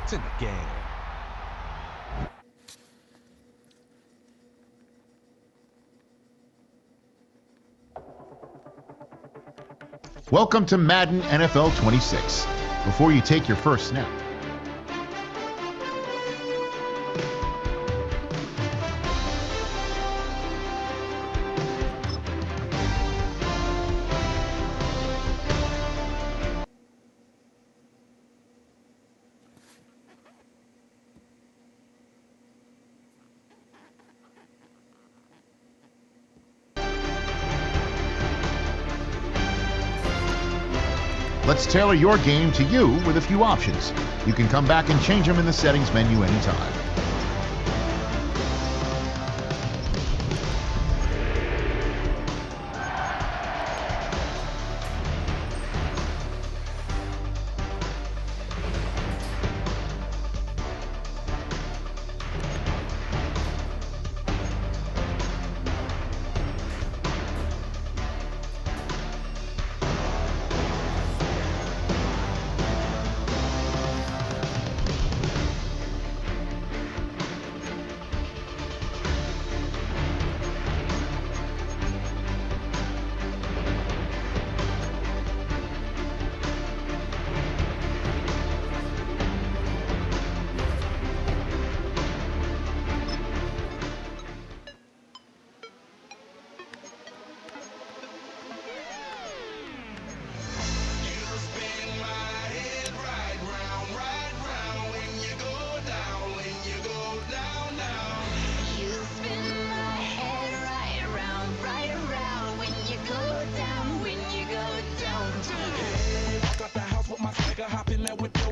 It's a game. Welcome to Madden NFL 26. Before you take your first snap, let's tailor your game to you with a few options. You can come back and change them in the settings menu anytime.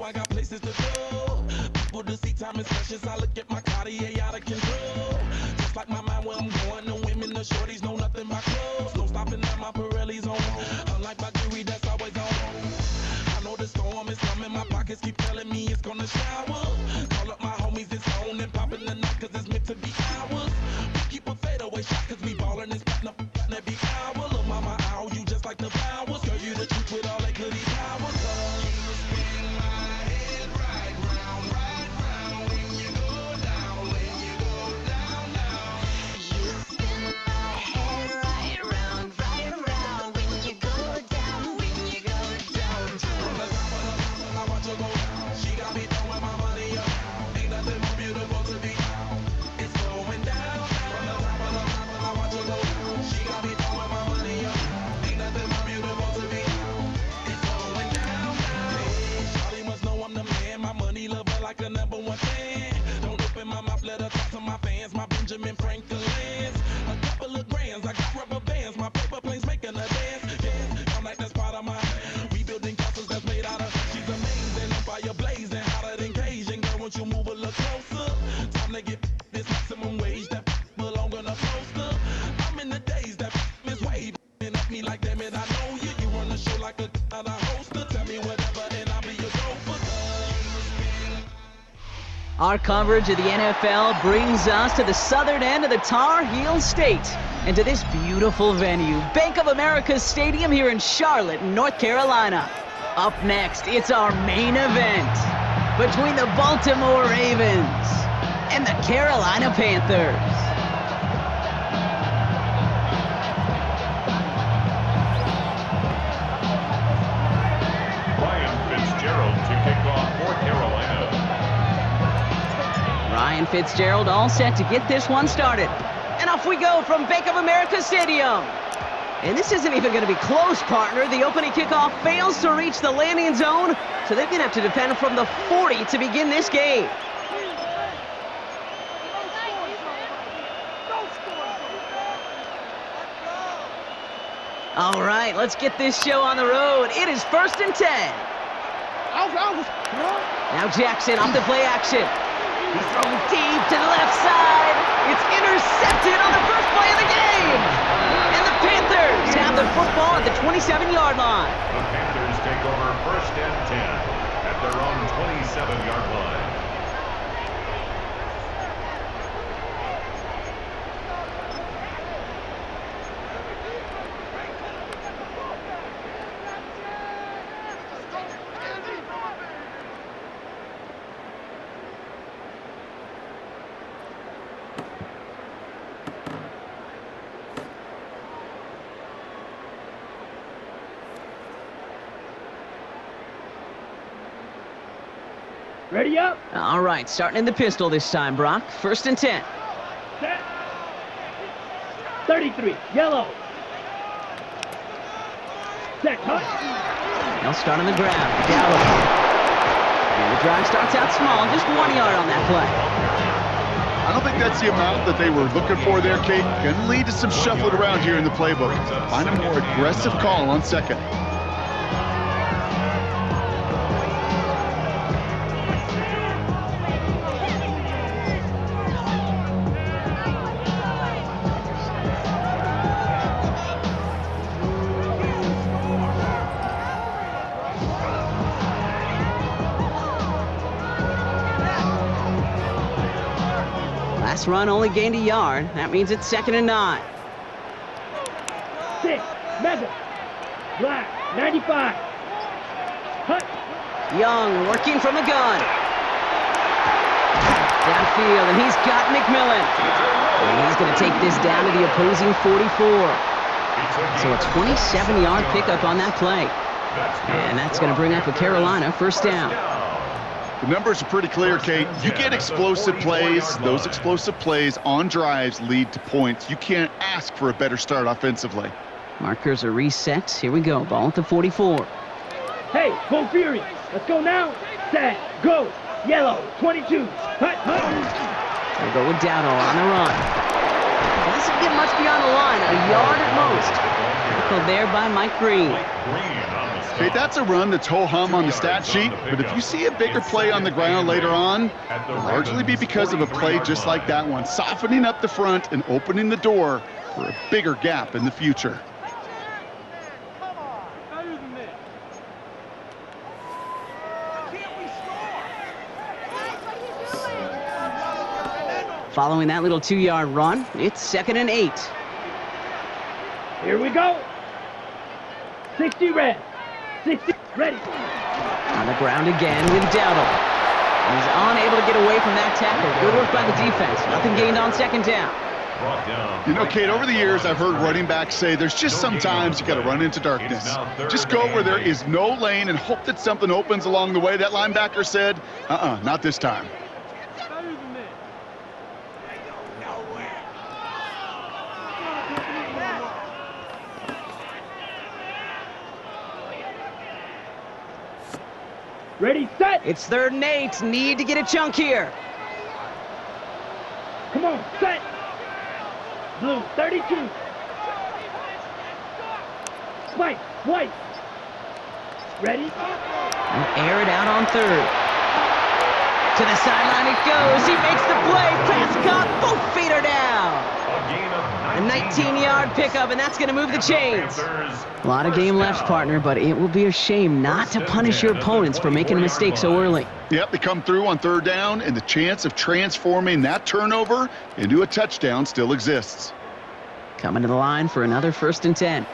I got places to go. People to see, time is precious. I look at my Cartier out of control. Just like my mind where I'm going. The women, the shorties know nothing but clothes. No stopping at my Pirelli's on. Unlike my jewelry that's always on. I know the storm is coming. My pockets keep telling me it's gonna shower. Call up my homies, it's on and popping the night cause it's meant to be ours. We keep a fadeaway shot cause we ballin' and spotting up every hour. Look mama, ow, you just like the flowers. Girl, you the truth with all that goodies powers. Like a number one fan. Don't open my mouth, let her talk to my fans. My Benjamin Franklin's. A couple of grands, I got rubber bands. My paper planes making a dance. Dance, I'm like that's part of my rebuilding castles that's made out of. She's amazing, on fire blazing, hotter than Cajun. Girl, won't you move a little closer? Time to get this maximum wage that belong on a poster. I'm in the days that is waving at me like damn it, I know you. You run the show like a hoster. Tell me whatever and I'll be your gopher. Our coverage of the NFL brings us to the southern end of the Tar Heel State and to this beautiful venue, Bank of America Stadium here in Charlotte, North Carolina. Up next, it's our main event between the Baltimore Ravens and the Carolina Panthers. To kick off for Carolina. Ryan Fitzgerald all set to get this one started. And off we go from Bank of America Stadium. And this isn't even going to be close, partner. The opening kickoff fails to reach the landing zone, so they're going to have to defend from the 40 to begin this game. All right, let's get this show on the road. It is 1st and 10. Now Jackson off the play action. He's thrown deep to the left side. It's intercepted on the first play of the game. And the Panthers have the football at the 27-yard line. The Panthers take over 1st and 10 at their own 27-yard line. Ready up. All right, starting in the pistol this time, Brock. 1st and 10. Set. 33. Yellow. Set. Touch. They'll start on the ground. Dowdle. And the drive starts out small, just 1 yard on that play. I don't think that's the amount that they were looking for there, Kate. Going to lead to some shuffling around here in the playbook. Find a more aggressive call on 2nd. Last run only gained a yard. That means it's 2nd and 9. 6. Mega. Black. 95. Hut. Young working from the gun. Downfield, and he's got McMillan. And he's going to take this down to the opposing 44. So a 27-yard pickup on that play. And that's going to bring up a Carolina 1st down. The numbers are pretty clear, Kate. You get explosive plays. Those explosive plays on drives lead to points. You can't ask for a better start offensively. Markers are reset. Here we go. Ball at the 44. Hey, go Fury. Let's go now. Set. Go. Yellow. 22. Hut. Hut. They'll go with Dowdle on the run. Doesn't get much beyond the line. A yard at most. Tackled there by Mike Green. Okay, that's a run that's ho-hum on the stat sheet, but if you see a bigger play on the ground later on, it'll largely be because of a play just like that one, softening up the front and opening the door for a bigger gap in the future. Following that little 2-yard run, it's 2nd and 8. Here we go. 60 red. 60 ready. On the ground again with Dowdle. He's unable to get away from that tackle. Good work by the defense. Nothing gained on 2nd down. You know, Kate, over the years, I've heard running backs say there's just sometimes you got to run into darkness. Just go where there is no lane and hope that something opens along the way. That linebacker said, not this time. Ready, set. It's 3rd and 8. Need to get a chunk here. Come on, set. Blue, 32. Spike, white. Ready? And air it out on 3rd. To the sideline it goes. He makes the play. Pass caught. Both feet are down. A 19-yard pickup, and that's going to move the chains. A lot of game left, partner, but it will be a shame not to punish your opponents for making a mistake so early. Yep, they come through on 3rd down, and the chance of transforming that turnover into a touchdown still exists. Coming to the line for another 1st and 10.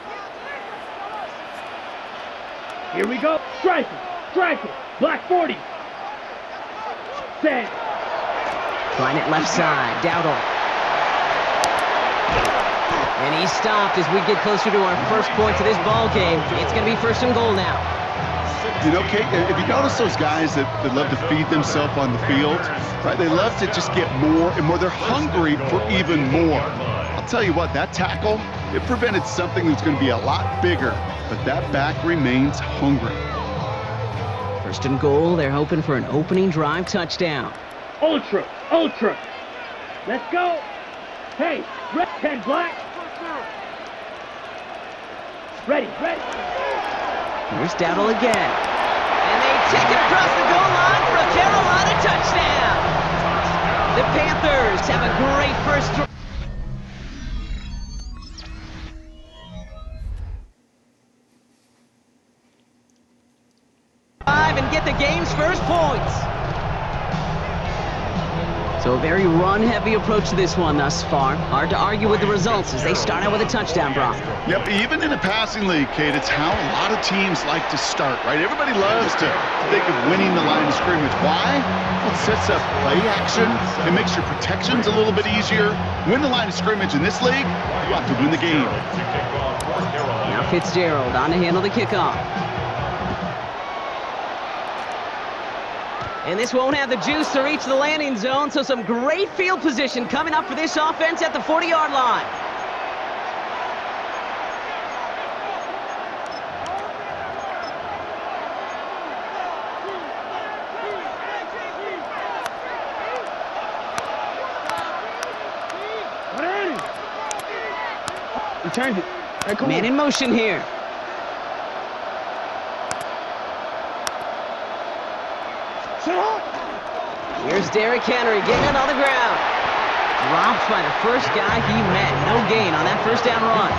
Here we go. Strike it. Strike it. Black 40. Set. Line it left side. Dowdle. And he stopped as we get closer to our first points of this ball game. It's going to be 1st and goal now. You know, Kate, if you notice those guys that love to feed themselves on the field, right? They love to just get more and more. They're hungry for even more. I'll tell you what, that tackle, it prevented something that's going to be a lot bigger, but that back remains hungry. 1st and goal. They're hoping for an opening drive touchdown. Ultra. Ultra. Let's go. Hey, red 10 black. Ready, ready. Here's Dowdle again. And they take it across the goal line for a Carolina touchdown. The Panthers have a great first drive. And get the game's first points. So a very run-heavy approach to this one thus far. Hard to argue with the results as they start out with a touchdown, Brock. Yep, even in a passing league, Kate, it's how a lot of teams like to start, right? Everybody loves to think of winning the line of scrimmage. Why? Well, it sets up play action. It makes your protections a little bit easier. Win the line of scrimmage in this league, you have to win the game. Now Fitzgerald on to handle the kickoff. And this won't have the juice to reach the landing zone, so some great field position coming up for this offense at the 40-yard line. Returns it. Right, come Man on. in motion here. Here's Derrick Henry getting it on the ground. Dropped by the first guy he met. No gain on that first down run.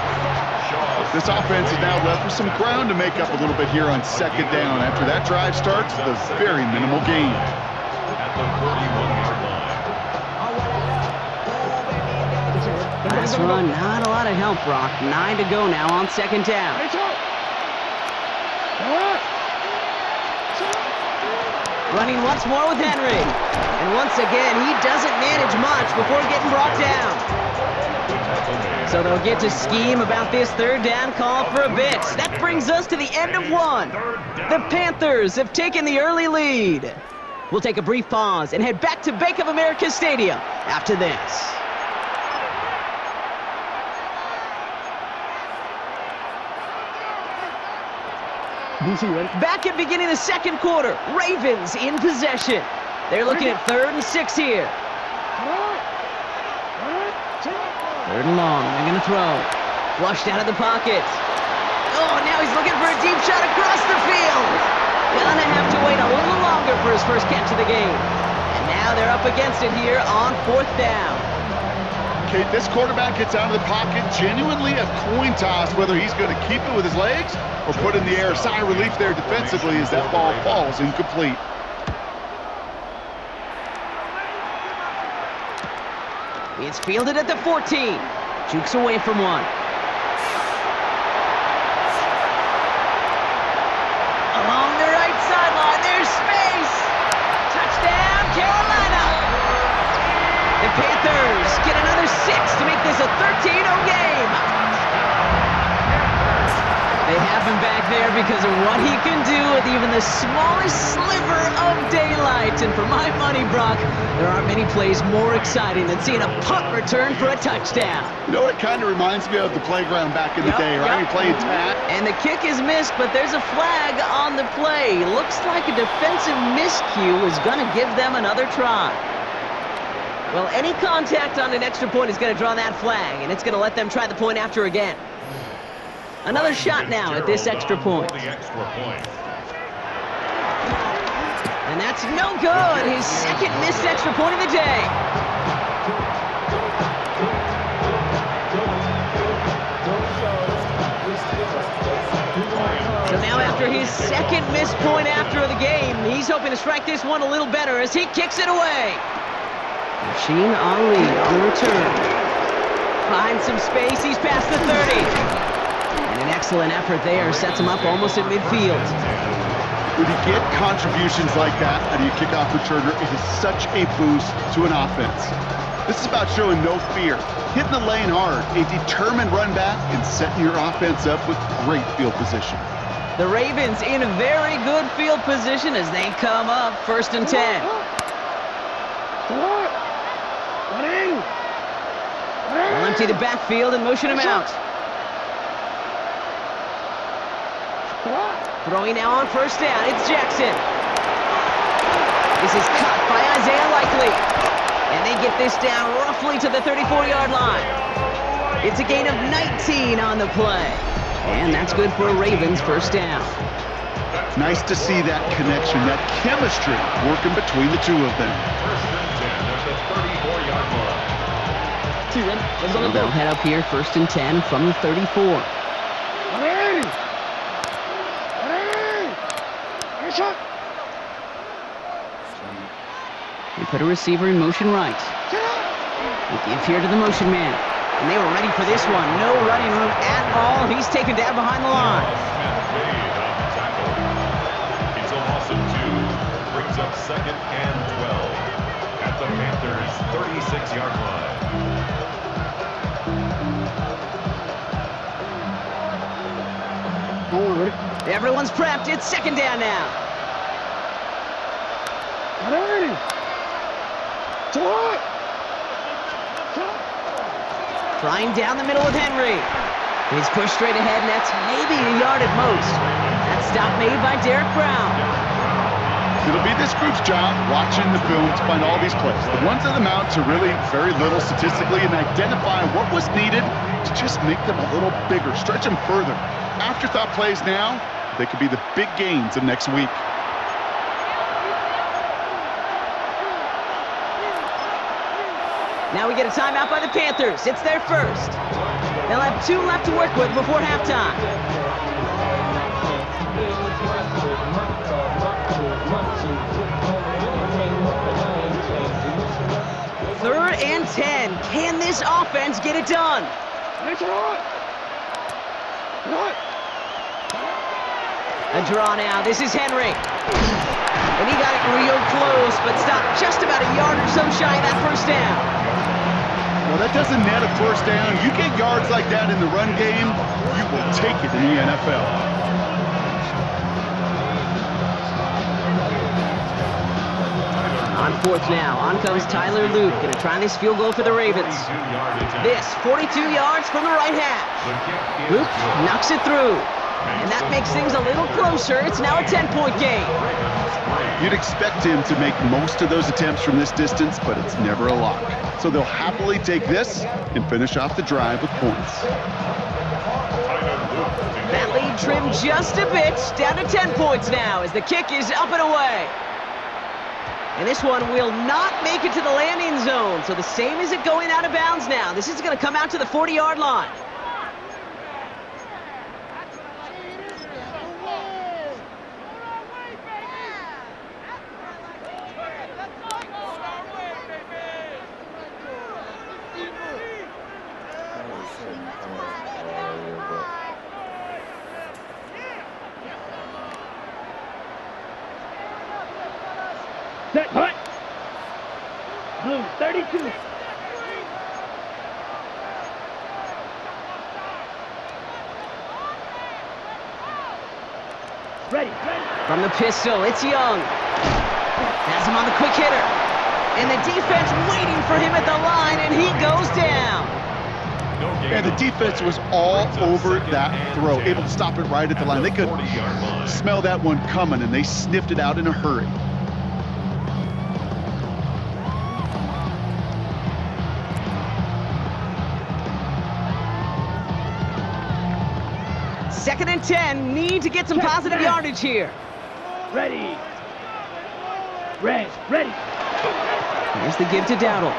This offense is now left with some ground to make up a little bit here on second down after that drive starts with a very minimal gain. At the 41-yard line. Last run, not a lot of help, Brock. 9 to go now on second down. Running once more with Henry. And once again, he doesn't manage much before getting brought down. So they'll get to scheme about this third down call for a bit. That brings us to the end of one. The Panthers have taken the early lead. We'll take a brief pause and head back to Bank of America Stadium after this. Back at beginning of the second quarter, Ravens in possession. They're looking at 3rd and 6 here. 3rd and long, they're gonna throw. Flushed out of the pocket. Oh, now he's looking for a deep shot across the field. Gonna have to wait a little longer for his first catch of the game. And now they're up against it here on 4th down. Okay, this quarterback gets out of the pocket, genuinely a coin toss whether he's going to keep it with his legs or put in the air. Sigh of relief there defensively as that ball falls incomplete. It's fielded at the 14. Jukes away from one. Along the right sideline, there's space. Touchdown, Carolina. The Panthers get another 6 to make this a 13-0 game. They have him back there because of what he can do with even the smallest sliver of daylight. And for my money, Brock, there aren't many plays more exciting than seeing a punt return for a touchdown. You know, it kind of reminds me of the playground back in the day, right? You're playing tag. And the kick is missed, but there's a flag on the play. Looks like a defensive miscue is going to give them another try. Well, any contact on an extra point is going to draw that flag, and it's going to let them try the point after again. Another shot now at this extra point. And that's no good. His second missed extra point of the day. So now after his second missed point after the game, he's hoping to strike this one a little better as he kicks it away. Machine Ali on the return. Finds some space. He's past the 30. And an excellent effort there sets him up almost at midfield. When you get contributions like that out of your kickoff returner, it is such a boost to an offense. This is about showing no fear, hitting the lane hard, a determined run back, and setting your offense up with great field position. The Ravens in a very good field position as they come up 1st and 10. They'll empty the backfield and motion him out. Throwing now on 1st down, it's Jackson. This is cut by Isaiah Likely. And they get this down roughly to the 34-yard line. It's a gain of 19 on the play. And that's good for a Ravens 1st down. Nice to see that connection, that chemistry working between the two of them. 1st and 10 at the 34-yard line. So they'll head up here 1st and 10 from the 34. They put a receiver in motion right. They give here to the motion man. And they were ready for this one. No running room at all. He's taken down behind the line. It's a loss of 2. Brings up 2nd and 12 at the Panthers' 36-yard line. Everyone's prepped. It's 2nd down now. Trying down the middle with Henry. He's pushed straight ahead, and that's maybe a yard at most. That stop made by Derek Brown. It'll be this group's job watching the film to find all these plays. The ones that amount to really very little statistically and identify what was needed to just make them a little bigger, stretch them further. Afterthought plays now, they could be the big gains of next week. Now we get a timeout by the Panthers. It's their first. They'll have 2 left to work with before halftime. Third and 10. Can this offense get it done? A draw now. This is Henry. And he got it real close, but stopped just about a yard or so shy of that first down. Well, that doesn't net a first down. You get yards like that in the run game, you will take it in the NFL. On fourth now, on comes Tyler Luke. Gonna try this field goal for the Ravens. This, 42 yards from the right half. Luke knocks it through. And that makes things a little closer. It's now a 10-point game. You'd expect him to make most of those attempts from this distance, but it's never a lock. So they'll happily take this and finish off the drive with points. That lead trimmed just a bit, down to 10 points now as the kick is up and away. And this one will not make it to the landing zone. So the same as it going out of bounds now. This is going to come out to the 40-yard line. Set, hut. Blue, 32. Ready. From the pistol, it's Young. Has him on the quick hitter. And the defense waiting for him at the line, and he goes down. And the defense was all over that throw, able to stop it right at the line. They could smell that one coming, and they sniffed it out in a hurry. Second and 10, need to get some positive yardage here. Ready. Ready. Here's the give to Dowdle.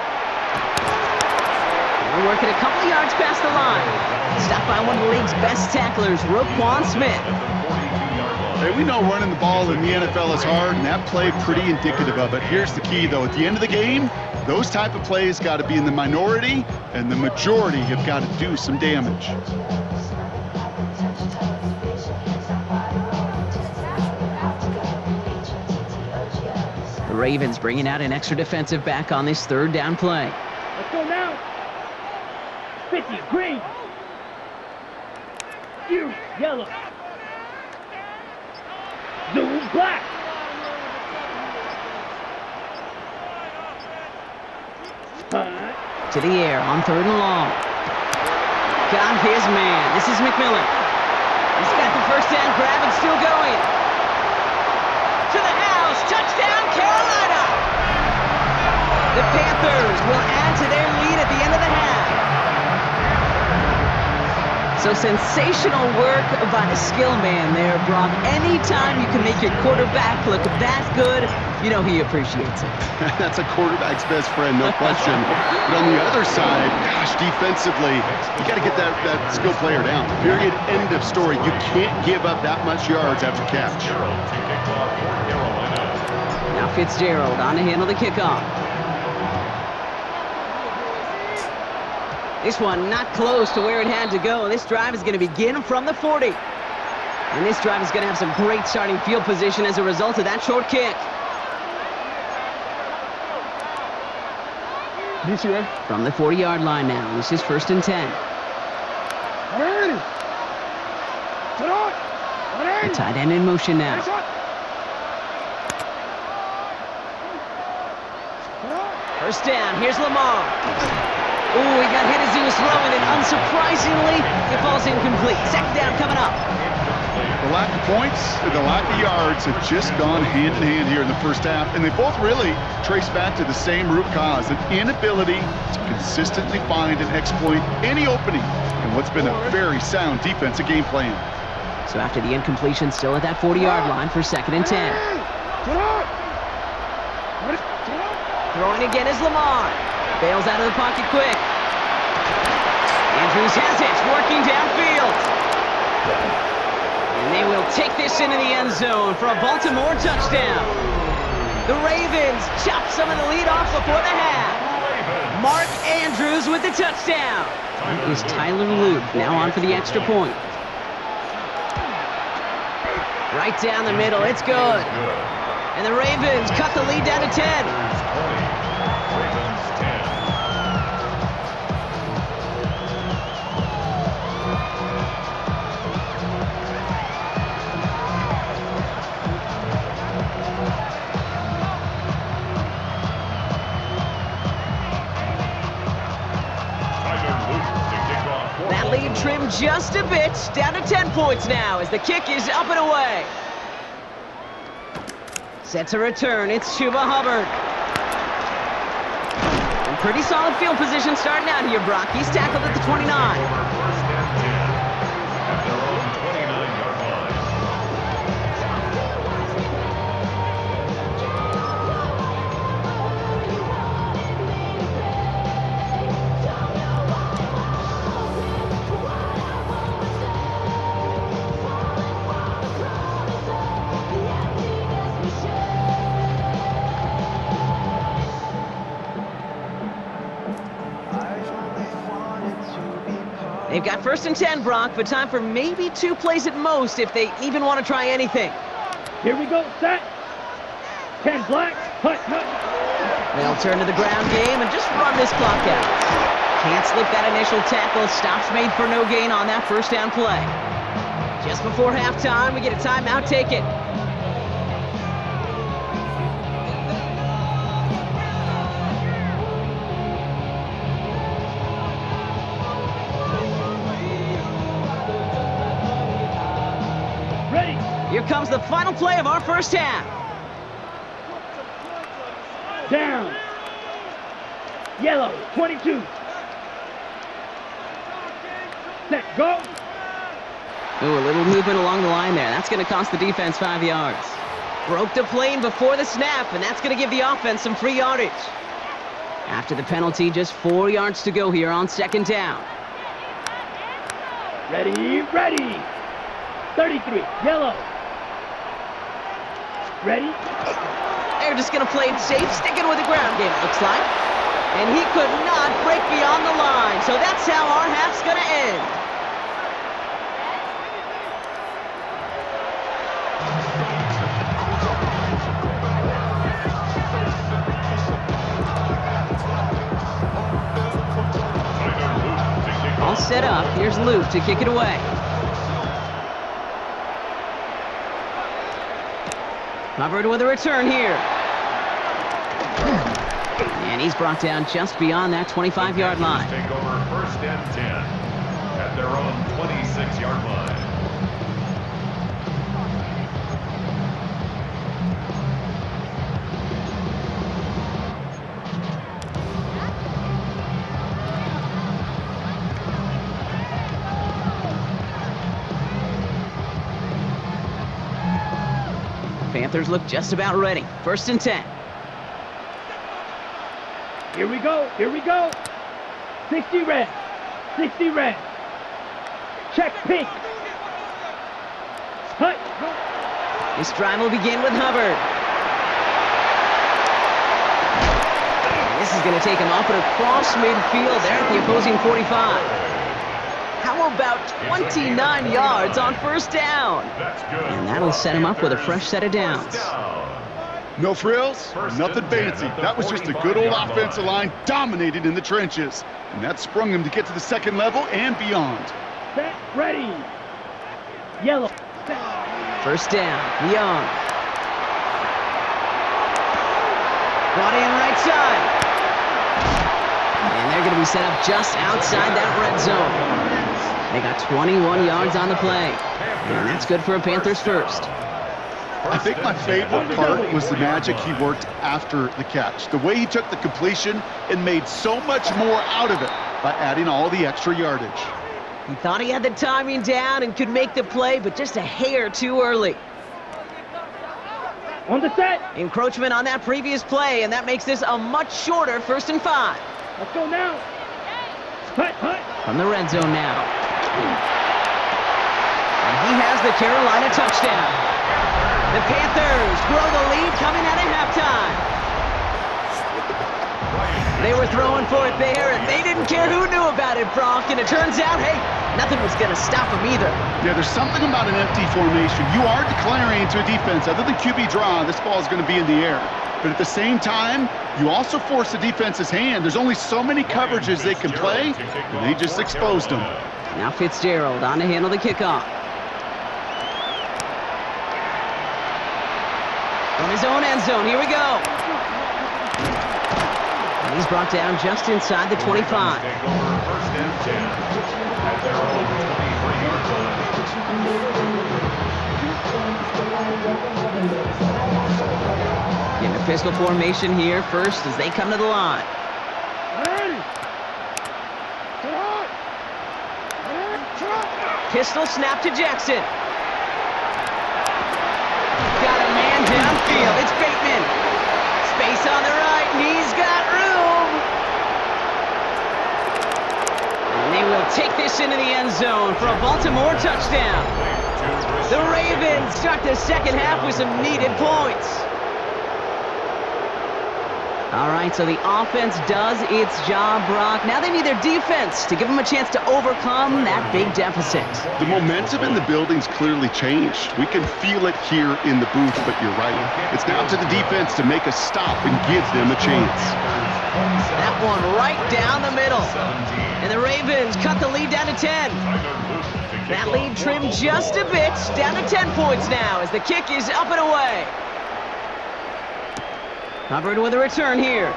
We're working a couple of yards past the line. Stopped by one of the league's best tacklers, Roquan Smith. Hey, we know running the ball in the NFL is hard, and that play pretty indicative of it. Here's the key, though. At the end of the game, those type of plays got to be in the minority, and the majority have got to do some damage. The Ravens bringing out an extra defensive back on this third down play. Let's go now. 50, green. You, yellow. Zoom, black. To the air on third and long. Got his man. This is McMillan. He's got the first down grab and still going. To the house. Touchdown, Carolina. The Panthers will add to their lead at the end of the half. So sensational work by the skill man there, Brock. Anytime you can make your quarterback look that good, you know he appreciates it. That's a quarterback's best friend, no question. But on the other side, gosh, defensively, you got to get that skill player down. Period, end of story. You can't give up that much yards after catch. Now Fitzgerald on to handle the kickoff. This one not close to where it had to go. This drive is going to begin from the 40. And this drive is going to have some great starting field position as a result of that short kick. From the 40-yard line now. This is first and 10. The tight end in motion now. First down, here's Lamar. Ooh, he got hit as he was throwing it. Unsurprisingly, it falls incomplete. Second down coming up. The lack of points and the lack of yards have just gone hand in hand here in the first half, and they both really trace back to the same root cause, an inability to consistently find and exploit any opening in what's been a very sound defensive game plan. So after the incompletion, still at that 40-yard line for 2nd and 10. Throwing again is Lamar. Bails out of the pocket quick. Andrews has it, working downfield. And they will take this into the end zone for a Baltimore touchdown. The Ravens chop some of the lead off before the half. Mark Andrews with the touchdown. That is Tyler Luke now on for the extra point. Right down the middle, it's good. And the Ravens cut the lead down to 10. Ravens 10. That lead trimmed just a bit, down to 10 points now as the kick is up and away. Set to return, it's Chuba Hubbard. And pretty solid field position starting out here, Brock. He's tackled at the 29. First and 10 at their own 29-yard line. They've got 1st and 10, Brock, but time for maybe 2 plays at most if they even want to try anything. Here we go, set. 10 black, hut, hut. They'll turn to the ground game and just run this clock out. Can't slip that initial tackle. Stops made for no gain on that first down play. Just before halftime, we get a timeout. Take it. Ready. Here comes the final play of our first half. Down. Yellow, 22. Set, go. Ooh, a little movement along the line there. That's going to cost the defense 5 yards. Broke the plane before the snap, and that's going to give the offense some free yardage. After the penalty, just 4 yards to go here on 2nd down. Ready, ready. 33, yellow. Ready. They're just going to play it safe, sticking with the ground game, it looks like. And he could not break beyond the line, so that's how our half's going to end. All set up. Here's Luke to kick it away. Hubbard with a return here. And he's brought down just beyond that 25-yard line. Take over 1st and 10 at their own 26-yard line. Panthers look just about ready. 1st and 10. Here we go, here we go. 60 red, 60 red. Check pink. Hut. This drive will begin with Hubbard. And this is going to take him up and across midfield there at the opposing 45. How about 29 yards on 1st down? That's good. And that'll set him up with a fresh set of downs. No frills, nothing fancy. That was just a good old offensive line dominated in the trenches. And that sprung him to get to the 2nd level and beyond. Set, ready. Yellow. Set. 1st down, Young. Brought in right side. And they're going to be set up just outside that red zone. They got 21 yards on the play. And that's good for a Panthers first. I think my favorite part was the magic he worked after the catch. The way he took the completion and made so much more out of it by adding all the extra yardage. He thought he had the timing down and could make the play, but just a hair too early. On the set. Encroachment on that previous play, and that makes this a much shorter 1st and 5. Let's go now. Hut, hut. From the red zone now. And he has the Carolina touchdown. The Panthers grow the lead coming out of halftime. They were throwing for it there, and they didn't care who knew about it, Brock. And it turns out, hey, nothing was going to stop them either. Yeah, there's something about an empty formation. You are declaring to a defense, other than QB draw, this ball is going to be in the air. But at the same time, you also force the defense's hand. There's only so many coverages they can play, and they just exposed them. Now Fitzgerald on to handle the kickoff. From his own end zone, here we go. And he's brought down just inside the 25. Take over 1st and 10 at their own 23-yard line. In a pistol formation here first as they come to the line. Pistol snap to Jackson. Got a man downfield. It's Bateman. Space on the right, and he's got room. And they will take this into the end zone for a Baltimore touchdown. The Ravens start the second half with some needed points. All right, so the offense does its job, Brock. Now they need their defense to give them a chance to overcome that big deficit. The momentum in the building's clearly changed. We can feel it here in the booth, but you're right. It's now to the defense to make a stop and give them a chance. That one right down the middle. And the Ravens cut the lead down to 10. That lead trimmed just a bit, down to 10 points now as the kick is up and away. Covered with a return here.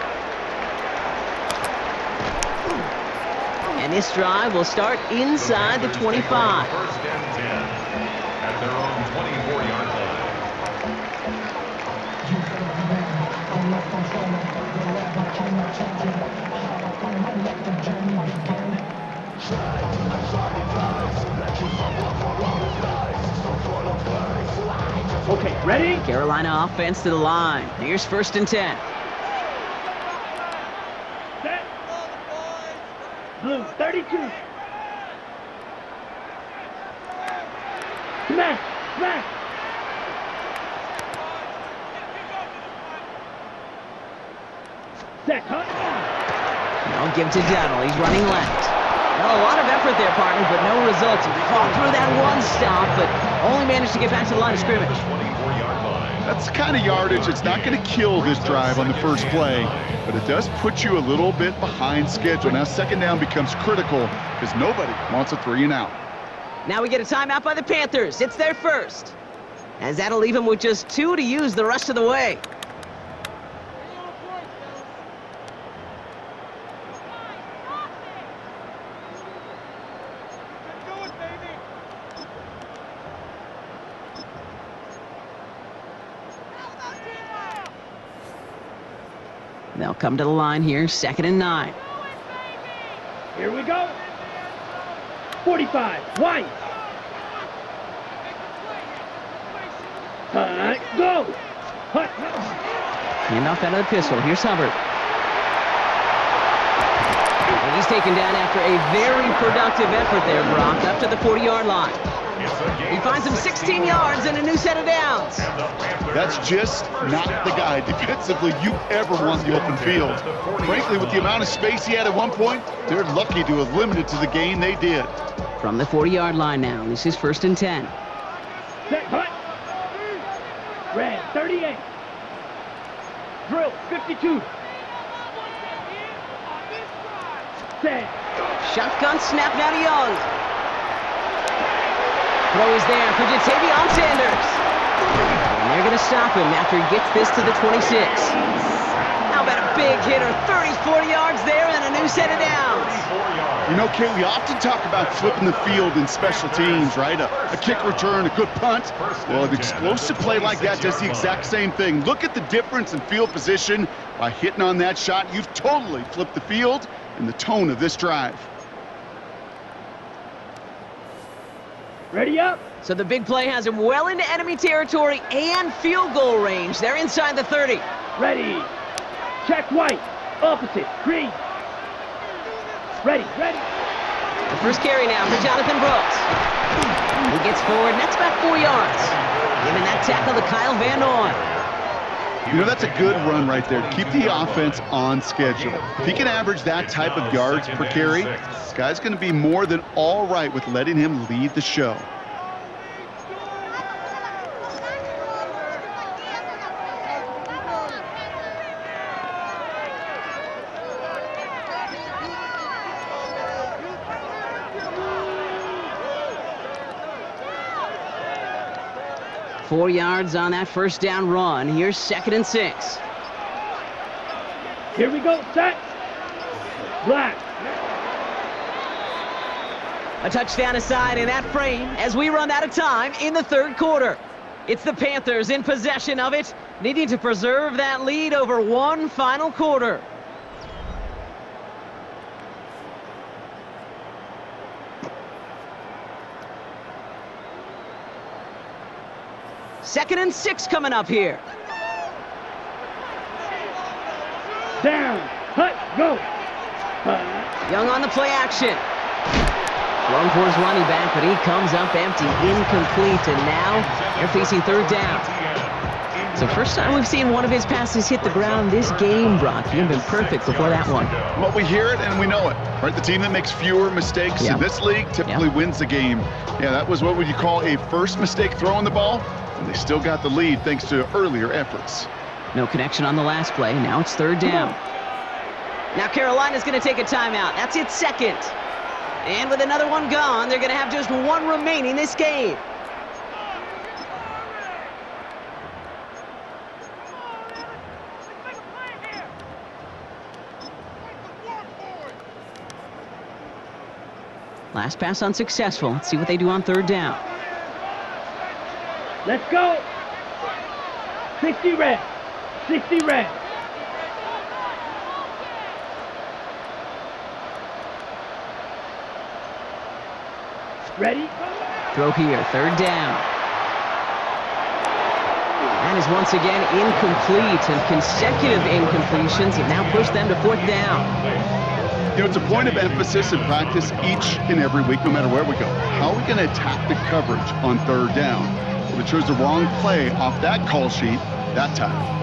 And this drive will start inside the 25. 1st and 10 at their own 24-yard Okay, ready? Carolina offense to the line. Here's 1st and 10. Set. Blue, 32. Smash, smash. Set, hut. No give to Dunnell. He's running left. Well, a lot of effort there, partner, but no results. He fought through that one stop, but only managed to get back to the line of scrimmage. 24-yard line. That's the kind of yardage. It's not going to kill this drive on the first play, but it does put you a little bit behind schedule. Now 2nd down becomes critical because nobody wants a 3 and out. Now we get a timeout by the Panthers. It's their first. As that'll leave them with just 2 to use the rest of the way. They'll come to the line here, 2nd and 9. Here we go. 45, White. Go. Hut, hut. Handoff out of the pistol. Here's Hubbard. And he's taken down after a very productive effort there, Brock, up to the 40-yard line. He finds him 16 yards and a new set of downs. That's just not the guy defensively you ever want the open field. Frankly, with the amount of space he had at one point, they're lucky to have limited to the gain they did. From the 40-yard line now, this is 1st and 10. Set, hut. Red, 38. Drill, 52. Set. Shotgun snap now to Young. Throw is there for Jatavion Sanders. And they're going to stop him after he gets this to the 26. How about a big hitter. 34 yards there and a new set of downs. You know, Kate, we often talk about flipping the field in special teams, right? A kick return, a good punt. Well, an explosive play like that does the exact same thing. Look at the difference in field position. By hitting on that shot, you've totally flipped the field and the tone of this drive. Ready up. So the big play has him well into enemy territory and field goal range. They're inside the 30. Ready. Check white. Opposite. Green. Ready. The first carry now for Jonathan Brooks. He gets forward, and that's about 4 yards. Giving that tackle to Kyle Van Noy. You know, that's a good run right there. Keep the offense on schedule. If he can average that type of yards per carry, this guy's going to be more than all right with letting him lead the show. Four yards on that first down run. Here's 2nd and 6. Here we go. Set. Black. A touchdown aside in that frame as we run out of time in the 3rd quarter. It's the Panthers in possession of it, needing to preserve that lead over one final quarter. Second and 6 coming up here. Down. Hut. Go. Hut. Young on the play action. Thrown for his running back, but he comes up empty, incomplete, and now they're facing 3rd down. So first time we've seen one of his passes hit the ground this game, Brock. He had been perfect before that one. Well, we hear it and we know it, right? The team that makes fewer mistakes in this league typically wins the game. Yeah, that was what would you call a first mistake throwing the ball, and they still got the lead thanks to earlier efforts. No connection on the last play. Now it's 3rd down. Now Carolina's going to take a timeout. That's its 2nd. And with another one gone, they're going to have just one remaining this game. Last pass unsuccessful. Let's see what they do on 3rd down. Let's go. 60 red. 60 red. Ready? Throw here, 3rd down. That is once again incomplete, and consecutive incompletions have now pushed them to 4th down. You know, it's a point of emphasis in practice each and every week, no matter where we go. How are we going to attack the coverage on 3rd down? Well, we chose the wrong play off that call sheet that time.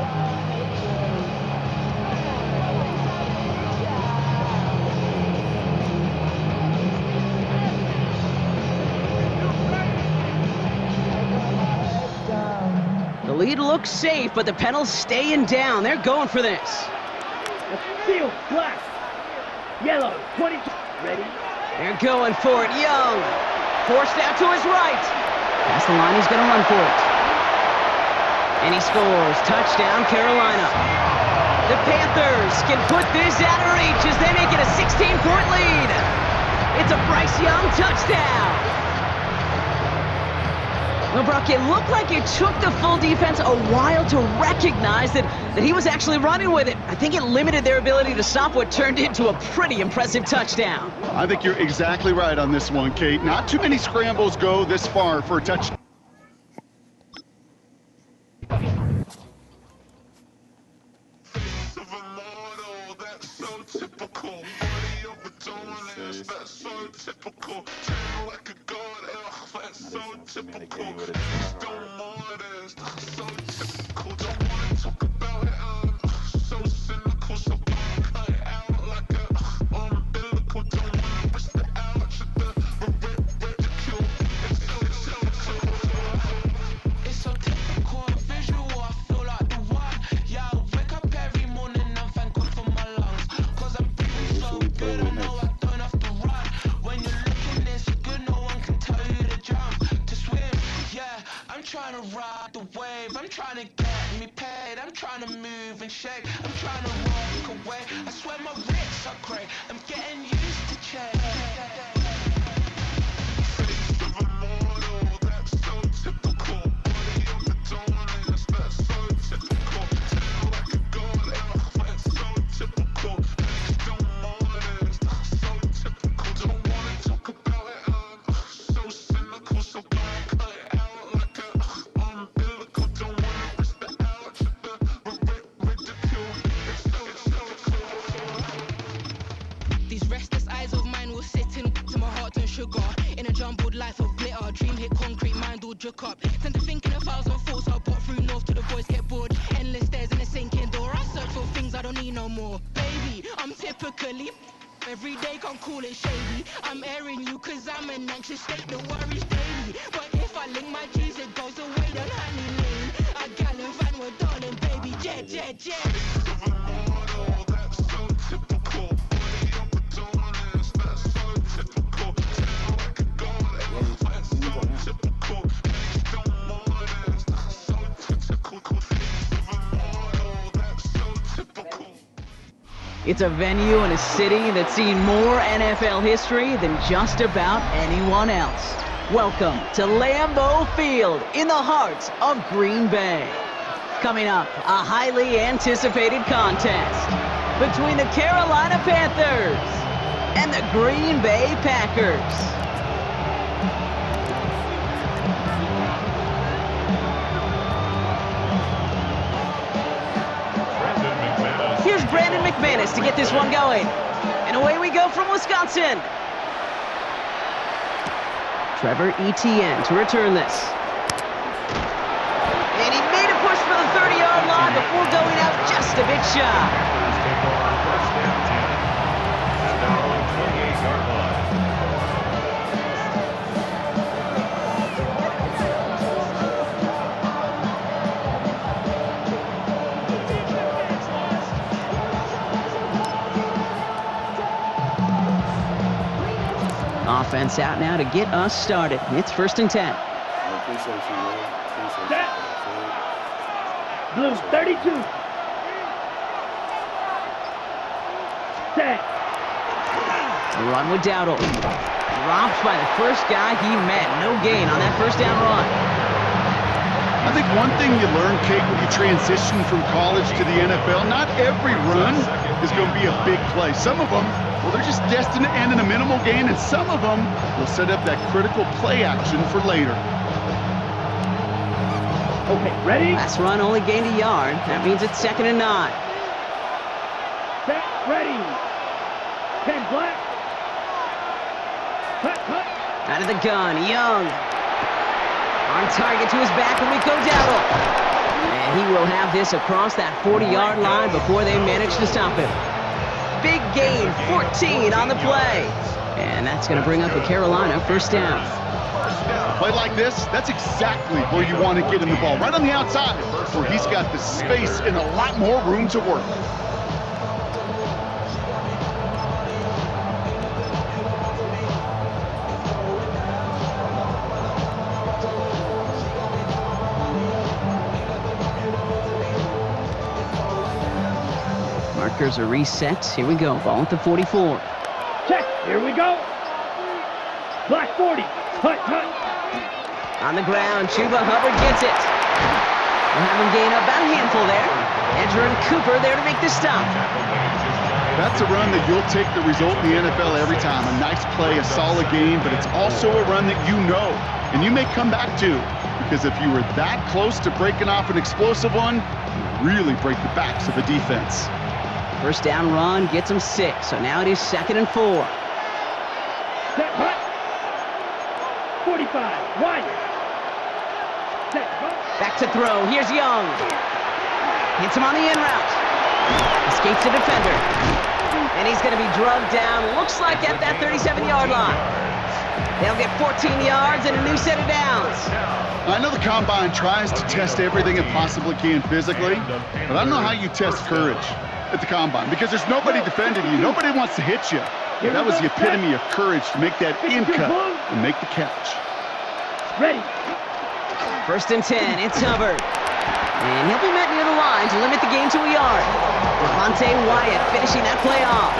The lead looks safe, but the Panthers staying down. They're going for this. Field. Black. Yellow. 22. Ready? They're going for it. Young. Forced out to his right. Past the line, he's going to run for it. And he scores. Touchdown, Carolina. The Panthers can put this out of reach as they make it a 16-point lead. It's a Bryce Young touchdown. Well, Brock, it looked like it took the full defense a while to recognize that he was actually running with it. I think it limited their ability to stop what turned into a pretty impressive touchdown. I think you're exactly right on this one, Kate. Not too many scrambles go this far for a touchdown. trying to ride the wave, I'm trying to get me paid, I'm trying to move and shake, I'm trying to walk away. I swear my wrists are great, I'm getting used to change. Face of a mortal, that's so typical. Body of the dominance, that's so typical. Tell like a god in a quest, so typical. Next to mornings, that's so typical. Don't wanna talk about it, so cynical, so bad, cut it out like a umbilical. Don't wanna risk the ouch, the ridicule. It's so typical. These restless eyes of mine will sit in to my heart and sugar. In a jumbled life of glitter, dream hit concrete, mind all juk up. Tend to think in 1,000 thoughts, I'll put through north to the boys get bored. Endless stairs in a sinking door, I search for things I don't need no more. Baby, I'm typically every day can't call it shady. I'm airing you cause I'm an anxious state, the worries daily. But if I link my G's, it goes away down honey lane. I gallivant with darling, baby, jet, jet, jet. That's so typical. Body of the dominance, that's so typical. Tell like a god in a quest, so typical. Next to mornings, that's so typical. Face of a mortal, that's so typical. It's a venue and a city that's seen more NFL history than just about anyone else. Welcome to Lambeau Field in the heart of Green Bay. Coming up, a highly anticipated contest between the Carolina Panthers and the Green Bay Packers. Here's Brandon McManus to get this one going. And away we go from Wisconsin. Trevor Etienne to return this. And he made a push for the 30-yard line before going out just a bit shy. Take on first down 10. And now on 28-yard line. Offense out now to get us started. It's 1st and 10. Set. Blue 32. Set. Run with Dowdle. Dropped by the first guy he met. No gain on that first down run. I think one thing you learn, Kate, when you transition from college to the NFL, not every run is going to be a big play. Some of them, well, they're just destined to end in a minimal gain, and some of them will set up that critical play action for later. Okay, ready? Last run only gained a yard. That means it's 2nd and 9. Set, ready. 10 black. Cut, cut. Out of the gun, Young. On target to his back, and we go Dowdle. And he will have this across that 40-yard line before they manage to stop him. Big gain, 14 on the play. And that's going to bring up a Carolina first down. A play like this, that's exactly where you want to get him the ball, right on the outside, where he's got the space and a lot more room to work. Markers are reset. Here we go. Ball at the 44. Check, here we go. Black 40. Hut, hut. On the ground, Chuba Hubbard gets it. We'll have him gain about a handful there. Edger and Cooper there to make the stop. That's a run that you'll take the result in the NFL every time. A nice play, a solid game, but it's also a run that you know, and you may come back to, because if you were that close to breaking off an explosive one, you really break the backs of a defense. First down run gets him 6, so now it is 2nd and 4. Set, hut. 45, wide. Set, hut. Back to throw. Here's Young. Hits him on the in route. Escapes the defender. And he's going to be drugged down, looks like at that 37-yard line. They'll get 14 yards and a new set of downs. I know the Combine tries to test everything it possibly can physically, but I don't know how you test courage at the Combine, because there's nobody defending you. Nobody wants to hit you. That was the epitome of courage to make that in cut and make the catch. Ready. First and 10, it's Hubbard. And he'll be met near the line to limit the game to a yard. Devontae Wyatt finishing that play off.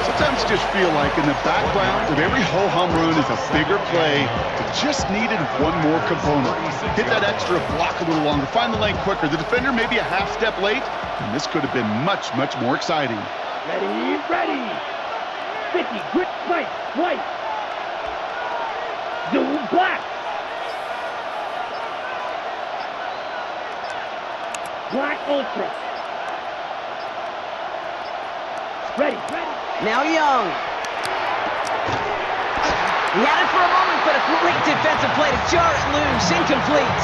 Sometimes you just feel like in the background of every ho-hum run is a bigger play that just needed one more component. Hit that extra block a little longer, find the lane quicker. The defender maybe a half step late, and this could have been much, much more exciting. Ready, ready. 50, grip, white, white. Zoom, black. Black Ultra. Ready, ready. Now Young. He had it for a moment, but a great defensive play to jar it loose. Incomplete.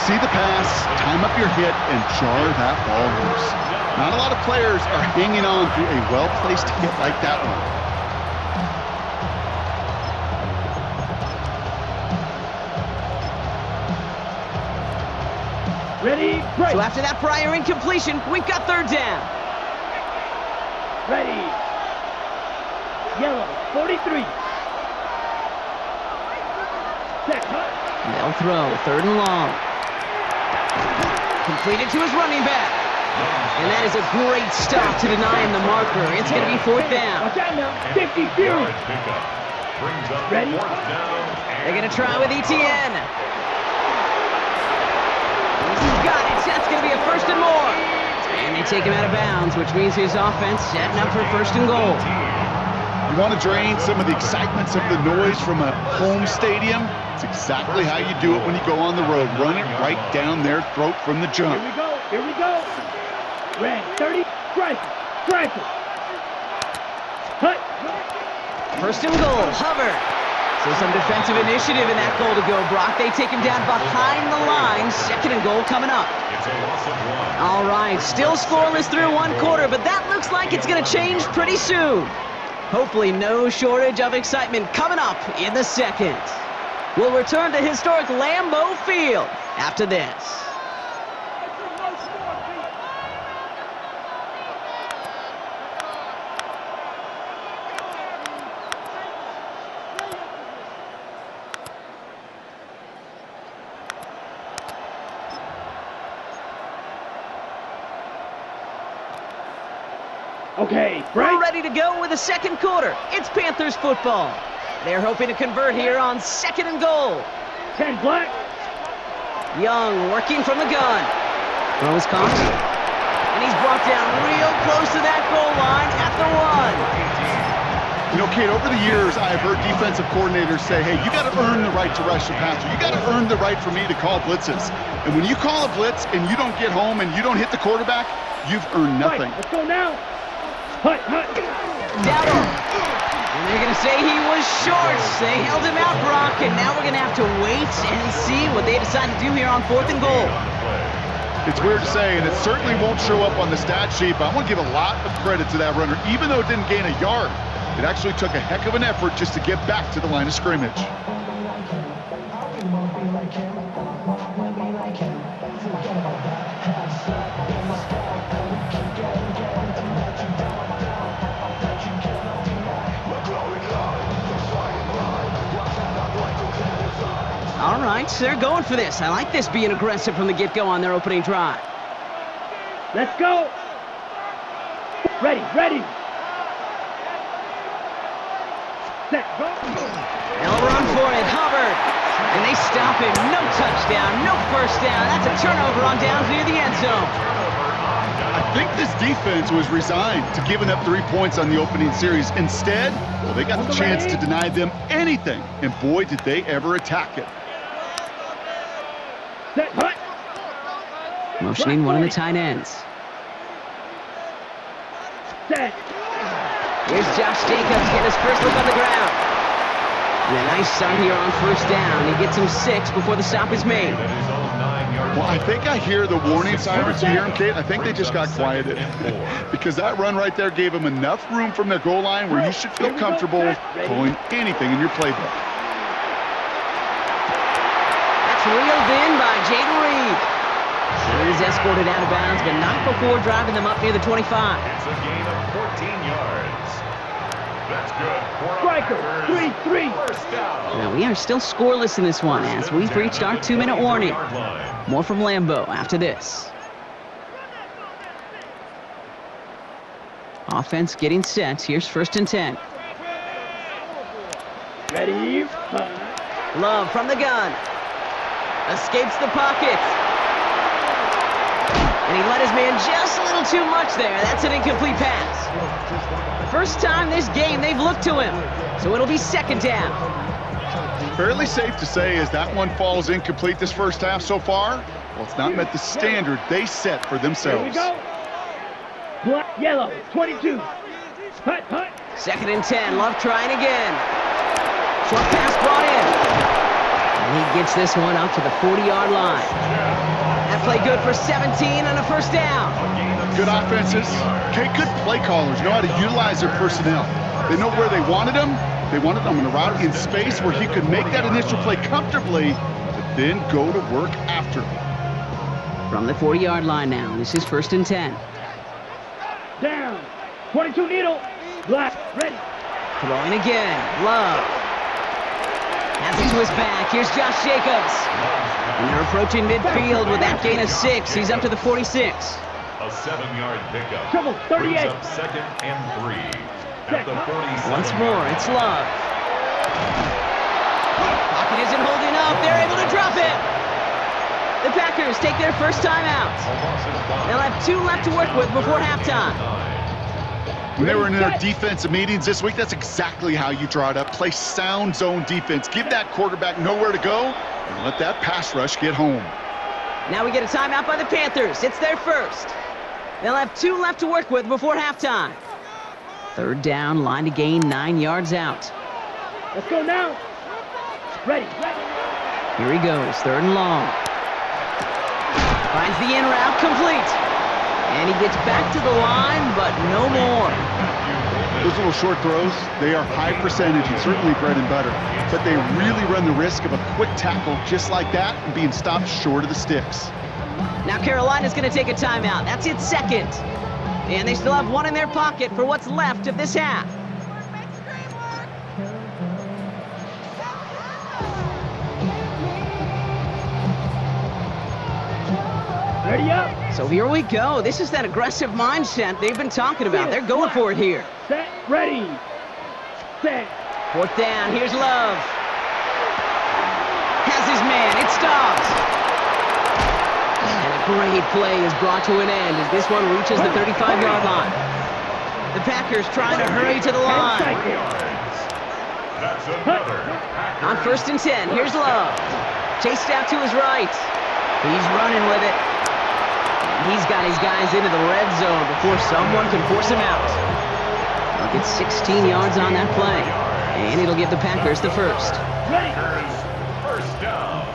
See the pass, time up your hit, and jar that ball loose. Not a lot of players are hanging on to a well-placed hit like that one. Ready, break. So after that prior incompletion, we've got third down. Ready. Yellow, 43. Set, hut. They'll throw, third and long. Completed to his running back. And that is a great stop to deny him the marker. It's going to be fourth down. Watch out now. 50 Fury. Ready? They're going to try with Etienne. He's got it. That's going to be a first and more. And they take him out of bounds, which means his offense setting up for first and goal. You want to drain some of the excitement, some of the noise from a home stadium? It's exactly how you do it when you go on the road. Run it right down their throat from the jump. Here we go. Here we go. Red, 30. Striker. Striker. Hut. First and goal. Hubbard. So some defensive initiative in that goal to go, Brock. They take him down behind the line. Second and goal coming up. All right, still scoreless through one quarter, but that looks like it's going to change pretty soon. Hopefully no shortage of excitement coming up in the second. We'll return to historic Lambeau Field after this. Okay, break. We're ready to go with the second quarter. It's Panthers football. They're hoping to convert here on second and goal. 10 black. Young working from the gun. Throw is caught. And he's brought down real close to that goal line at the 1. You know, Kate, over the years, I've heard defensive coordinators say, hey, you got to earn the right to rush your passer. You got to earn the right for me to call blitzes. And when you call a blitz and you don't get home and you don't hit the quarterback, you've earned nothing. Right, let's go now. Hut, hut. Dowdle. And they're going to say he was short. They held him out, Brock, and now we're going to have to wait and see what they decide to do here on fourth and goal. It's weird to say, and it certainly won't show up on the stat sheet, but I want to give a lot of credit to that runner. Even though it didn't gain a yard, it actually took a heck of an effort just to get back to the line of scrimmage. All right, they're going for this. I like this being aggressive from the get-go on their opening drive. Let's go. Ready, ready. Set, go. They'll run for it, Hubbard. And they stop him. No touchdown, no first down. That's a turnover on downs near the end zone. I think this defense was resigned to giving up 3 points on the opening series. Instead, well, they got the chance to deny them anything. And boy, did they ever attack it. Set, hut. Motioning one of the tight ends. Set. Here's Josh Jacobs getting his first look on the ground. And a nice start here on first down. He gets him 6 before the stop is made. Well, I think I hear the warning sirens. You hear them, Kate? I think they just got quieted. Because that run right there gave them enough room from their goal line where you should feel comfortable calling anything in your playbook. That's reeled in by Jaden Reed. He's escorted out of bounds, but not before driving them up near the 25. It's a gain of 14 yards. That's good. Striker, 3-3. First down. Now, we are still scoreless in this one as we've reached our 2-minute warning. More from Lambeau after this. Offense getting set. Here's 1st and 10. Ready, Love from the gun. Escapes the pocket. And he let his man just a little too much there. That's an incomplete pass. First time this game they've looked to him. So it'll be 2nd down. Fairly safe to say as that one falls incomplete this first half so far. Well, it's not met the standard they set for Here we themselves. go. Black, yellow, 22. Hut, hut. 2nd and 10. Love trying again. Short pass brought in. And he gets this one out to the 40-yard line. That play good for 17 and a first down. Good offenses. Okay, good play callers know how to utilize their personnel. They know where they wanted them. They wanted them in a route in space where he could make that initial play comfortably, but then go to work after. From the 40-yard line now, this is 1st and 10. Down. 22 needle. Black, ready. Throwing again. Love. Has it to his back. Here's Josh Jacobs. And they're approaching midfield with that gain of 6. He's up to the 46. A 7-yard pickup. Trouble, 38. Brings up 2nd and 3. At the 47. Once more, it's Love. Pocket isn't holding up. They're able to drop it. The Packers take their first time out. They'll have 2 left to work with before halftime. When they were in their defensive meetings this week, that's exactly how you draw it up. Play sound zone defense. Give that quarterback nowhere to go and let that pass rush get home. Now we get a timeout by the Panthers. It's their first. They'll have 2 left to work with before halftime. 3rd down, line to gain 9 yards out. Let's go now. Ready, ready. Here he goes, 3rd and long. Finds the in route, complete. And he gets back to the line, but no more. Those little short throws, they are high percentage and certainly bread and butter. But they really run the risk of a quick tackle just like that and being stopped short of the sticks. Now Carolina's going to take a timeout. That's its 2nd. And they still have 1 in their pocket for what's left of this half. Ready up. So here we go. This is that aggressive mindset they've been talking about. They're going for it here. Set, ready. Set. 4th down. Here's Love. Has his man. It stops. And a great play is brought to an end as this one reaches the 35-yard line. The Packers trying to hurry to the line. That's another. On 1st and 10, here's Love. Chased out to his right. He's running with it. He's got his guys into the red zone before someone can force him out. He'll get 16 yards on that play. And it'll give the Packers the first. Packers, first down.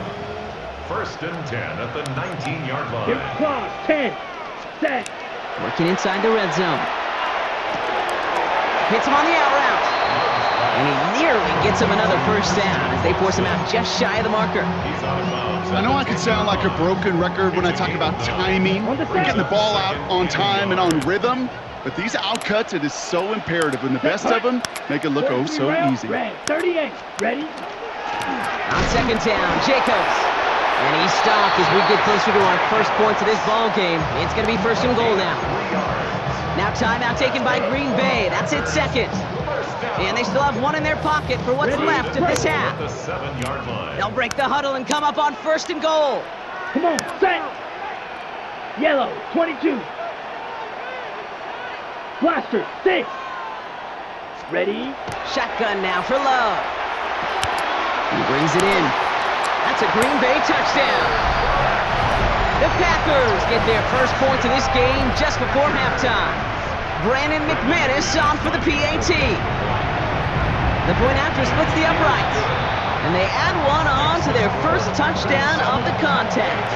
1st and 10 at the 19-yard line. Here, cross, 10. Set. Working inside the red zone. Hits him on the out route. And he nearly gets him another first down as they force him out just shy of the marker. He's out of bounds. I know I can sound like a broken record when I talk about timing, getting the ball out on time and on rhythm, but these outcuts, it is so imperative, and the best of them make it look oh so easy. Red, 38. Ready. On 2nd down, Jacobs. And he's stopped as we get closer to our first points of this ball game. It's going to be 1st and goal now. Now timeout taken by Green Bay. That's its 2nd. And they still have 1 in their pocket for what's left of this half. The 7-yard line. They'll break the huddle and come up on 1st and goal. Come on, set. Yellow, 22. Blaster, 6. Ready. Shotgun now for Love. He brings it in. That's a Green Bay touchdown. The Packers get their first points of this game just before halftime. Brandon McManus on for the PAT. The point after splits the uprights. And they add 1 on to their first touchdown of the contest.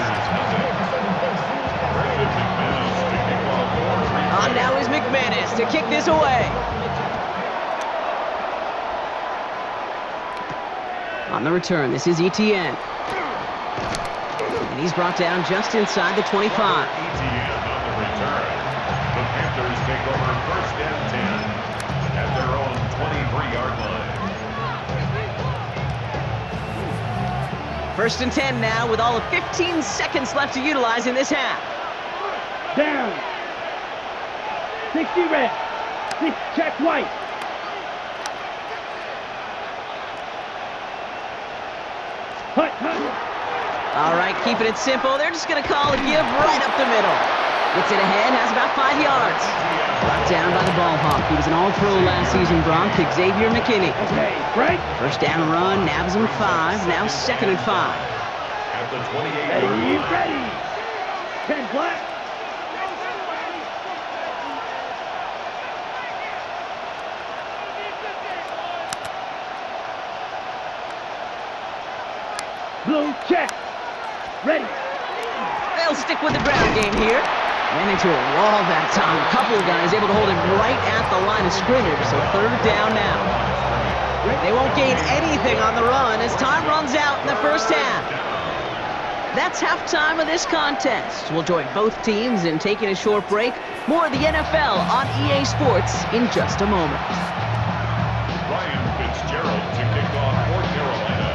On now is McManus to kick this away. On the return, this is Etienne. And he's brought down just inside the 25. Etienne on the return. The Panthers take over 1st and 10 at their own First and 10 now with all of 15 seconds left to utilize in this half. Down. 60 red. 6 check white. Hut, hut. All right, keeping it simple. They're just going to call a give right up the middle. Gets it ahead, has about 5 yards. Brought down by the ball hawk. He was an all-pro last season, Brock, Xavier McKinney. Okay, break. First down run, nabs him 5. Now 2nd and 5. At the 28. Ready, ready. 10 black. Blue check. Ready. They'll stick with the ground game here. Ran into a wall that time. A couple of guys able to hold him right at the line of scrimmage. So 3rd down now. They won't gain anything on the run as time runs out in the first half. That's halftime of this contest. We'll join both teams in taking a short break. More of the NFL on EA Sports in just a moment. Ryan Fitzgerald to kick off for Carolina.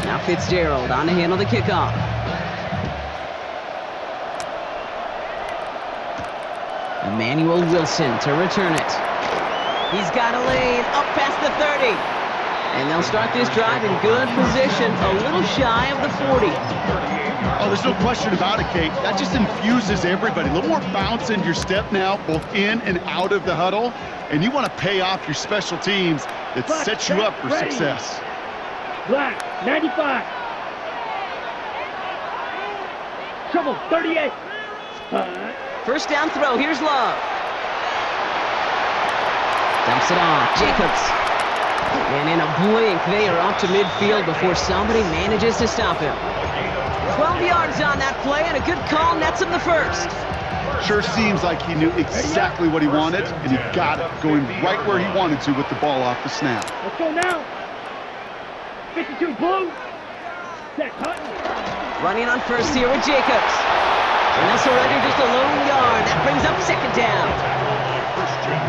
Now Fitzgerald on to handle the kickoff. Emmanuel Wilson to return it. He's got a lane up past the 30. And they'll start this drive in good position, a little shy of the 40. Oh, there's no question about it, Kate. That just infuses everybody. A little more bounce in your step now, both in and out of the huddle. And you want to pay off your special teams that sets you up for success. Black, 95. Trouble, 38. First down throw, here's Love. Dumps it off, Jacobs. And in a blink, they are up to midfield before somebody manages to stop him. 12 yards on that play, and a good call nets him the first. Sure seems like he knew exactly what he wanted, and he got it, going right where he wanted to with the ball off the snap. Let's go now. 52 blue. Set, Hutton. Running on first here with Jacobs. And they'll surrender just a lone yard. That brings up 2nd down.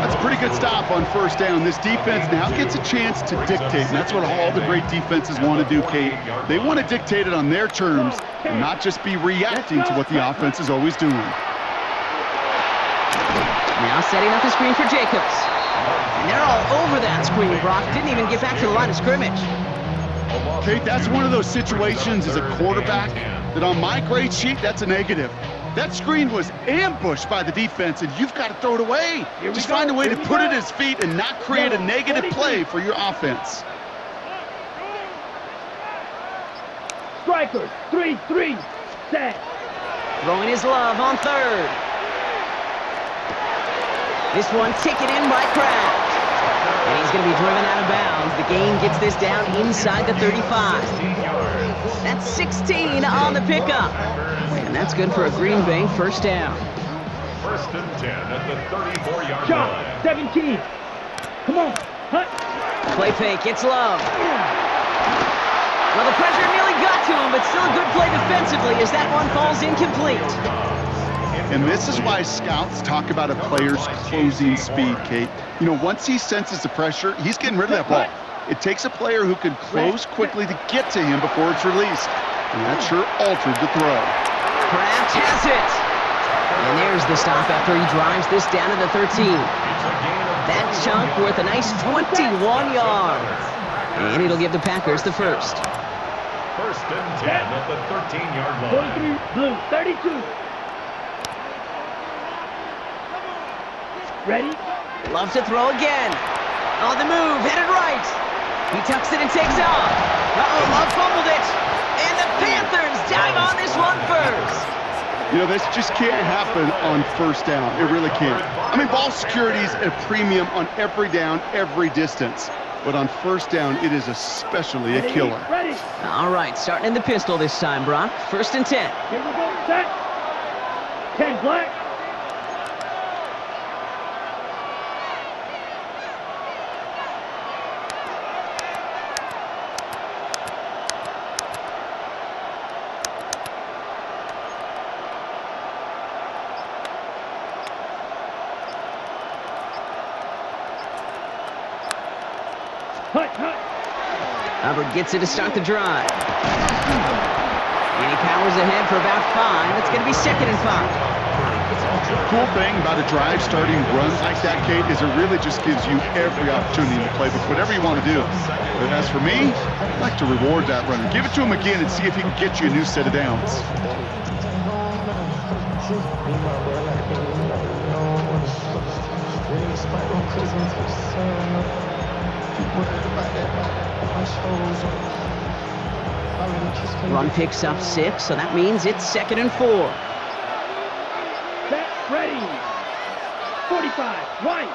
That's a pretty good stop on 1st down. This defense now gets a chance to dictate, and that's what all the great defenses want to do, Kate. They want to dictate it on their terms and not just be reacting to what the offense is always doing. Now setting up the screen for Jacobs. And they're all over that screen, Brock. Didn't even get back to the line of scrimmage. Kate, that's one of those situations as a quarterback that on my grade sheet, that's a negative. That screen was ambushed by the defense, and you've got to throw it away. Just find a way to put it at his feet and not create a negative play for your offense. Strikers, 3-3. Set. Throwing his Love on 3rd. This one taken in by Kraft. And he's going to be driven out of bounds. The gain gets this down inside the 35. That's 16 on the pickup. And that's good for a Green Bay 1st down. 1st and 10 at the 34-yard Shot, line. 17. Come on, Hut. Play fake, it's Love. Well, the pressure nearly got to him, but still a good play defensively as that one falls incomplete. And this is why scouts talk about a player's closing speed, Kate. You know, once he senses the pressure, he's getting rid of that ball. It takes a player who can close quickly to get to him before it's released. And that sure altered the throw. Kraft has it. And there's the stop after he drives this down to the 13. That chunk worth a nice 21 yards. And it'll give the Packers the first. 1st and 10 at the 13-yard line. 43 blue, 32. Ready? Love to throw again. On the move, headed right. He tucks it and takes off. Uh-oh, Love fumbled it. And the Panthers dive on this one first. You know, this just can't happen on 1st down. It really can't. I mean, ball security is a premium on every down, every distance. But on 1st down, it is especially a killer. Ready. All right, starting in the pistol this time, Brock. 1st and 10. Here we go. Set. 10 black. Hut, hut. Hubbard gets it to start the drive. And he powers ahead for about 5. It's going to be 2nd and 5. The cool thing about a drive starting runs like that, Kate, is it really just gives you every opportunity in the playbook, whatever you want to do. But as for me, I'd like to reward that runner. Give it to him again and see if he can get you a new set of downs. Run picks up 6, so that means it's 2nd and 4. Set, ready. 45, right.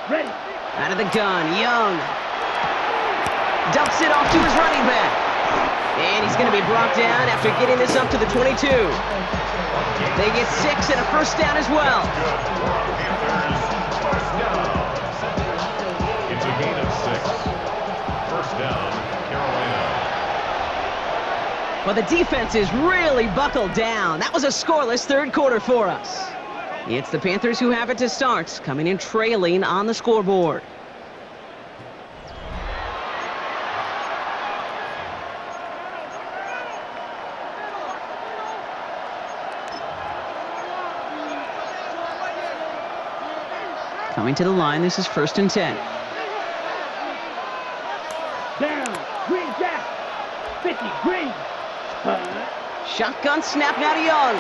Ready. Out of the gun, Young. Dumps it off to his running back. And he's going to be brought down after getting this up to the 22. They get 6 and a first down as well. It's a gain of 6. First down, Carolina. Well, the defense is really buckled down. That was a scoreless 3rd quarter for us. It's the Panthers who have it to start, coming in trailing on the scoreboard. Coming to the line, this is 1st and 10. Down. Green jack. 50, green. Shotgun snap now to Young.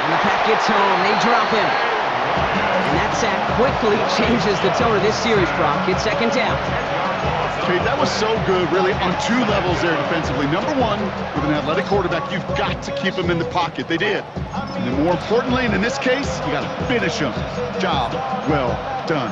And the pack gets home. They drop him. And that sack quickly changes the tone of this series, Brock. It's 2nd down. Okay, that was so good, really, on 2 levels there defensively. Number 1, with an athletic quarterback, you've got to keep him in the pocket. They did. And then more importantly, and in this case, you got to finish him. Job well done.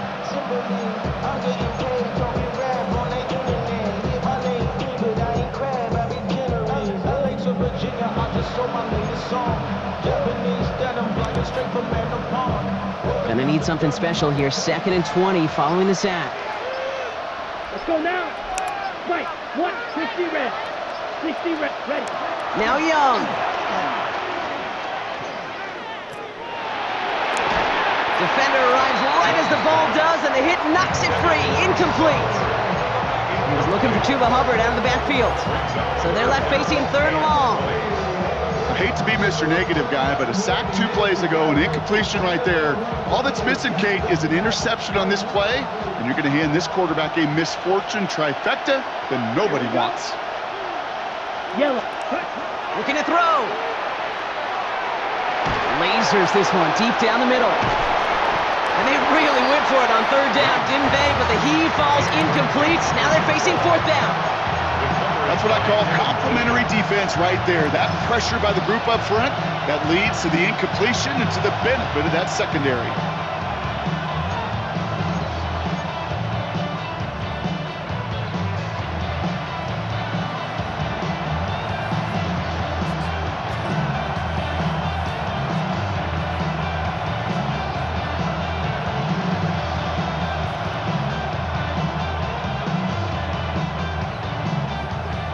Gonna need something special here. 2nd and 20 following the sack. Let's go now. Right. 160 red. 60 red. Ready. Now Young. Defender arrives right as the ball does, and the hit knocks it free. Incomplete. He was looking for Chuba Hubbard out of the backfield. So they're left facing 3rd and long. I hate to be Mr. Negative guy, but a sack 2 plays ago, an incompletion right there. All that's missing, Kate, is an interception on this play, and you're going to hand this quarterback a misfortune trifecta that nobody wants. Yellow. Looking to throw. Lasers this one deep down the middle. And they really went for it on 3rd down, didn't they? But the heave falls incomplete. Now they're facing 4th down. That's what I call complementary defense right there. That pressure by the group up front, that leads to the incompletion and to the benefit of that secondary.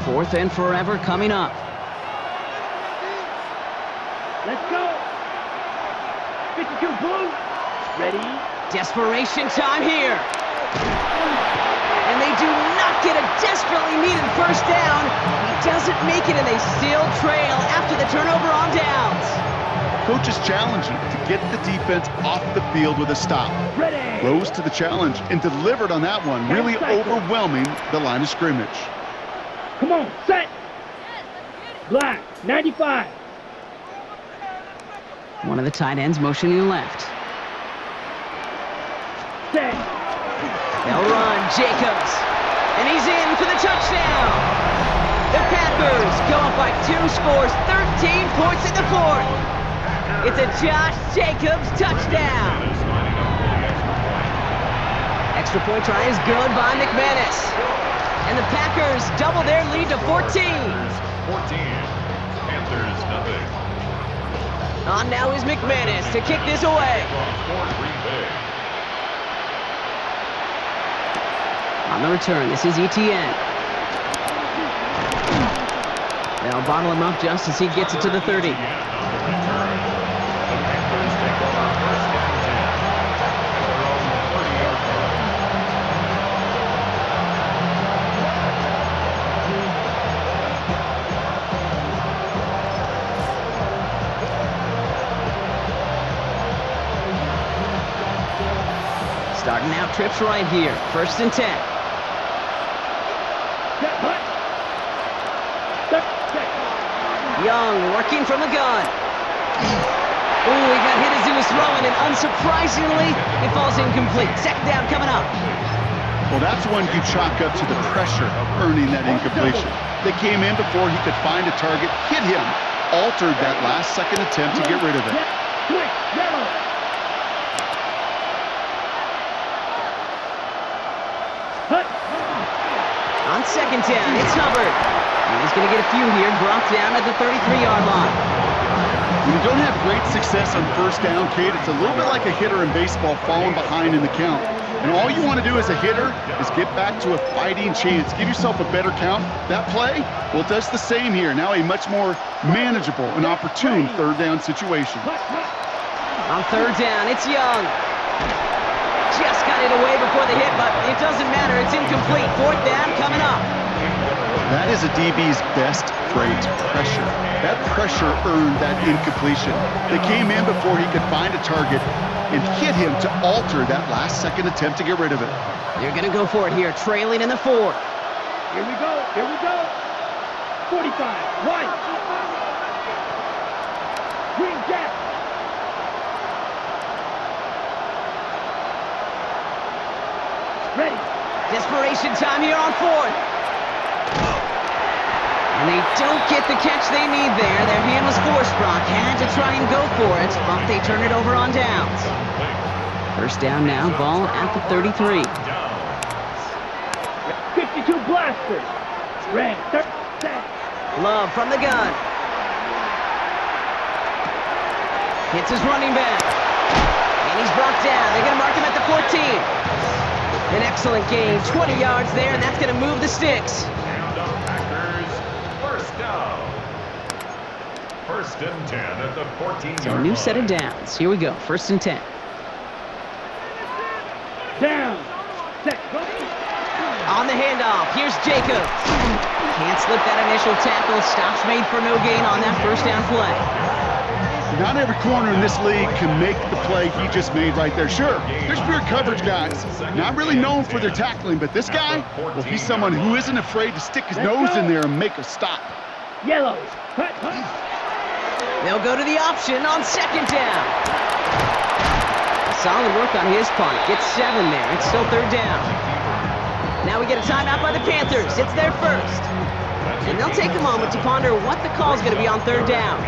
Fourth and forever coming up. Let's go. 52 blue. Ready. Desperation time here. And they do not get a desperately needed first down. He doesn't make it, and they still trail after the turnover on downs. Coach is challenging to get the defense off the field with a stop. Ready. Rose to the challenge and delivered on that one, really overwhelming the line of scrimmage. Come on, set. Black, 95. One of the tight ends motioning left. Set. They'll run, Jacobs. And he's in for the touchdown. The Panthers go up by 2 scores, 13 points in the 4th. It's a Josh Jacobs touchdown. Extra point try is good by McManus. And the Packers double their lead to 14. 14. Panthers nothing. On now is McManus to kick this away. On the return, this is ETN. They'll bottle him up just as he gets it to the 30. Starting out trips right here. 1st and 10. Young working from the gun. Ooh, he got hit as he was throwing, and unsurprisingly, it falls incomplete. 2nd down coming up. Well, that's one you chalk up to the pressure of earning that incompletion. They came in before he could find a target, hit him, altered that last second attempt to get rid of it. On 2nd down, it's Hubbard. And he's going to get a few here, brought down at the 33-yard line. When you don't have great success on 1st down, Kate, it's a little bit like a hitter in baseball falling behind in the count. And all you want to do as a hitter is get back to a fighting chance. Give yourself a better count. That play, well, it does the same here. Now a much more manageable and opportune 3rd down situation. On 3rd down, it's Young. Just got it away before the hit, but it doesn't matter. It's incomplete. 4th down coming up. That is a DB's best trait, pressure. That pressure earned that incompletion. They came in before he could find a target and hit him to alter that last second attempt to get rid of it. They're going to go for it here, trailing in the 4th. Here we go. 45. Right. Green Jack. Ready. Desperation time here on 4th. And they don't get the catch they need there. Their hand was forced, Brock. Had to try and go for it, but they turn it over on downs. 1st down now, ball at the 33. 52 blasters. Red. Love from the gun. Hits his running back. And he's brought down. They're going to mark him at the 14. An excellent gain. 20 yards there, and that's going to move the sticks. First and 10 at the 14-yard So a new set of downs. Here we go. 1st and 10. Down. Set. Go. On the handoff. Here's Jacobs. Can't slip that initial tackle. Stops made for no gain on that 1st down play. Not every corner in this league can make the play he just made right there. Sure, there's pure coverage guys. Not really known for their tackling, but this guy, well, he's someone who isn't afraid to stick his nose in there and make a stop. Yellow. They'll go to the option on 2nd down. Solid work on his part. Gets 7 there. It's still 3rd down. Now we get a timeout by the Panthers. It's their 1st. And they'll take a moment to ponder what the call is going to be on 3rd down.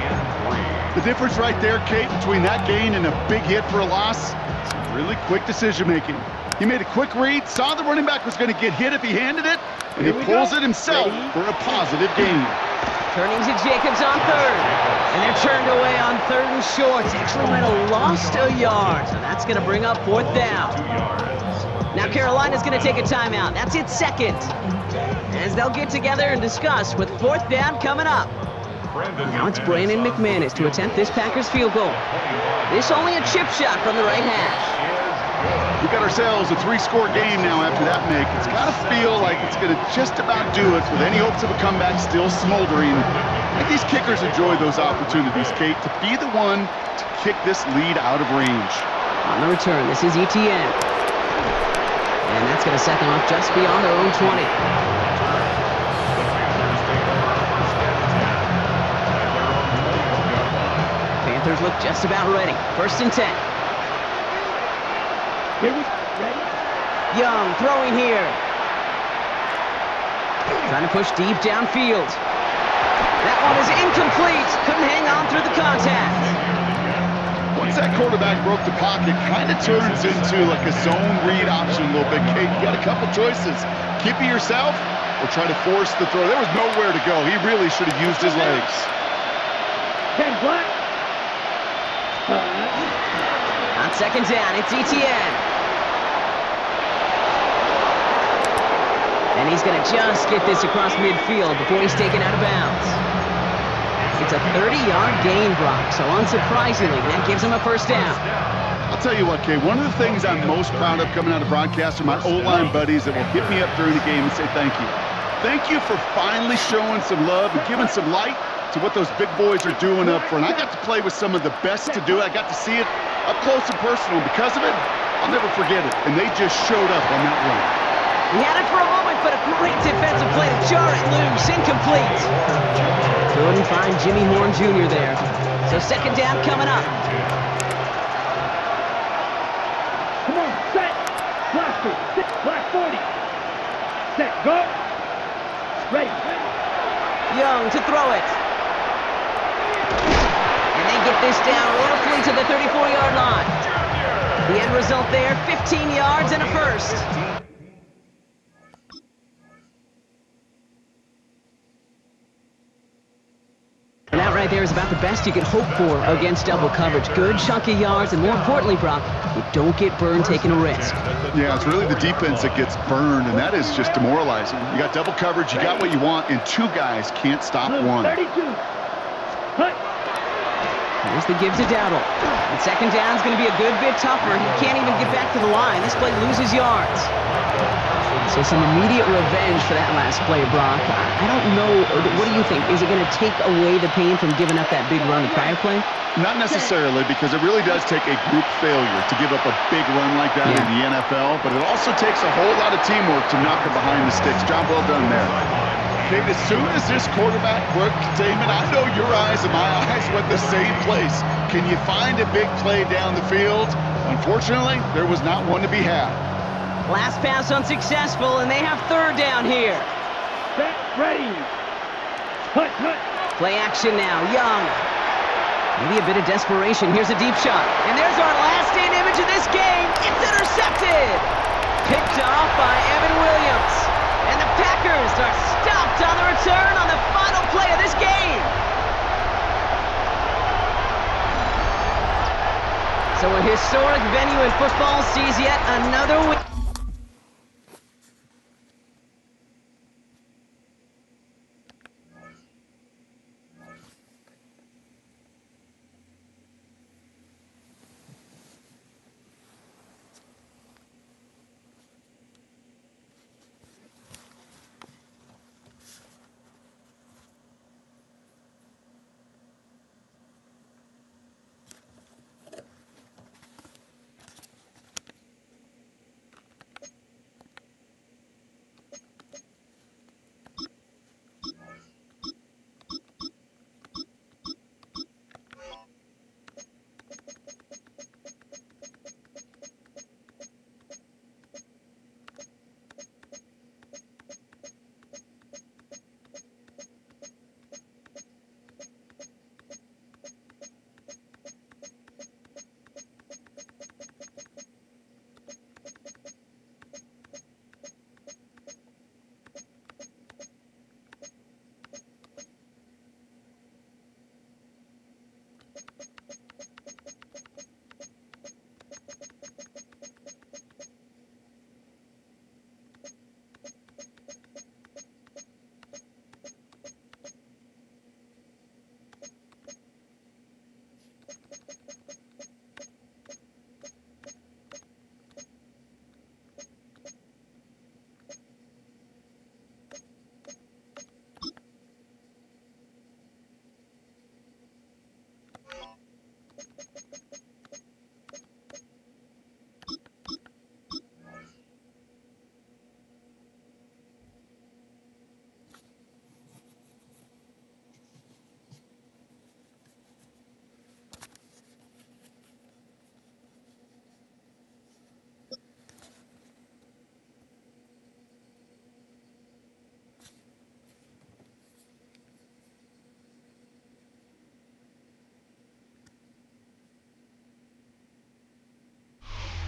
The difference right there, Kate, between that gain and a big hit for a loss, some really quick decision-making. He made a quick read, saw the running back was going to get hit if he handed it, and he pulls it himself for a positive gain. Turning to Jacobs on 3rd. And they're turned away on 3rd and short. Actually might have lost a yard. So that's going to bring up 4th down. Now Carolina's going to take a timeout. That's its 2nd. As they'll get together and discuss with 4th down coming up. Now it's Brandon McManus to attempt this Packers field goal. This only a chip shot from the right hash. We've got ourselves a 3-score game now after that make. It's got to feel like it's going to just about do it with any hopes of a comeback still smoldering. I think these kickers enjoy those opportunities, Kate, to be the one to kick this lead out of range. On the return, this is ETN. And that's going to set them up just beyond their own 20. Panthers look just about ready. 1st and 10. Ready? Young throwing here. Trying to push deep downfield. That one is incomplete. Couldn't hang on through the contact. Once that quarterback broke the pocket, kind of turns into like a zone read option a little bit, Kate. You got a couple choices. Keep it yourself or try to force the throw. There was nowhere to go. He really should have used his legs. 10 black. On 2nd down, it's ETN. And he's going to just get this across midfield before he's taken out of bounds. It's a 30-yard gain, Brock, so unsurprisingly, that gives him a 1st down. I'll tell you what, Kay, one of the things I'm most proud of coming out of broadcast are my O-line buddies that will hit me up during the game and say thank you. Thank you for finally showing some love and giving some light to what those big boys are doing up front. I got to play with some of the best to do it. I got to see it up close and personal. Because of it, I'll never forget it. And they just showed up on that run. He had it for a moment, but a great defensive play to jar it loose. Incomplete. Couldn't find Jimmy Horn Jr. there. So second down coming up. Come on, set. Blaster, black 40. Set, go. Ready. Young to throw it. And they get this down roughly to the 34-yard line. The end result there, 15 yards and a first. And that right there is about the best you can hope for against double coverage. Good chunk of yards, and more importantly, Brock, you don't get burned taking a risk. Yeah, it's really the defense that gets burned, and that is just demoralizing. You got double coverage, you got what you want, and two guys can't stop one. 32. Hut. Here's the give to Dowdle. And second down is going to be a good bit tougher. He can't even get back to the line. This play loses yards. So some immediate revenge for that last play, Brock. I don't know. What do you think? Is it going to take away the pain from giving up that big run the prior play? Not necessarily, because it really does take a group failure to give up a big run like that in the NFL, but it also takes a whole lot of teamwork to knock it behind the sticks. Job well done there. Okay, as soon as this quarterback broke containment, I know your eyes and my eyes went the same place. Can you find a big play down the field? Unfortunately, there was not one to be had. Last pass unsuccessful, and they have third down here. Set, ready. Hut, hut. Play action now, Young. Maybe a bit of desperation. Here's a deep shot. And there's our last-in image of this game. It's intercepted. Picked off by Evan Williams. And the Packers are stopped on the return on the final play of this game. So a historic venue in football sees yet another win.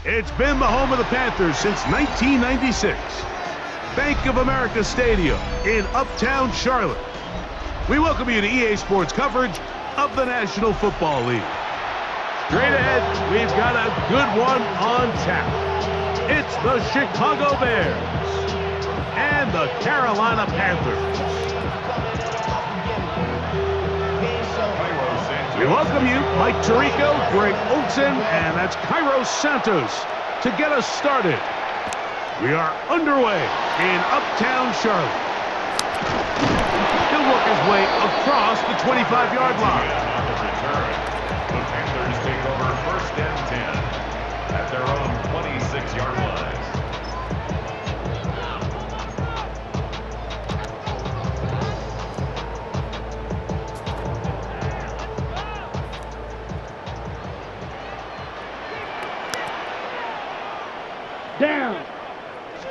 It's been the home of the Panthers since 1996. Bank of America Stadium in Uptown Charlotte. We welcome you to EA Sports coverage of the National Football League. Straight ahead, we've got a good one on tap. It's the Chicago Bears and the Carolina Panthers. We welcome you, Mike Tirico, Greg Olson, and that's Cairo Santos to get us started. We are underway in Uptown Charlotte. He'll work his way across the 25-yard line. On the return, the Panthers take over 1st and 10 at their own 28.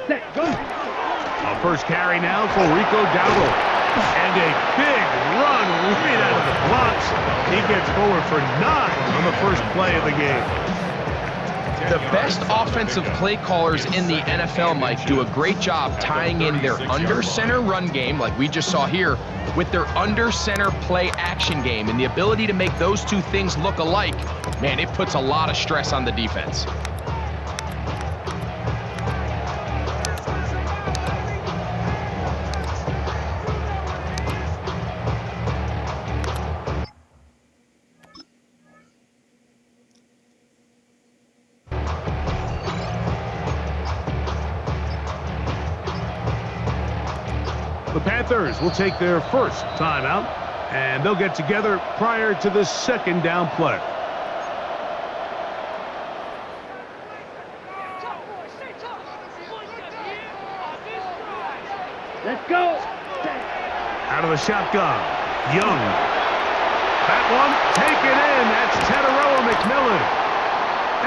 set, go. A first carry now for Rico Dowdle. And a big run right out of the blocks. He gets forward for 9 on the first play of the game. The best offensive play callers in the NFL, Mike, do a great job tying in their under center run game, like we just saw here, with their under center play action game. And the ability to make those two things look alike, man, it puts a lot of stress on the defense. The Panthers will take their first timeout, and they'll get together prior to the second down play. Let's go. Out of the shotgun, Young. That one taken in. That's Tataroa McMillan.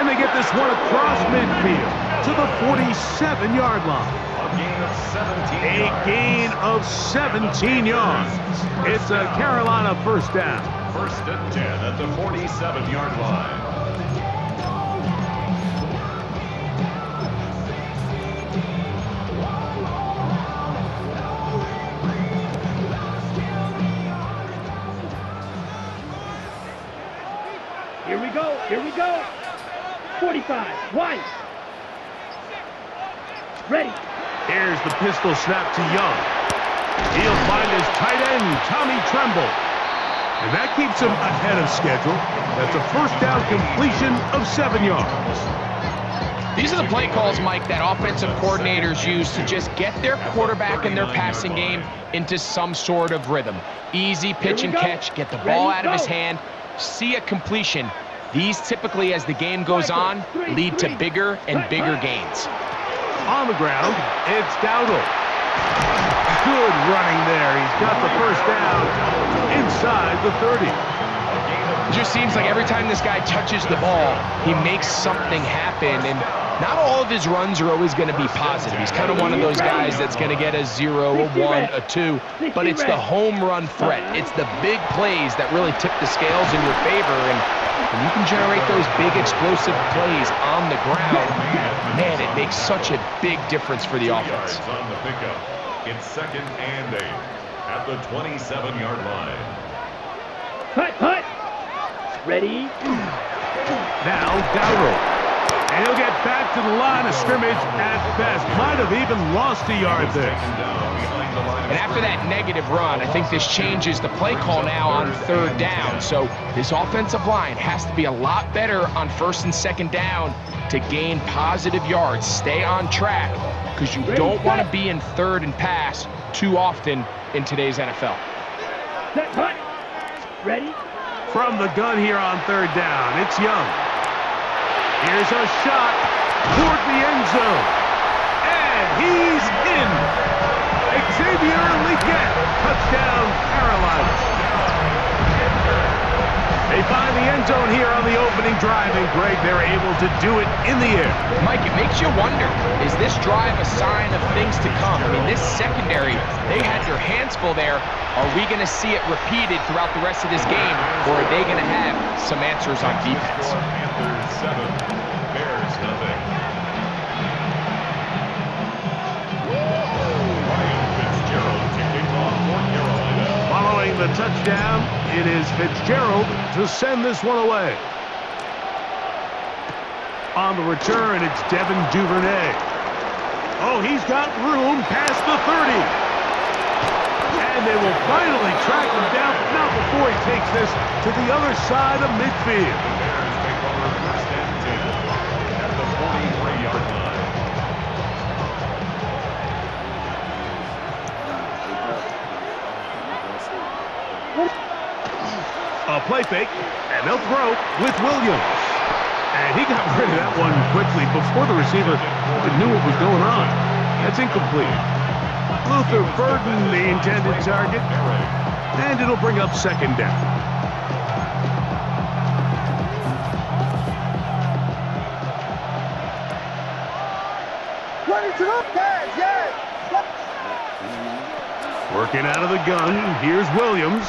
And they get this one across midfield to the 47-yard line. A gain of 17 yards. It's a Carolina first down. First and 10 at the 47-yard line. Here we go. 45, wide. Ready. Here's the pistol snap to Young. He'll find his tight end, Tommy Tremble. And that keeps him ahead of schedule. That's a first down completion of 7 yards. These are the play calls, Mike, that offensive coordinators use to just get their quarterback and their passing game into some sort of rhythm. Easy pitch and catch, get the ball out of his hand, see a completion. These typically, as the game goes on, lead to bigger and bigger gains. On the ground, it's Dowdle. Good running there. He's got the first down inside the 30. It just seems like every time this guy touches the ball, he makes something happen, and not all of his runs are always going to be positive. He's kind of one of those guys that's going to get a 0, a 1, a 2, but it's the home run threat. It's the big plays that really tip the scales in your favor, and when you can generate those big explosive plays on the ground, man, it makes such a big difference for the offense. On the pickup, it's 2nd and 8 at the 27-yard line. Hut. Ready. Now Dowdle. And he'll get back to the line of scrimmage at best. Might have even lost a yard there. And after that negative run, I think this changes the play call now on 3rd down. So this offensive line has to be a lot better on 1st and 2nd down to gain positive yards. Stay on track, because you don't want to be in 3rd and pass too often in today's NFL. Set, hut. Ready. From the gun here on 3rd down, it's Young. Here's a shot toward the end zone. And he's in. Xavier Legette, touchdown, Carolina. They find the end zone here on the opening drive, and Greg, they're able to do it in the air. Mike, it makes you wonder, is this drive a sign of things to come? I mean, this secondary, they had their hands full there. Are we going to see it repeated throughout the rest of this game, or are they going to have some answers on defense? Panthers 7, Bears nothing. Following the touchdown, it is Fitzgerald to send this one away. On the return, it's Devin Duvernay. Oh, he's got room past the 30. And they will finally track him down, not before he takes this to the other side of midfield. Bears take over 1st and 10 at the 43-yard line. A play fake, and they'll throw with Williams. And he got rid of that one quickly before the receiver even knew what was going on. That's incomplete. Luther Burden, the intended target, and it'll bring up 2nd down. Working out of the gun, here's Williams.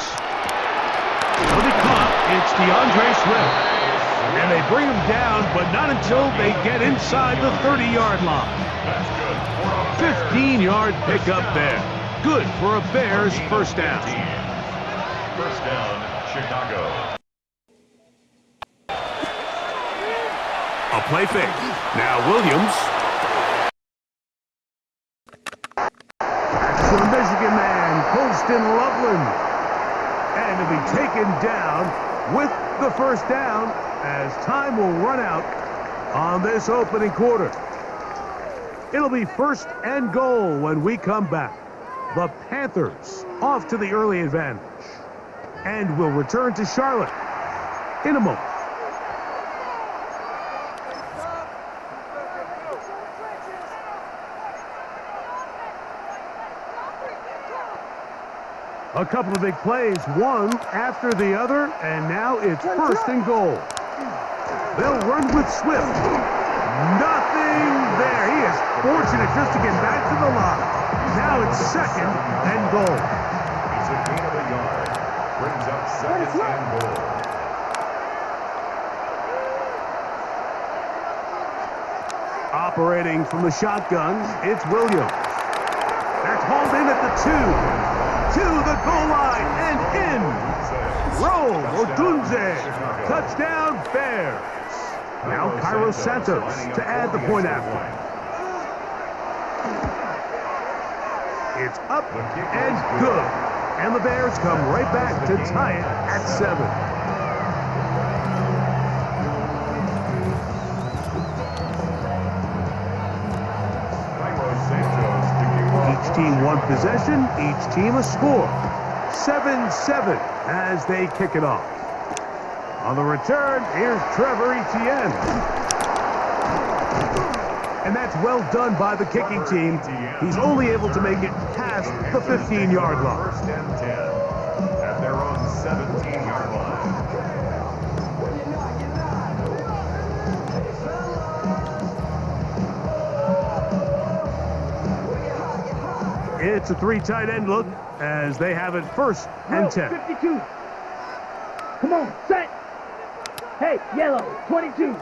He'll be caught. It's DeAndre Swift. And they bring him down, but not until they get inside the 30-yard line. 15-yard pickup there. Good for a Bears first down. First down, Chicago. A play fake. Now Williams. Back to the Michigan man, Colston Loveland. And to be taken down with the first down as time will run out on this opening quarter. It'll be first and goal when we come back. The Panthers off to the early advantage. And will return to Charlotte in a moment. A couple of big plays, one after the other, and now it's first and goal. They'll run with Swift. Nothing there. He is fortunate just to get back to the line. Now it's second and goal. It's a gain of a yard. Brings up second and goal. Operating from the shotgun, it's Williams. That's hauled in at the 2. To the goal line and in. Roll Odunze. Touchdown Bears. Now Cairo Santos to add the point after. It's up and good. And the Bears come right back to tie it at 7. Each team one possession, each team a score. 7-7 as they kick it off. On the return, here's Trevor Etienne. And that's well done by the kicking team. He's only able to make it past the 15-yard line. First and 10 at their own 17-yard line. It's a 3 tight end look as they have it first and 10. 52. Come on, set. Hey, yellow, 22.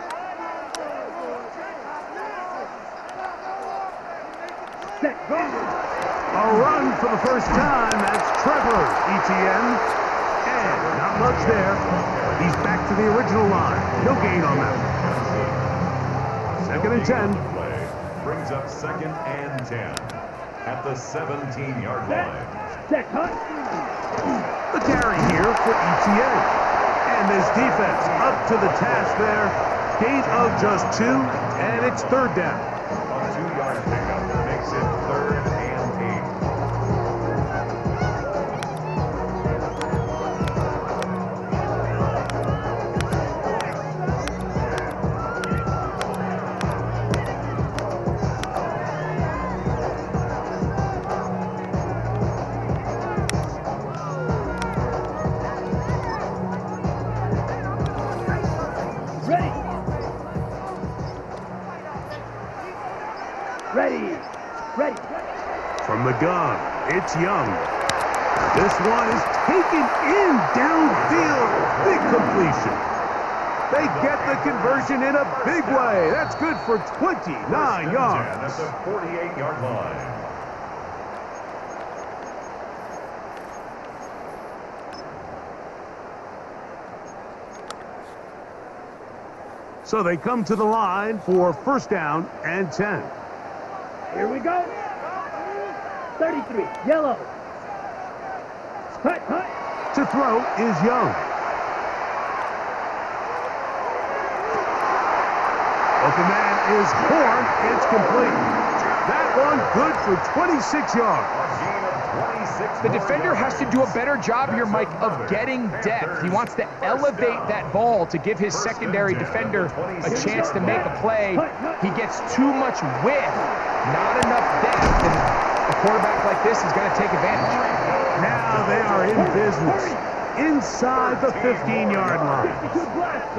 Set, go. A run for the first time. That's Trevor Etienne. And not much there. He's back to the original line. No gain on that one. Second and 10. Play brings up second and 10 at the 17-yard line. Set, hut. The carry here for Etienne. And this defense up to the task there. Gain of just 2, and it's third down. A 2-yard pickup makes it third and 8. Ready. From the gun, it's Young. This one is taken in downfield. Big completion. They get the conversion in a big way. That's good for 29 yards. That's a 48-yard line. So they come to the line for first down and 10. Here we go. 33, yellow. Hut. To throw is Young. Open man is Horn. It's complete. That one good for 26 yards. The defender has to do a better job here, Mike, of getting depth. He wants to elevate that ball to give his secondary defender a chance to make a play. He gets too much width, not enough depth, and a quarterback like this is going to take advantage. Now they are in business inside the 15-yard line.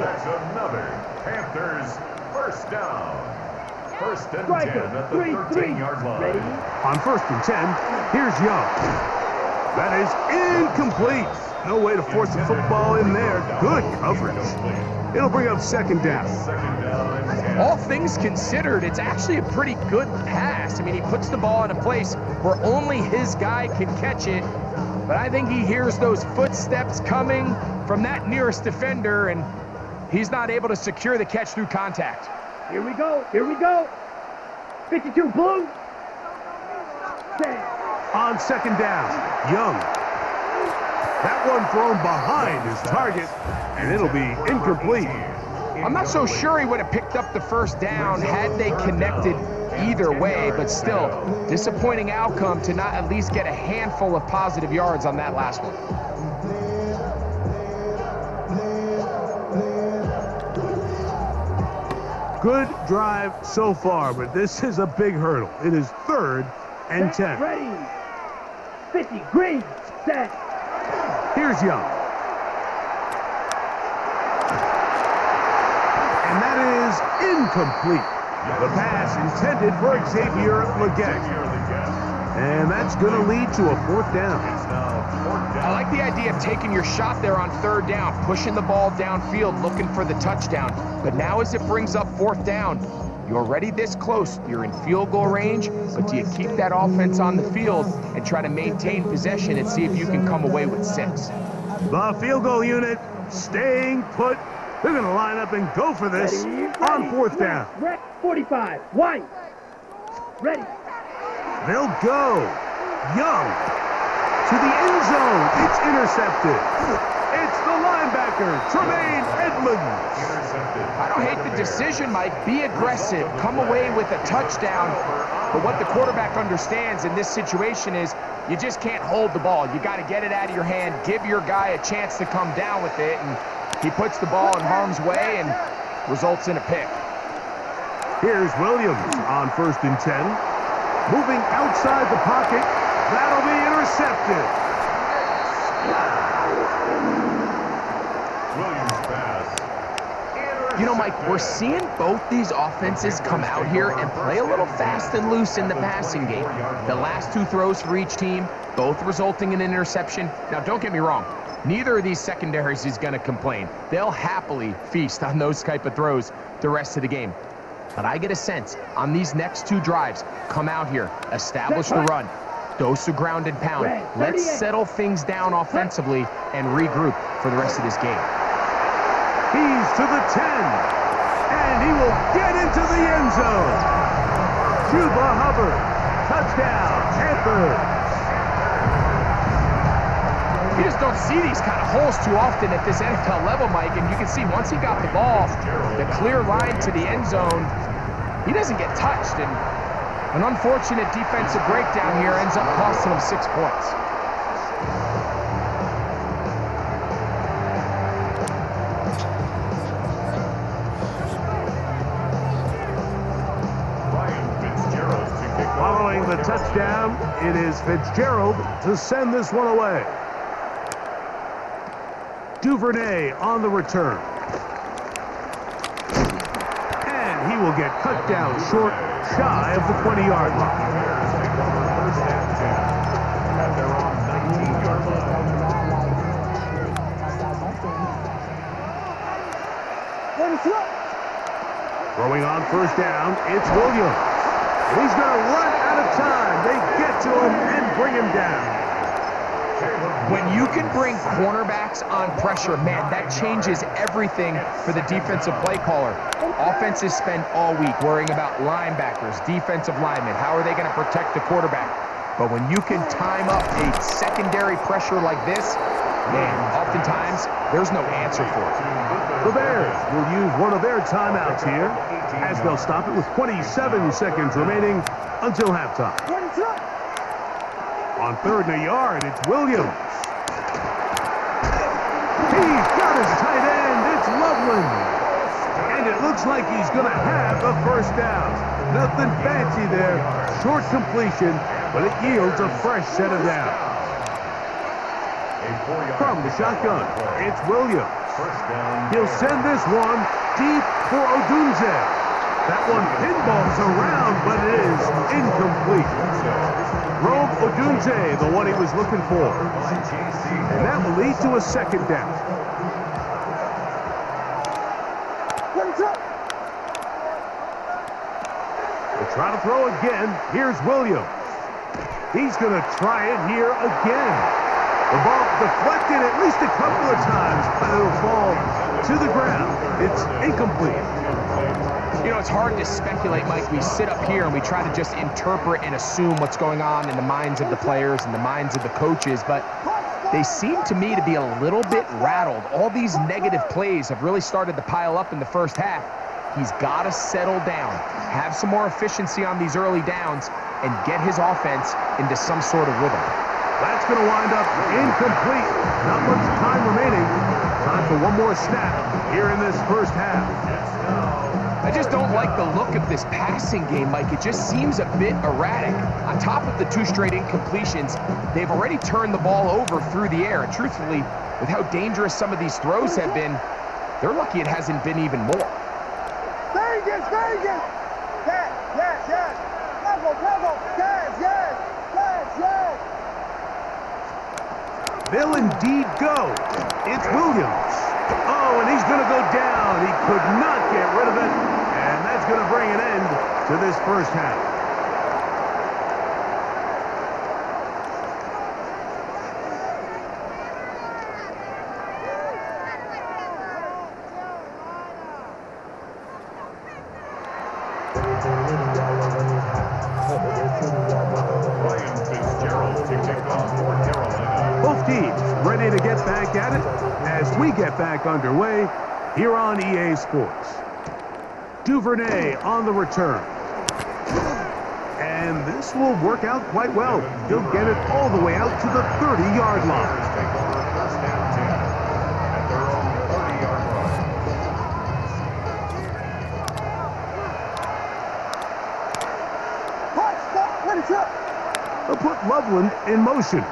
That's another Panthers first down. First and 10 Striker, at the 3-3. 13-yard line. Ready? On 1st and 10, here's Young. That is incomplete. No way to force the football in there. Good coverage. It'll bring up 2nd down. All things considered, it's actually a pretty good pass. I mean, he puts the ball in a place where only his guy can catch it. But I think he hears those footsteps coming from that nearest defender, and he's not able to secure the catch through contact. Here we go. Here we go. 52 blue. Set. On 2nd down, Young. That one thrown behind his target, and it'll be incomplete. I'm not so sure he would have picked up the 1st down had they connected either way, but still, disappointing outcome to not at least get a handful of positive yards on that last one. Good drive so far, but this is a big hurdle. It is 3rd and 10. Ready. 50 green. Set. Here's Young. And that is incomplete. The pass intended for Xavier Legette. And that's going to lead to a 4th down. I like the idea of taking your shot there on 3rd down, pushing the ball downfield, looking for the touchdown. But now as it brings up 4th down, you're already this close. You're in field goal range, but do you keep that offense on the field and try to maintain possession and see if you can come away with 6? The field goal unit staying put. They're going to line up and go for this on 4th down. 45. White. Ready. They'll go. Young to the end zone. It's intercepted. It's the linebacker, Tremaine Edmonds. I don't hate the decision, Mike. Be aggressive. Come away with a touchdown. But what the quarterback understands in this situation is you just can't hold the ball. You got to get it out of your hand, give your guy a chance to come down with it, and he puts the ball in harm's way and results in a pick. Here's Williams on 1st and 10. Moving outside the pocket. That'll be intercepted. Williams pass. You know, Mike, we're seeing both these offenses come out here and play a little fast and loose in the passing game. The last 2 throws for each team, both resulting in an interception. Now, don't get me wrong. Neither of these secondaries is going to complain. They'll happily feast on those type of throws the rest of the game. But I get a sense on these next 2 drives, come out here, establish the run, dose of ground and pound. Let's settle things down offensively and regroup for the rest of this game. He's to the 10, and he will get into the end zone. Chuba Hubbard, touchdown, Panthers. You just don't see these kind of holes too often at this NFL level, Mike, and you can see once he got the ball, the clear line to the end zone, he doesn't get touched, and an unfortunate defensive breakdown here ends up costing him 6 points. Following the touchdown, it is Fitzgerald to send this one away. Duvernay on the return. And he will get cut down short, shy of the 20-yard line. Throwing on 1st down, it's Williams. He's going to run out of time. They get to him and bring him down. When you can bring cornerbacks on pressure, man, that changes everything for the defensive play caller. Offenses spend all week worrying about linebackers, defensive linemen. How are they going to protect the quarterback? But when you can time up a secondary pressure like this, man, oftentimes there's no answer for it. The Bears will use one of their timeouts here as they'll stop it with 27 seconds remaining until halftime. On 3rd and a yard, it's Williams. He's got his tight end. It's Loveland. And it looks like he's going to have a 1st down. Nothing fancy there. Short completion, but it yields a fresh set of downs. From the shotgun, it's Williams. He'll send this one deep for Odunze. That one pinballs around, but it is incomplete. Rome Odunze, the one he was looking for. And that will lead to a second down. They'll try to throw again. Here's Williams. He's going to try it here again. The ball deflected at least a couple of times, but it'll fall to the ground. It's incomplete. You know, it's hard to speculate, Mike. We sit up here and we try to just interpret and assume what's going on in the minds of the players and the minds of the coaches, but they seem to me to be a little bit rattled. All these negative plays have really started to pile up in the first half. He's got to settle down, have some more efficiency on these early downs, and get his offense into some sort of rhythm. That's going to wind up incomplete. Not much time remaining. Time for one more snap here in this first half. I just don't like the look of this passing game, Mike. It just seems a bit erratic. On top of the 2 straight incompletions, they've already turned the ball over through the air. And truthfully, with how dangerous some of these throws have been, they're lucky it hasn't been even more. Vegas! Yes! Level! Yes! They'll indeed go. It's Williams. Oh, and he's going to go down. He could not get rid of it. And that's going to bring an end to this first half. Both teams ready to get back at it as we get back underway here on EA Sports. Duvernay on the return. And this will work out quite well. He'll get it all the way out to the 30-yard line. They'll put Loveland in motion.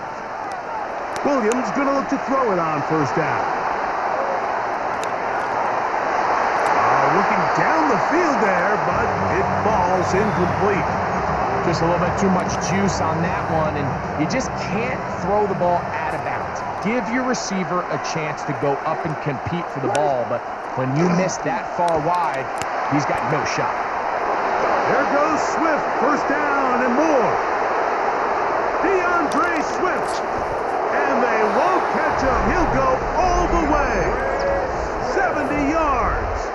Williams going to look to throw it on first down. Looking down the field there, but it falls incomplete. Just a little bit too much juice on that one, and you just can't throw the ball out of bounds. Give your receiver a chance to go up and compete for the ball, but when you miss that far wide, he's got no shot. There goes Swift, first down and more. DeAndre Swift, and they won't catch him. He'll go all the way. 70 yards.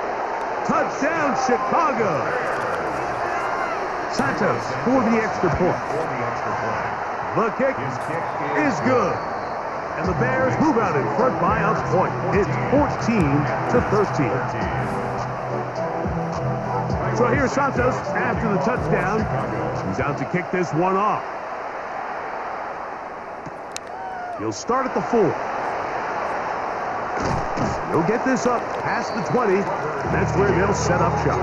Touchdown, Chicago. Santos for the extra point. The kick is good. And the Bears move out in front by a point. It's 14-13. So here's Santos after the touchdown. He's out to kick this one off. He'll start at the 4. He'll get this up past the 20. And that's where they'll set up shop.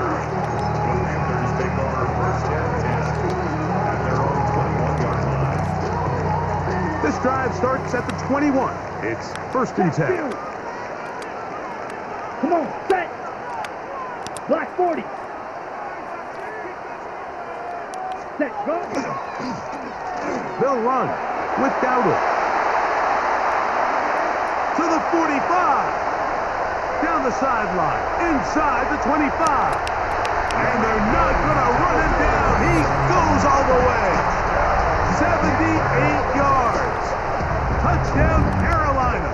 This drive starts at the 21. It's first and 10. Come on, set. Black 40. Set, go. They'll run with Dowdle. To the 45. Down the sideline. Inside the 25. And they're not going to run him down. He goes all the way. 78 yards. Touchdown, Carolina.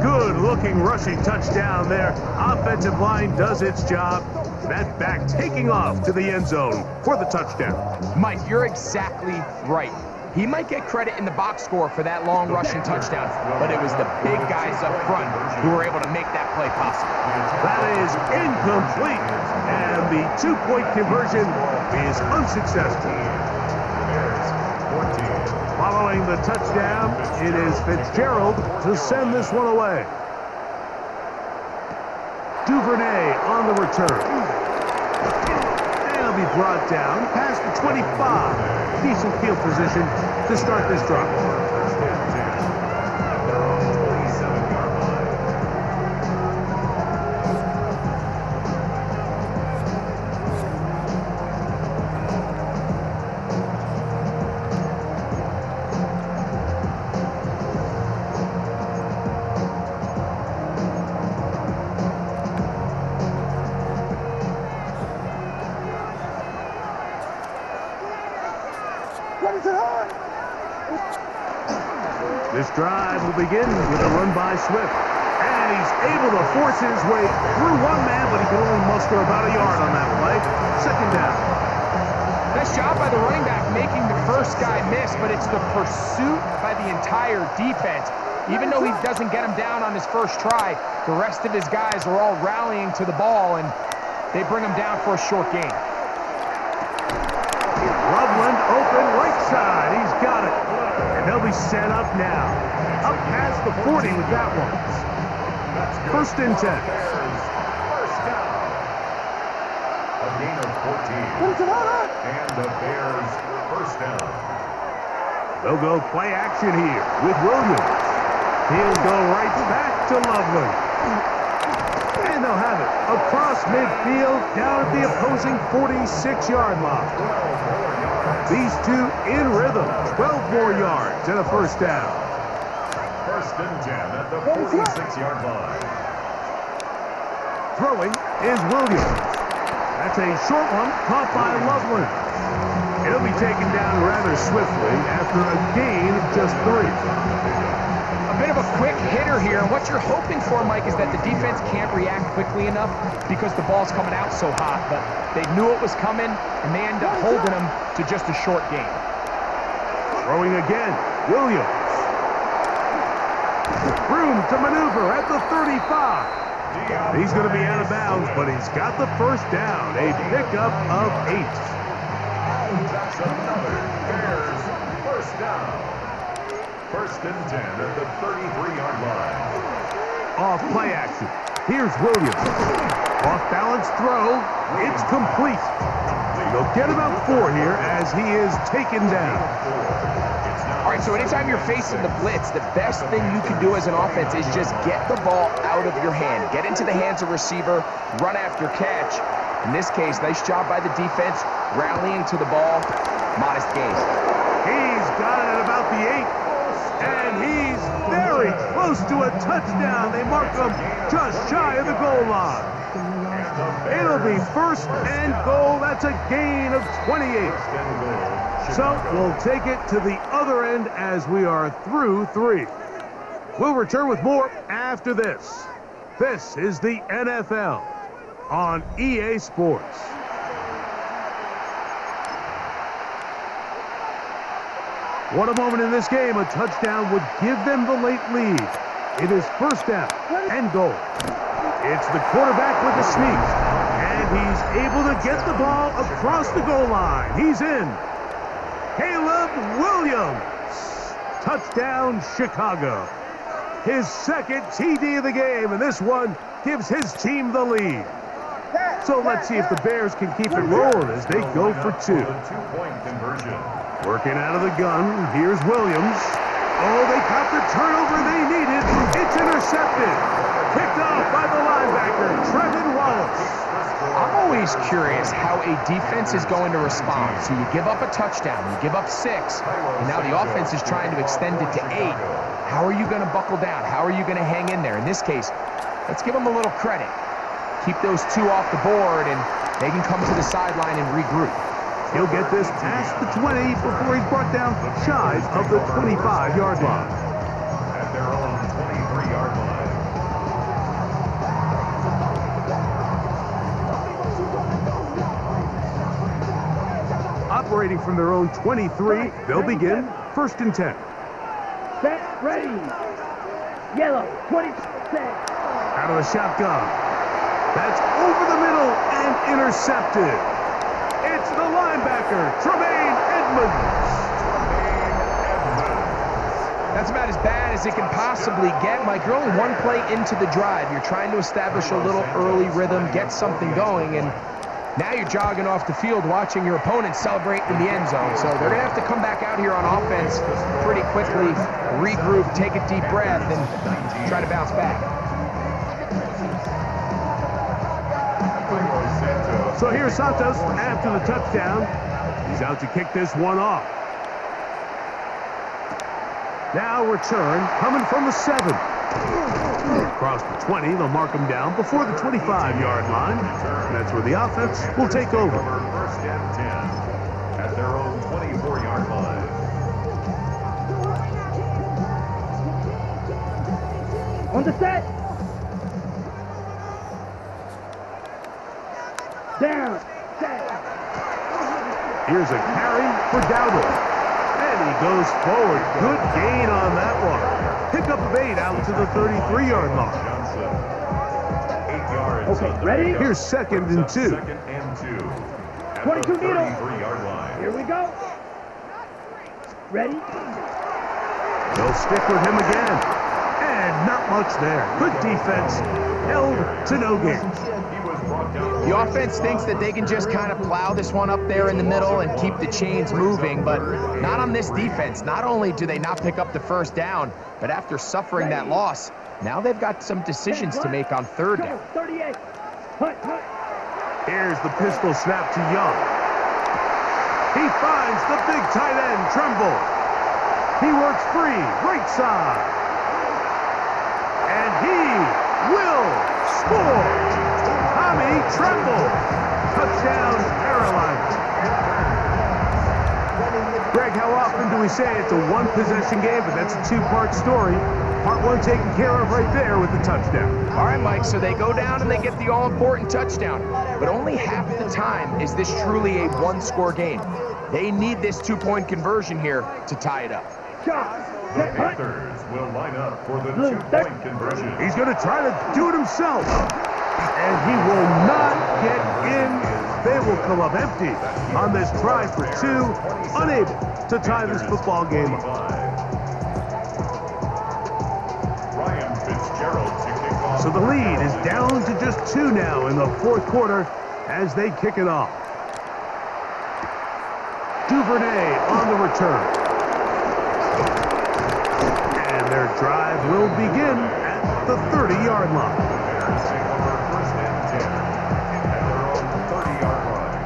Good-looking rushing touchdown there. Offensive line does its job. That back taking off to the end zone for the touchdown. Mike, you're exactly right. He might get credit in the box score for that long rushing touchdown, but it was the big guys up front who were able to make that play possible. That is incomplete, and the two-point conversion is unsuccessful. Following the touchdown, it is Fitzgerald to send this one away. Duvernay on the return. And he'll be brought down past the 25. Decent field position to start this drive. This drive will begin with a run by Swift. And he's able to force his way through one man, but he can only muster about a yard on that play. Second down. Nice job by the running back making the first guy miss, but it's the pursuit by the entire defense. Even though he doesn't get him down on his first try, the rest of his guys are all rallying to the ball, and they bring him down for a short gain. Loveland open right side. He's got it. And they'll be set up now. Up past the 40 with that one. First and 10. First down. A gain of 14. And the Bears first down. They'll go play action here with Williams. He'll go right back to Loveland. And they'll have it across midfield down at the opposing 46-yard line. These two in rhythm. 12 more yards and a first down. First and 10 at the 46-yard line. Throwing is Williams. That's a short one caught by Loveland. He'll be taken down rather swiftly after a gain of just 3. A bit of a quick hitter here, and what you're hoping for, Mike, is that the defense can't react quickly enough because the ball's coming out so hot, but they knew it was coming, and they end up holding him to just a short gain. Throwing again, Williams. Room to maneuver at the 35. He's going to be out of bounds, but he's got the first down, a pickup of 8. That's another Bears first down. First and 10 at the 33-yard line. Off play action. Here's Williams. Off balance throw. It's complete. They'll get about 4 here as he is taken down. All right, so anytime you're facing the blitz, the best thing you can do as an offense is just get the ball out of your hand. Get into the hands of receiver, run after catch. In this case, nice job by the defense, rallying to the ball. Modest gain. He's got it at about the 8. And he's very close to a touchdown. They mark him just shy of the goal line. It'll be first and goal. That's a gain of 28. So we'll take it to the other end as we are through 3. We'll return with more after this. This is the NFL on EA Sports. What a moment in this game. A touchdown would give them the late lead. It is first down and goal. It's the quarterback with the sneak. And he's able to get the ball across the goal line. He's in. Caleb Williams. Touchdown, Chicago. His second TD of the game, and this one gives his team the lead. So let's see if the Bears can keep it rolling as they go for 2. Two-point conversion. Working out of the gun, here's Williams. Oh, they got the turnover they needed. It's intercepted. Picked off by the linebacker, Trevin Wallace. I'm always curious how a defense is going to respond. So you give up a touchdown, you give up 6, and now the offense is trying to extend it to 8. How are you going to buckle down? How are you going to hang in there? In this case, let's give them a little credit. Keep those 2 off the board, and they can come to the sideline and regroup. He'll get this past the 20 before he's brought down shy of the 25-yard line. At their own 23-yard line. Operating from their own 23, they'll begin first and 10. Set, ready. Yellow, 20, set. Out of the shotgun. That's over the middle and intercepted. It's the linebacker, Tremaine Edmonds. That's about as bad as it can possibly get, Mike. You're only 1 play into the drive. You're trying to establish a little early rhythm, get something going, and now you're jogging off the field watching your opponent celebrate in the end zone. So they're going to have to come back out here on offense pretty quickly, regroup, take a deep breath, and try to bounce back. So here's Santos after the touchdown. He's out to kick this one off. Now return coming from the 7. Across the 20, they'll mark him down before the 25-yard line. And that's where the offense will take over. First and 10. at their own 24-yard line. On the set. Down. Set. Here's a carry for Dowdle. And he goes forward. Good gain on that one. Pickup of 8 out to the 33-yard line. Johnson, 8 yards. Okay, ready? Here's 2nd and 2. 2nd and 2. At 22 the needle. 33-yard line. Here we go. Ready? They'll stick with him again. And not much there. Good defense. Held to no gain. He was brought down. The offense thinks that they can just kind of plow this one up there in the middle and keep the chains moving, but not on this defense. Not only do they not pick up the first down, but after suffering that loss, now they've got some decisions to make on 3rd down. 38. Hunt. Here's the pistol snap to Young. He finds the big tight end, Tremble. He works free, right side. And he will score. Tommy Tremble. Touchdown, Carolina. Greg, how often do we say it's a one-possession game, but that's a two-part story? Part 1 taken care of right there with the touchdown. All right, Mike, so they go down and they get the all-important touchdown. But only half the time is this truly a one-score game. They need this 2-point conversion here to tie it up. The Panthers will line up for the 2-point conversion. He's going to try to do it himself. And he will not get in. They will come up empty on this try for 2. Unable to tie this football game up. Ryan Fitzgerald to kick off. So the lead is down to just 2 now in the 4th quarter as they kick it off. Duvernay on the return. And their drive will begin at the 30-yard line. Bears take over 1st and 10 at their own 30-yard line.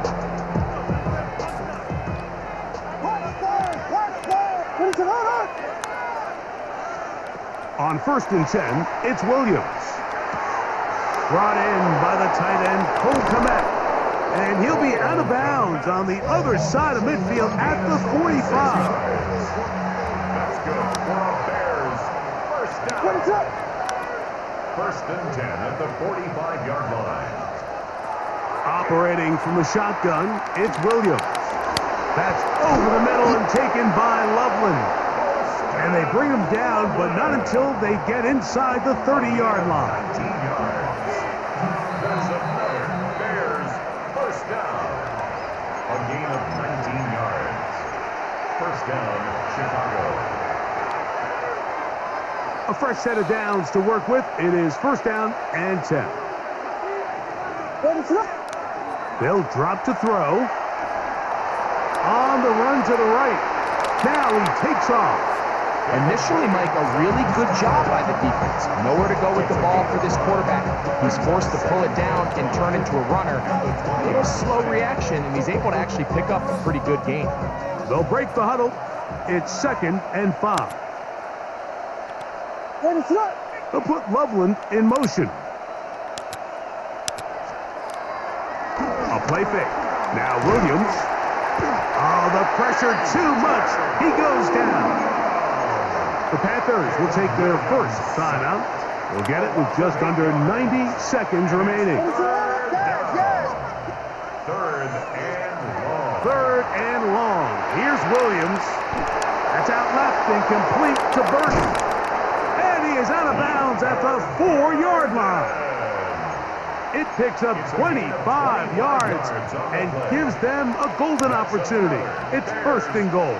On 1st and 10, it's Williams. Brought in by the tight end, Cole Kmet. And he'll be out of bounds on the other side of midfield at the 45. That's good for a Bears 1st down. 1st and 10 at the 45-yard line. Operating from the shotgun, it's Williams. That's over the middle and taken by Loveland. And they bring him down, but not until they get inside the 30-yard line. 19 yards. There's another Bears 1st down. A gain of 19 yards. 1st down, Chicago. A fresh set of downs to work with. It is 1st down and 10. They'll drop to throw. On the run to the right. Now he takes off. Initially, Mike, a really good job by the defense. Nowhere to go with the ball for this quarterback. He's forced to pull it down and turn into a runner. It was slow reaction, and he's able to actually pick up a pretty good gain. They'll break the huddle. It's 2nd and 5. They'll put Loveland in motion. A play fake. Now Williams. Oh, the pressure too much. He goes down. The Panthers will take their first timeout. We'll get it with just under 90 seconds remaining. 3rd and long. 3rd and long. Here's Williams. That's out left and complete to Burton. And he is out of bounds at the 4-yard line. It picks up 25 yards and gives them a golden opportunity. It's 1st and goal.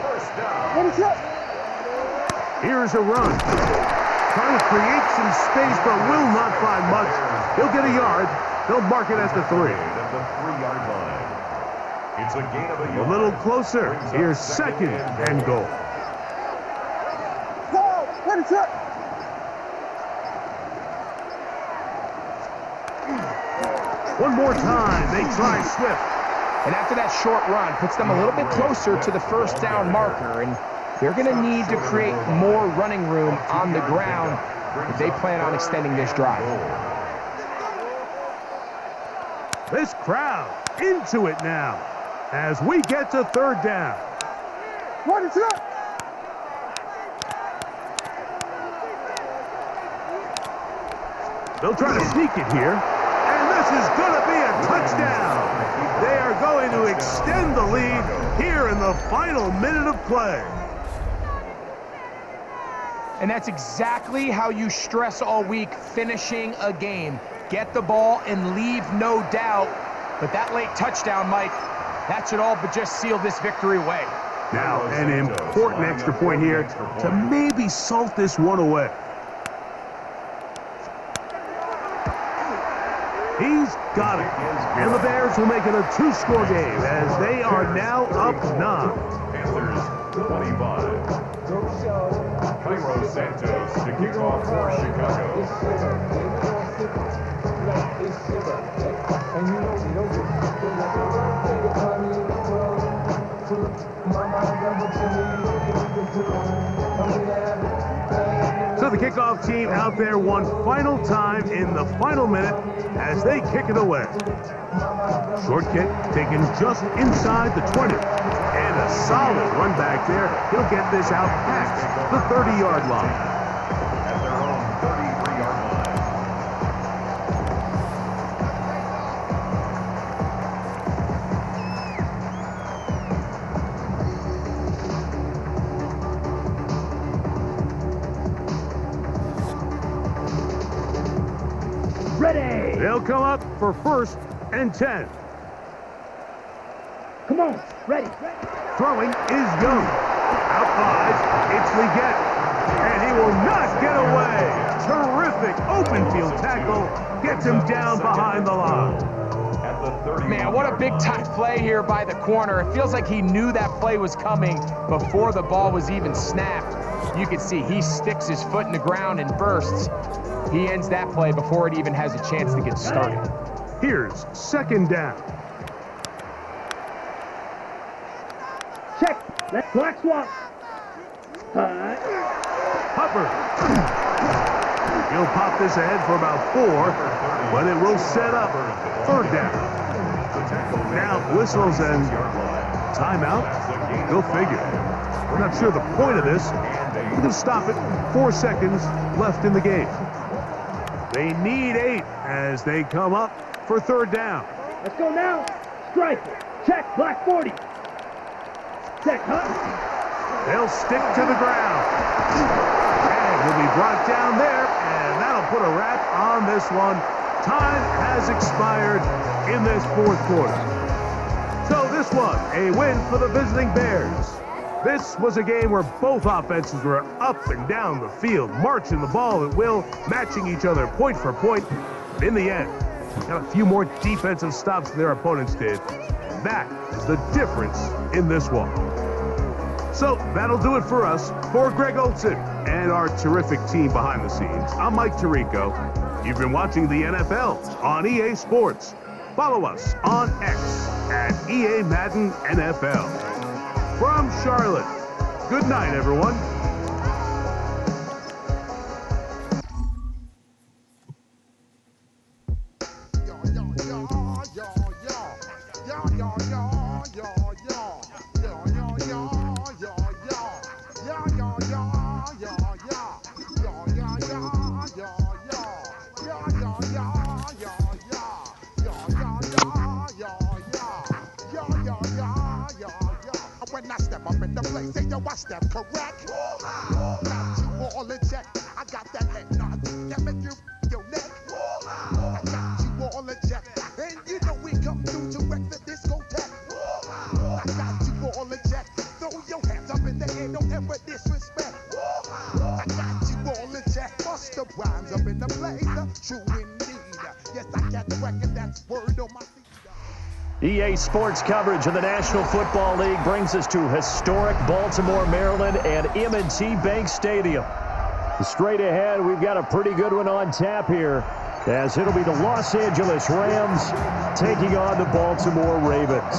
Here's a run. Trying to create some space, but will not find much. He'll get a yard. They'll mark it at the 3. At the 3-yard line. It's a gain of a yard. A little closer. Here's 2nd and goal. One more time. They try Swift. And after that short run, puts them a little bit closer to the 1st down marker. And they're going to need to create more running room on the ground if they plan on extending this drive. This crowd into it now. as we get to third down. What is up? They'll try to sneak it here, and this is going to be a touchdown. They are going to extend the lead here in the final minute of play. And that's exactly how you stress all week, finishing a game. Get the ball and leave no doubt. But that late touchdown, Mike, that should all but just seal this victory away. Now, an important extra point here to maybe salt this one away. He's got it. And the Bears will make it a two-score game as they are now up 9. Panthers 25. Cairo Santos to kick off for Chicago. So the kickoff team out there one final time in the final minute as they kick it away. Short kick taken just inside the 20. And a solid run back there. He'll get this out past the 30-yard line. At their own 33-yard line. Ready. They'll come up for 1st and 10. Come on. Ready. Throwing is Young. Out 5, it's Leggett. And he will not get away. Terrific open field tackle. Gets him down behind the line. At the 30. Man, what a big-time play here by the corner. It feels like he knew that play was coming before the ball was even snapped. You can see he sticks his foot in the ground and bursts. He ends that play before it even has a chance to get started. Here's 2nd down. Check. Let's black swap. Hopper. He'll pop this ahead for about 4, but it will set up 3rd down. Now whistles and timeout. Go figure. We're not sure the point of this. We're going to stop it. 4 seconds left in the game. They need 8 as they come up for 3rd down. Let's go now. Strike it. Check. Black 40. Check. They'll stick to the ground. And he'll be brought down there, and that'll put a wrap on this one. Time has expired in this 4th quarter. So this one, a win for the visiting Bears. This was a game where both offenses were up and down the field, marching the ball at will, matching each other point for point. In the end, got a few more defensive stops than their opponents did. That is the difference in this one. So that'll do it for us. For Greg Olson and our terrific team behind the scenes, I'm Mike Tirico. You've been watching the NFL on EA Sports. Follow us on X at EA Madden NFL. From Charlotte, good night, everyone. When I step up in the place, say yo, I step correct. Got you all in check. I got that head nod that make you your neck. I got you all in check, and you know we come through to wreck the discotheque. I got you all in check. Throw your hands up in the air, don't ever disrespect. I got you all in check. Busta Rhymes up in the place, true indeed. Yes, I got the record, that's word on my feet. EA Sports coverage of the National Football League brings us to historic Baltimore, Maryland and M&T Bank Stadium. Straight ahead, we've got a pretty good one on tap here, as it'll be the Los Angeles Rams taking on the Baltimore Ravens.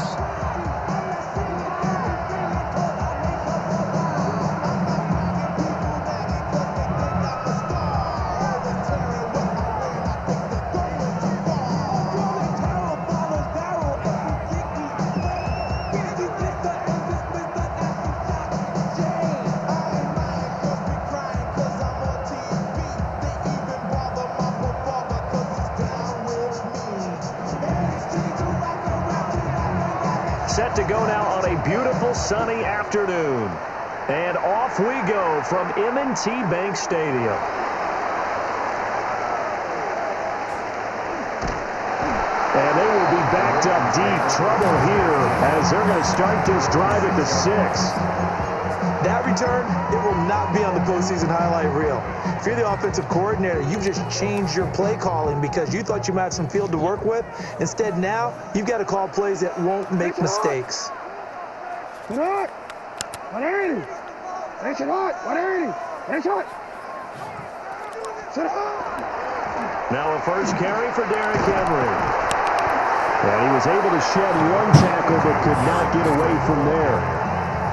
Set to go now on a beautiful sunny afternoon. And off we go from M&T Bank Stadium. And they will be backed up deep. Trouble here as they're going to start this drive at the 6. That return, it will not be on the postseason highlight reel. If you're the offensive coordinator, you've just changed your play calling because you thought you might have some field to work with. Instead, now, you've got to call plays that won't make mistakes. Now a first carry for Derrick Henry. And he was able to shed one tackle but could not get away from there.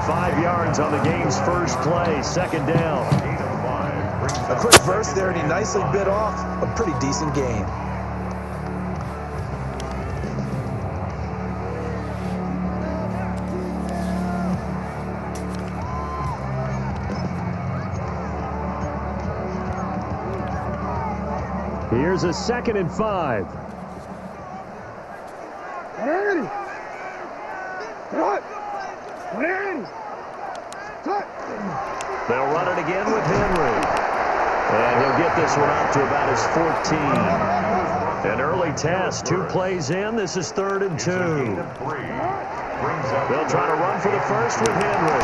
5 yards on the game's first play, second down. A quick burst there, and he nicely bit off a pretty decent gain. Here's a 2nd and 5. They'll run it again with Henry. And he'll get this one out to about his 14. An early test, 2 plays in. This is 3rd and 2. They'll try to run for the first with Henry.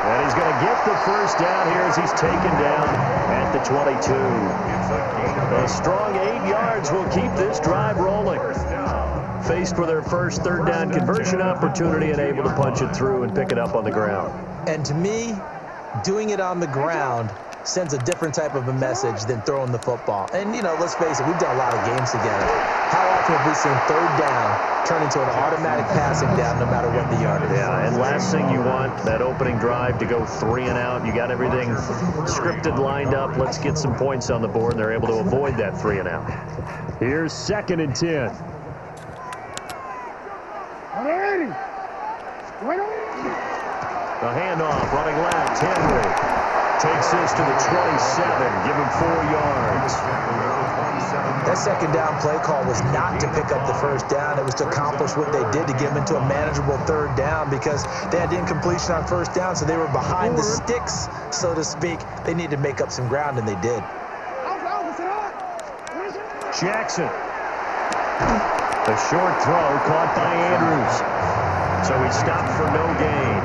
And he's going to get the first down here as he's taken down at the 22. A strong 8 yards will keep this drive rolling. Faced with their first 3rd down conversion opportunity and able to punch it through and pick it up on the ground. And to me, doing it on the ground sends a different type of a message than throwing the football. And, you know, let's face it, we've done a lot of games together. How often have we seen 3rd down turn into an automatic passing down no matter what the yardage is? Yeah, and last thing you want, that opening drive to go 3 and out. You got everything scripted, lined up. Let's get some points on the board, and they're able to avoid that 3 and out. Here's 2nd and 10. The handoff, running left, Henry takes this to the 27, give him 4 yards. That 2nd down play call was not to pick up the first down. It was to accomplish what they did to get them into a manageable 3rd down because they had incompletion on 1st down, so they were behind the sticks, so to speak. They needed to make up some ground, and they did. Jackson. A short throw caught by Andrews. So he stopped for no gain.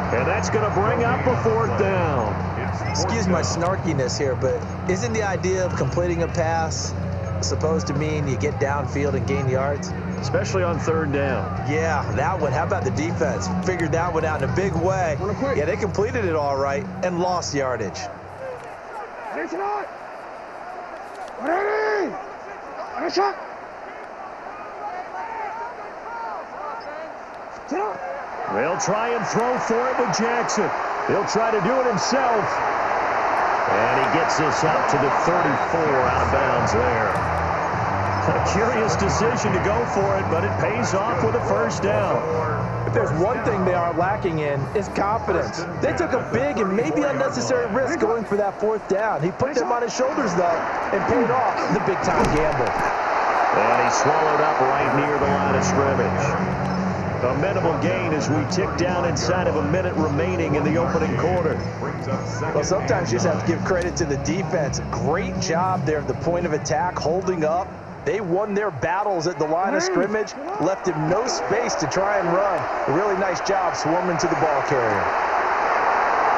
And that's going to bring up a 4th down. Excuse my snarkiness here, but isn't the idea of completing a pass supposed to mean you get downfield and gain yards? Especially on 3rd down. Yeah, that one. How about the defense? Figured that one out in a big way. Yeah, they completed it all right and lost yardage. They'll try and throw for it with Jackson. He'll try to do it himself. And he gets this up to the 34 out of bounds there. A curious decision to go for it, but it pays off with a 1st down. If there's one thing they are lacking in, it's confidence. They took a big and maybe unnecessary risk going for that 4th down. He put them on his shoulders, though, and paid off the big-time gamble. And he swallowed up right near the line of scrimmage. A minimal gain as we tick down inside of a minute remaining in the opening quarter. Well, sometimes you just have to give credit to the defense. Great job there at the point of attack, holding up. They won their battles at the line of scrimmage, left him no space to try and run. A really nice job swarming to the ball carrier.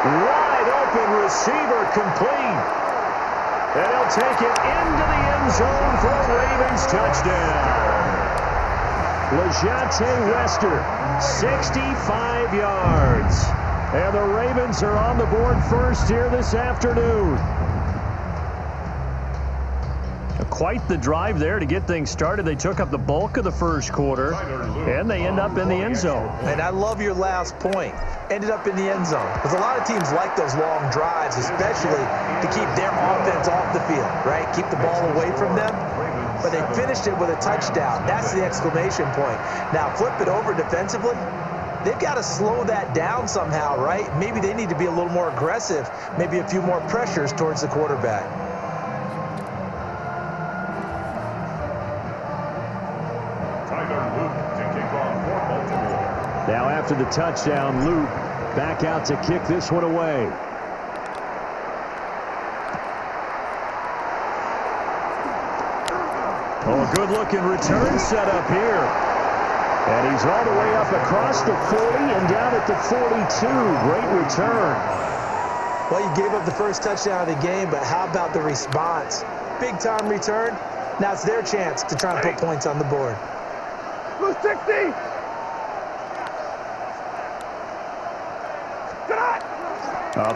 Wide open receiver complete. And he'll take it into the end zone for a Ravens touchdown. LeJante Wester, 65 yards. And the Ravens are on the board first here this afternoon. Quite the drive there to get things started. They took up the bulk of the first quarter, and they end up in the end zone. And I love your last point. Ended up in the end zone. Because a lot of teams like those long drives, especially to keep their offense off the field, right? Keep the ball away from them. But they finished it with a touchdown. That's the exclamation point. Now, flip it over defensively. They've got to slow that down somehow, right? Maybe they need to be a little more aggressive. Maybe a few more pressures towards the quarterback. Now after the touchdown, Luke back out to kick this one away. Oh, a good-looking return set up here. And he's all the way up across the 40 and down at the 42. Great return. Well, you gave up the first touchdown of the game, but how about the response? Big-time return. Now it's their chance to try and put points on the board. Blue 60!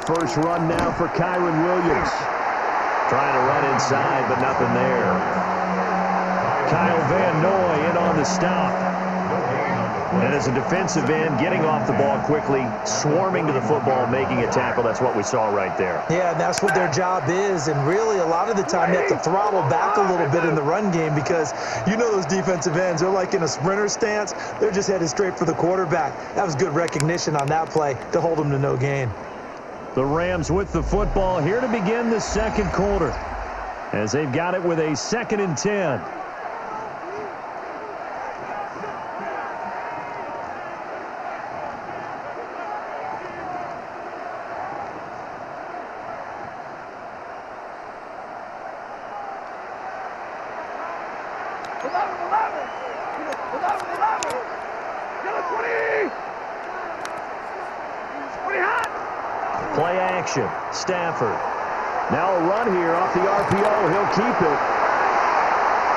First run now for Kyron Williams. Trying to run inside, but nothing there. Kyle Van Noy in on the stop. And as a defensive end, getting off the ball quickly, swarming to the football, making a tackle. That's what we saw right there. Yeah, and that's what their job is. And really, a lot of the time, you have to throttle back a little bit in the run game because you know those defensive ends, they're like in a sprinter stance. They're just headed straight for the quarterback. That was good recognition on that play to hold them to no gain. The Rams with the football here to begin the second quarter as they've got it with a 2nd and 10. Play action. Stafford. Now a run here off the RPO. He'll keep it.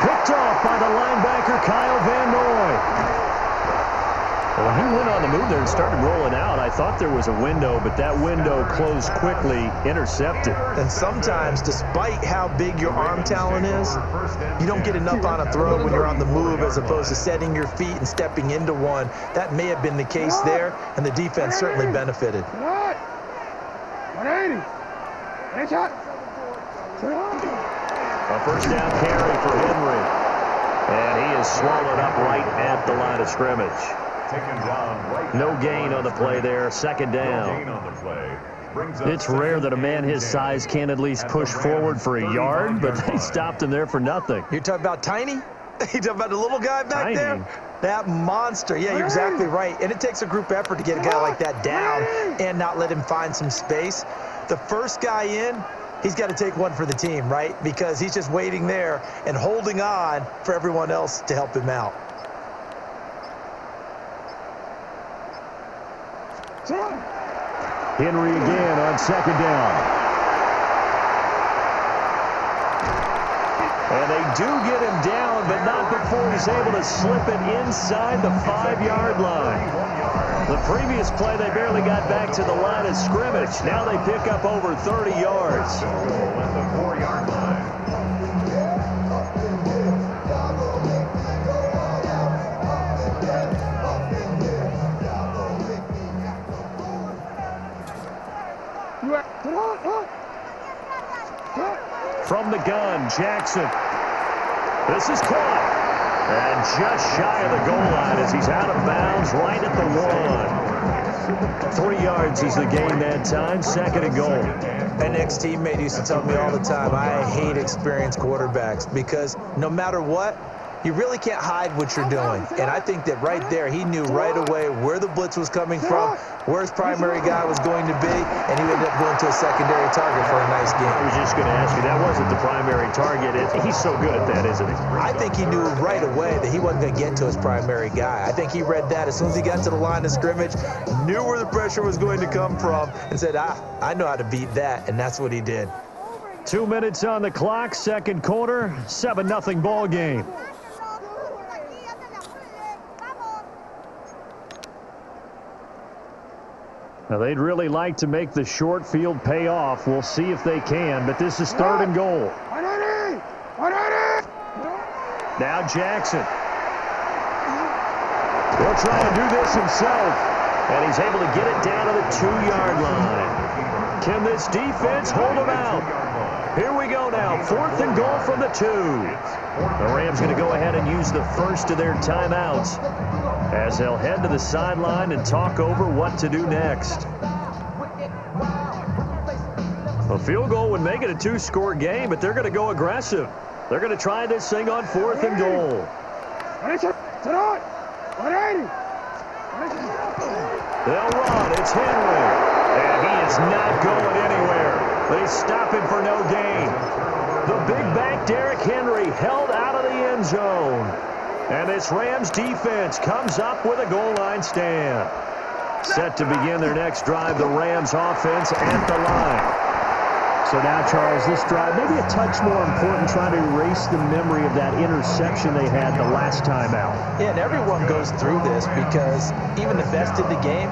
Picked off by the linebacker, Kyle Van Noy. Well, when he went on the move there and started rolling out, I thought there was a window, but that window closed quickly, intercepted. And sometimes, despite how big your arm talent is, you don't get enough on a throw when you're on the move as opposed to setting your feet and stepping into one. That may have been the case there, and the defense certainly benefited. 180. A first down carry for Henry. And he is swallowed up right at the line of scrimmage. No gain on the play there. 2nd down. It's rare that a man his size can at least push forward for a yard, but they stopped him there for nothing. You're talking about Tiny? You talking about the little guy back there? That monster. Yeah, you're exactly right. And it takes a group effort to get a guy like that down and not let him find some space. The first guy in, he's got to take one for the team, right? Because he's just waiting there and holding on for everyone else to help him out. Henry again on 2nd down. And they do get him down, but not before he's able to slip it inside the 5-yard line. The previous play, they barely got back to the line of scrimmage. Now they pick up over 30 yards. At the 4-yard line. From the gun, Jackson. This is caught. And just shy of the goal line as he's out of bounds right at the 1. 3 yards is the gain that time. 2nd and goal. An ex-teammate used to tell me all the time, I hate experienced quarterbacks because no matter what, you really can't hide what you're doing. And I think that right there, he knew right away where the blitz was coming from, where his primary guy was going to be, and he ended up going to a secondary target for a nice game. I was just going to ask you, that wasn't the primary target. He's so good at that, isn't he? I think he knew right away that he wasn't going to get to his primary guy. I think he read that as soon as he got to the line of scrimmage, knew where the pressure was going to come from, and said, I know how to beat that, and that's what he did. 2 minutes on the clock, 2nd quarter, 7-0 ball game. Now, they'd really like to make the short field pay off. We'll see if they can, but this is 3rd and goal. 180! 180! Now Jackson. He'll try to do this himself, and he's able to get it down to the 2-yard line. Can this defense hold him out? Here we go now, 4th and goal from the 2. The Rams going to go ahead and use the first of their timeouts as they'll head to the sideline and talk over what to do next. A field goal would make it a 2-score game, but they're going to go aggressive. They're going to try this thing on 4th and goal. 180! They'll run. It's Henry. And he is not going anywhere. They stop him for no gain. The big back Derrick Henry held out of the end zone. And this Rams defense comes up with a goal line stand. Set to begin their next drive, the Rams offense at the line. So now, Charles, this drive maybe a touch more important, trying to erase the memory of that interception they had the last time out. Yeah, and everyone goes through this because even the best in the game,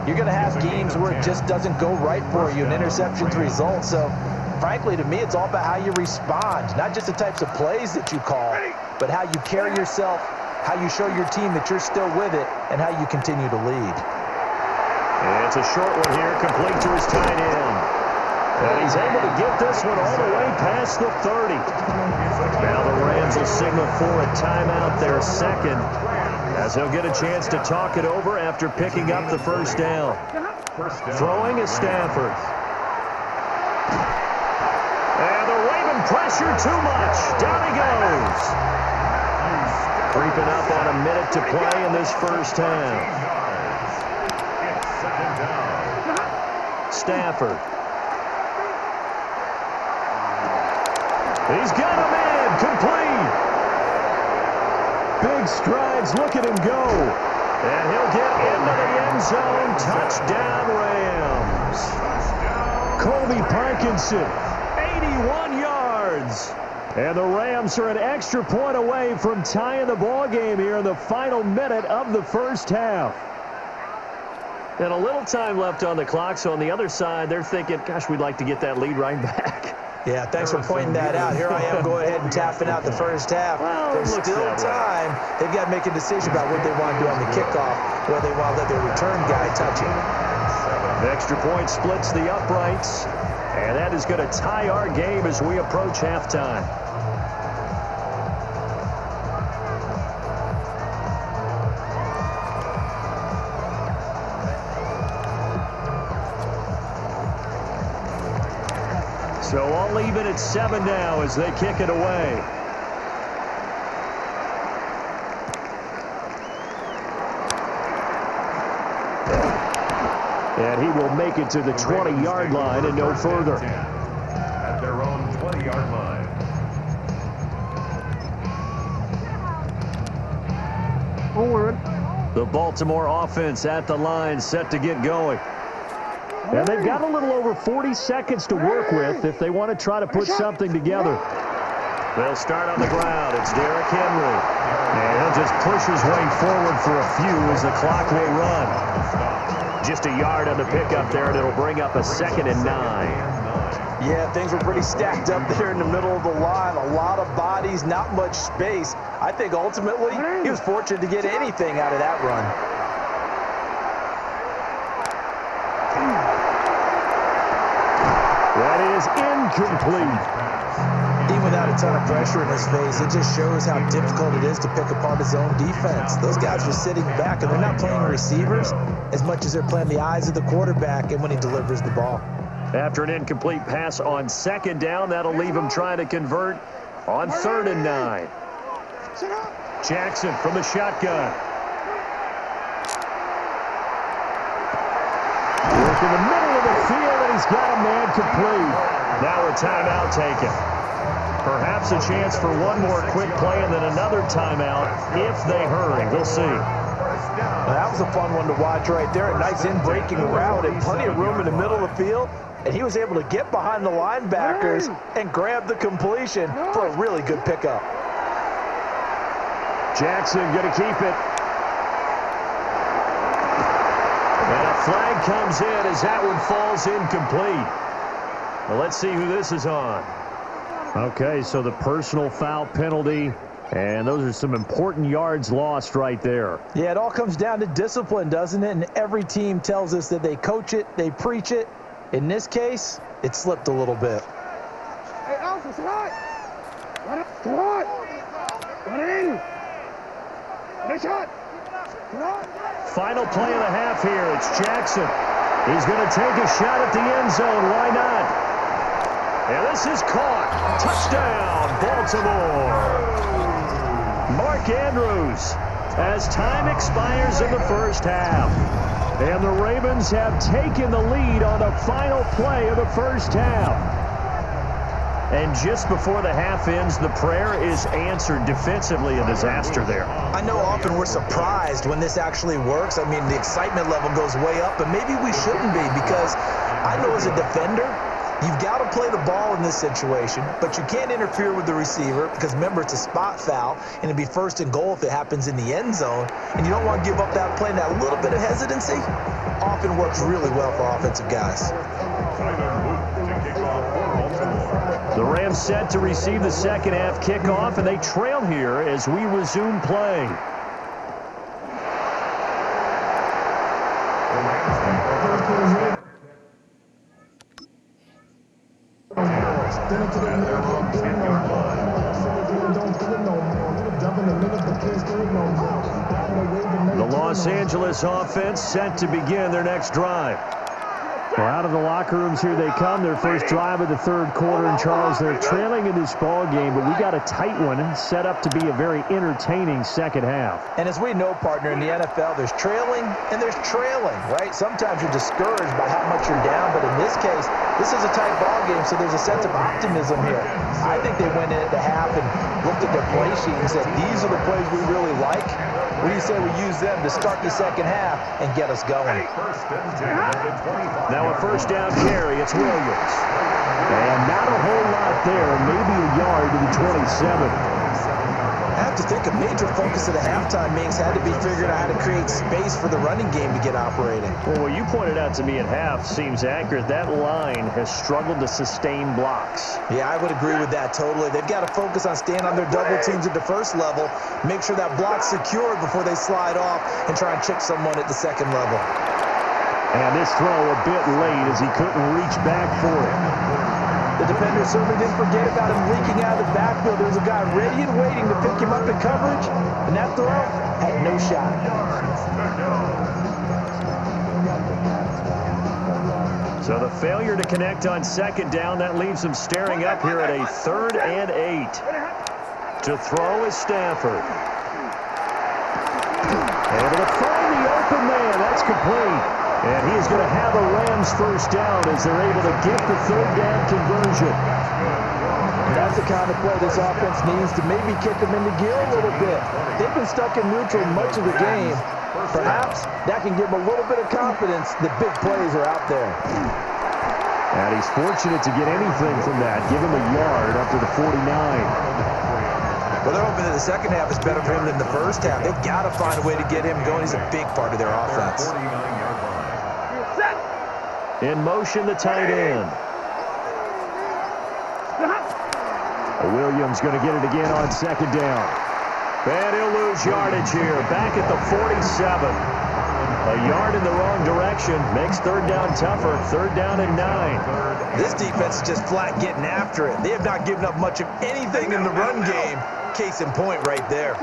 you're going to have games where it just doesn't go right for you, and interceptions result. So, frankly, to me, it's all about how you respond, not just the types of plays that you call, but how you carry yourself, how you show your team that you're still with it, and how you continue to lead. And it's a short one here, complete to his tight end. And he's able to get this one all the way past the 30. Now the Rams will signal for a timeout, their second, as he'll get a chance to talk it over after picking up the first down. Throwing is Stafford. And the Raven pressure too much. Down he goes. Creeping up on a minute to play in this first half. Stafford. He's got him in. Complete. Big strides. Look at him go. And he'll get into the end zone. Touchdown, Rams. Colby Parkinson, 81 yards. And the Rams are an extra point away from tying the ball game here in the final minute of the first half. And a little time left on the clock, so on the other side, they're thinking, gosh, we'd like to get that lead right back. Yeah, thanks for pointing that out. Here I am going ahead and tapping out the first half. Well, there's still time. They've got to make a decision about what they want to do on the kickoff, whether they want to let their return guy touch it. The extra point splits the uprights, and that is going to tie our game as we approach halftime. So I'll leave it at 7 now as they kick it away. And he will make it to the 20-yard line and no further. At their own 20-yard line. Forward. The Baltimore offense at the line, set to get going. And they've got a little over 40 seconds to work with if they want to try to put something together. They'll start on the ground. It's Derrick Henry. And he'll just push his way forward for a few as the clock will run. Just a yard on the pickup there, and it'll bring up a 2nd and 9. Yeah, things were pretty stacked up there in the middle of the line. A lot of bodies, not much space. I think ultimately he was fortunate to get anything out of that run. That is incomplete. Even without a ton of pressure in his face, it just shows how difficult it is to pick apart his own defense. Those guys are sitting back, and they're not playing receivers as much as they're playing the eyes of the quarterback and when he delivers the ball. After an incomplete pass on 2nd down, that'll leave him trying to convert on 3rd and 9. Jackson from the shotgun. Work in the middle of the field, and he's got a man complete. Now a timeout taken. Perhaps a chance for one more quick play and then another timeout if they hurry. We'll see. Well, that was a fun one to watch right there. A nice in-breaking route and plenty of room in the middle of the field. And he was able to get behind the linebackers and grab the completion for a really good pickup. Jackson going to keep it. And a flag comes in as that one falls incomplete. Well, let's see who this is on. Okay, so the personal foul penalty, and those are some important yards lost right there. Yeah, it all comes down to discipline, doesn't it? And every team tells us that they coach it, they preach it. In this case, it slipped a little bit. Hey, Alpha, come on! Come on! Run it in! Nice shot! Come on! Final play of the half here. It's Jackson. He's going to take a shot at the end zone. Why not? And this is caught. Touchdown, Baltimore. Mark Andrews as time expires in the first half. And the Ravens have taken the lead on the final play of the first half. And just before the half ends, the prayer is answered. Defensively, a disaster there. I know often we're surprised when this actually works. I mean, the excitement level goes way up, but maybe we shouldn't be, because I know as a defender, you've got to play the ball in this situation, but you can't interfere with the receiver because, remember, it's a spot foul, and it'd be first and goal if it happens in the end zone, and you don't want to give up that play. And that little bit of hesitancy often works really well for offensive guys. The Rams set to receive the second half kickoff, and they trail here as we resume play. The Los Angeles offense set to begin their next drive. Well, out of the locker rooms here they come. Their first drive of the third quarter. And, Charles, they're trailing in this ball game, but we got a tight one set up to be a very entertaining second half. And as we know, partner, in the NFL, there's trailing and there's trailing, right? Sometimes you're discouraged by how much you're down, but in this case, this is a tight ball game, so there's a sense of optimism here. I think they went in at the half and looked at their play sheet and said, these are the plays we really like. What do you say we use them to start the second half and get us going? Now a first down carry. It's Williams. And not a whole lot there. Maybe a yard to the 27. I have to think a major focus of the halftime meetings had to be figuring out how to create space for the running game to get operating. Well, what you pointed out to me at half seems accurate. That line has struggled to sustain blocks. Yeah, I would agree with that totally. They've got to focus on staying on their double teams at the first level, make sure that block's secured before they slide off and try and chip someone at the second level. And this throw a bit late as he couldn't reach back for it. The defender certainly didn't forget about him leaking out of the backfield. There's a guy ready and waiting to pick him up in coverage, and that throw had no shot. So the failure to connect on second down, that leaves them staring up here at a 3rd and 8. To throw is Stafford. Able to find the open man. That's complete. And he is going to have a Rams first down as they're able to get the 3rd down conversion. That's the kind of play this offense needs to maybe kick them into gear a little bit. They've been stuck in neutral much of the game. Perhaps that can give them a little bit of confidence that big plays are out there. And he's fortunate to get anything from that. Give him a yard up to the 49. Well, they're hoping that the second half is better for him than the first half. They've got to find a way to get him going. He's a big part of their offense. In motion, the tight end. Williams going to get it again on second down. And he'll lose yardage here. Back at the 47. A yard in the wrong direction. Makes 3rd down tougher. 3rd down and 9. This defense is just flat getting after it. They have not given up much of anything in the run game. Case in point right there.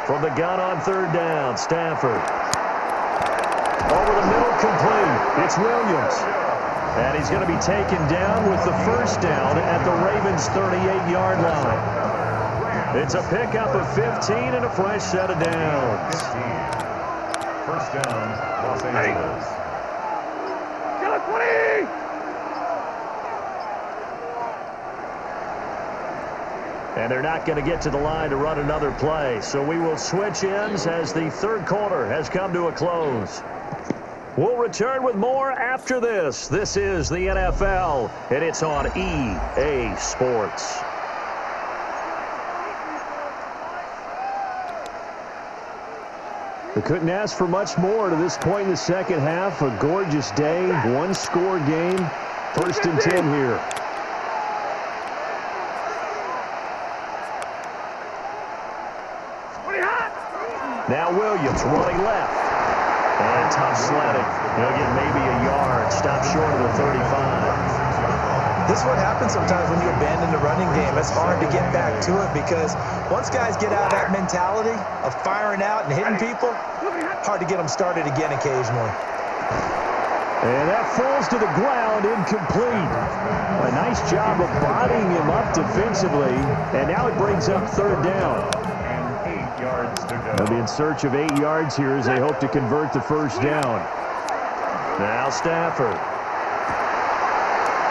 From the gun on 3rd down, Stafford. Over the middle, complete. It's Williams. And he's going to be taken down with the first down at the Ravens' 38-yard line. It's a pickup of 15 and a fresh set of downs. First down, Los Angeles. And they're not going to get to the line to run another play. So we will switch ends as the 3rd quarter has come to a close. We'll return with more after this. This is the NFL, and it's on EA Sports. We couldn't ask for much more to this point in the second half. A gorgeous day, 1-score game. 1st and 10 here. Now Williams running left. And tough sledding. He'll get maybe a yard. Stop short of the 35. This is what happens sometimes when you abandon the running game. It's hard to get back to it because once guys get out of that mentality of firing out and hitting people, hard to get them started again occasionally. And that falls to the ground, incomplete. A nice job of bodying him up defensively, and now it brings up 3rd down. yards to go. They'll be in search of 8 yards here as they hope to convert the first down. Now Stafford.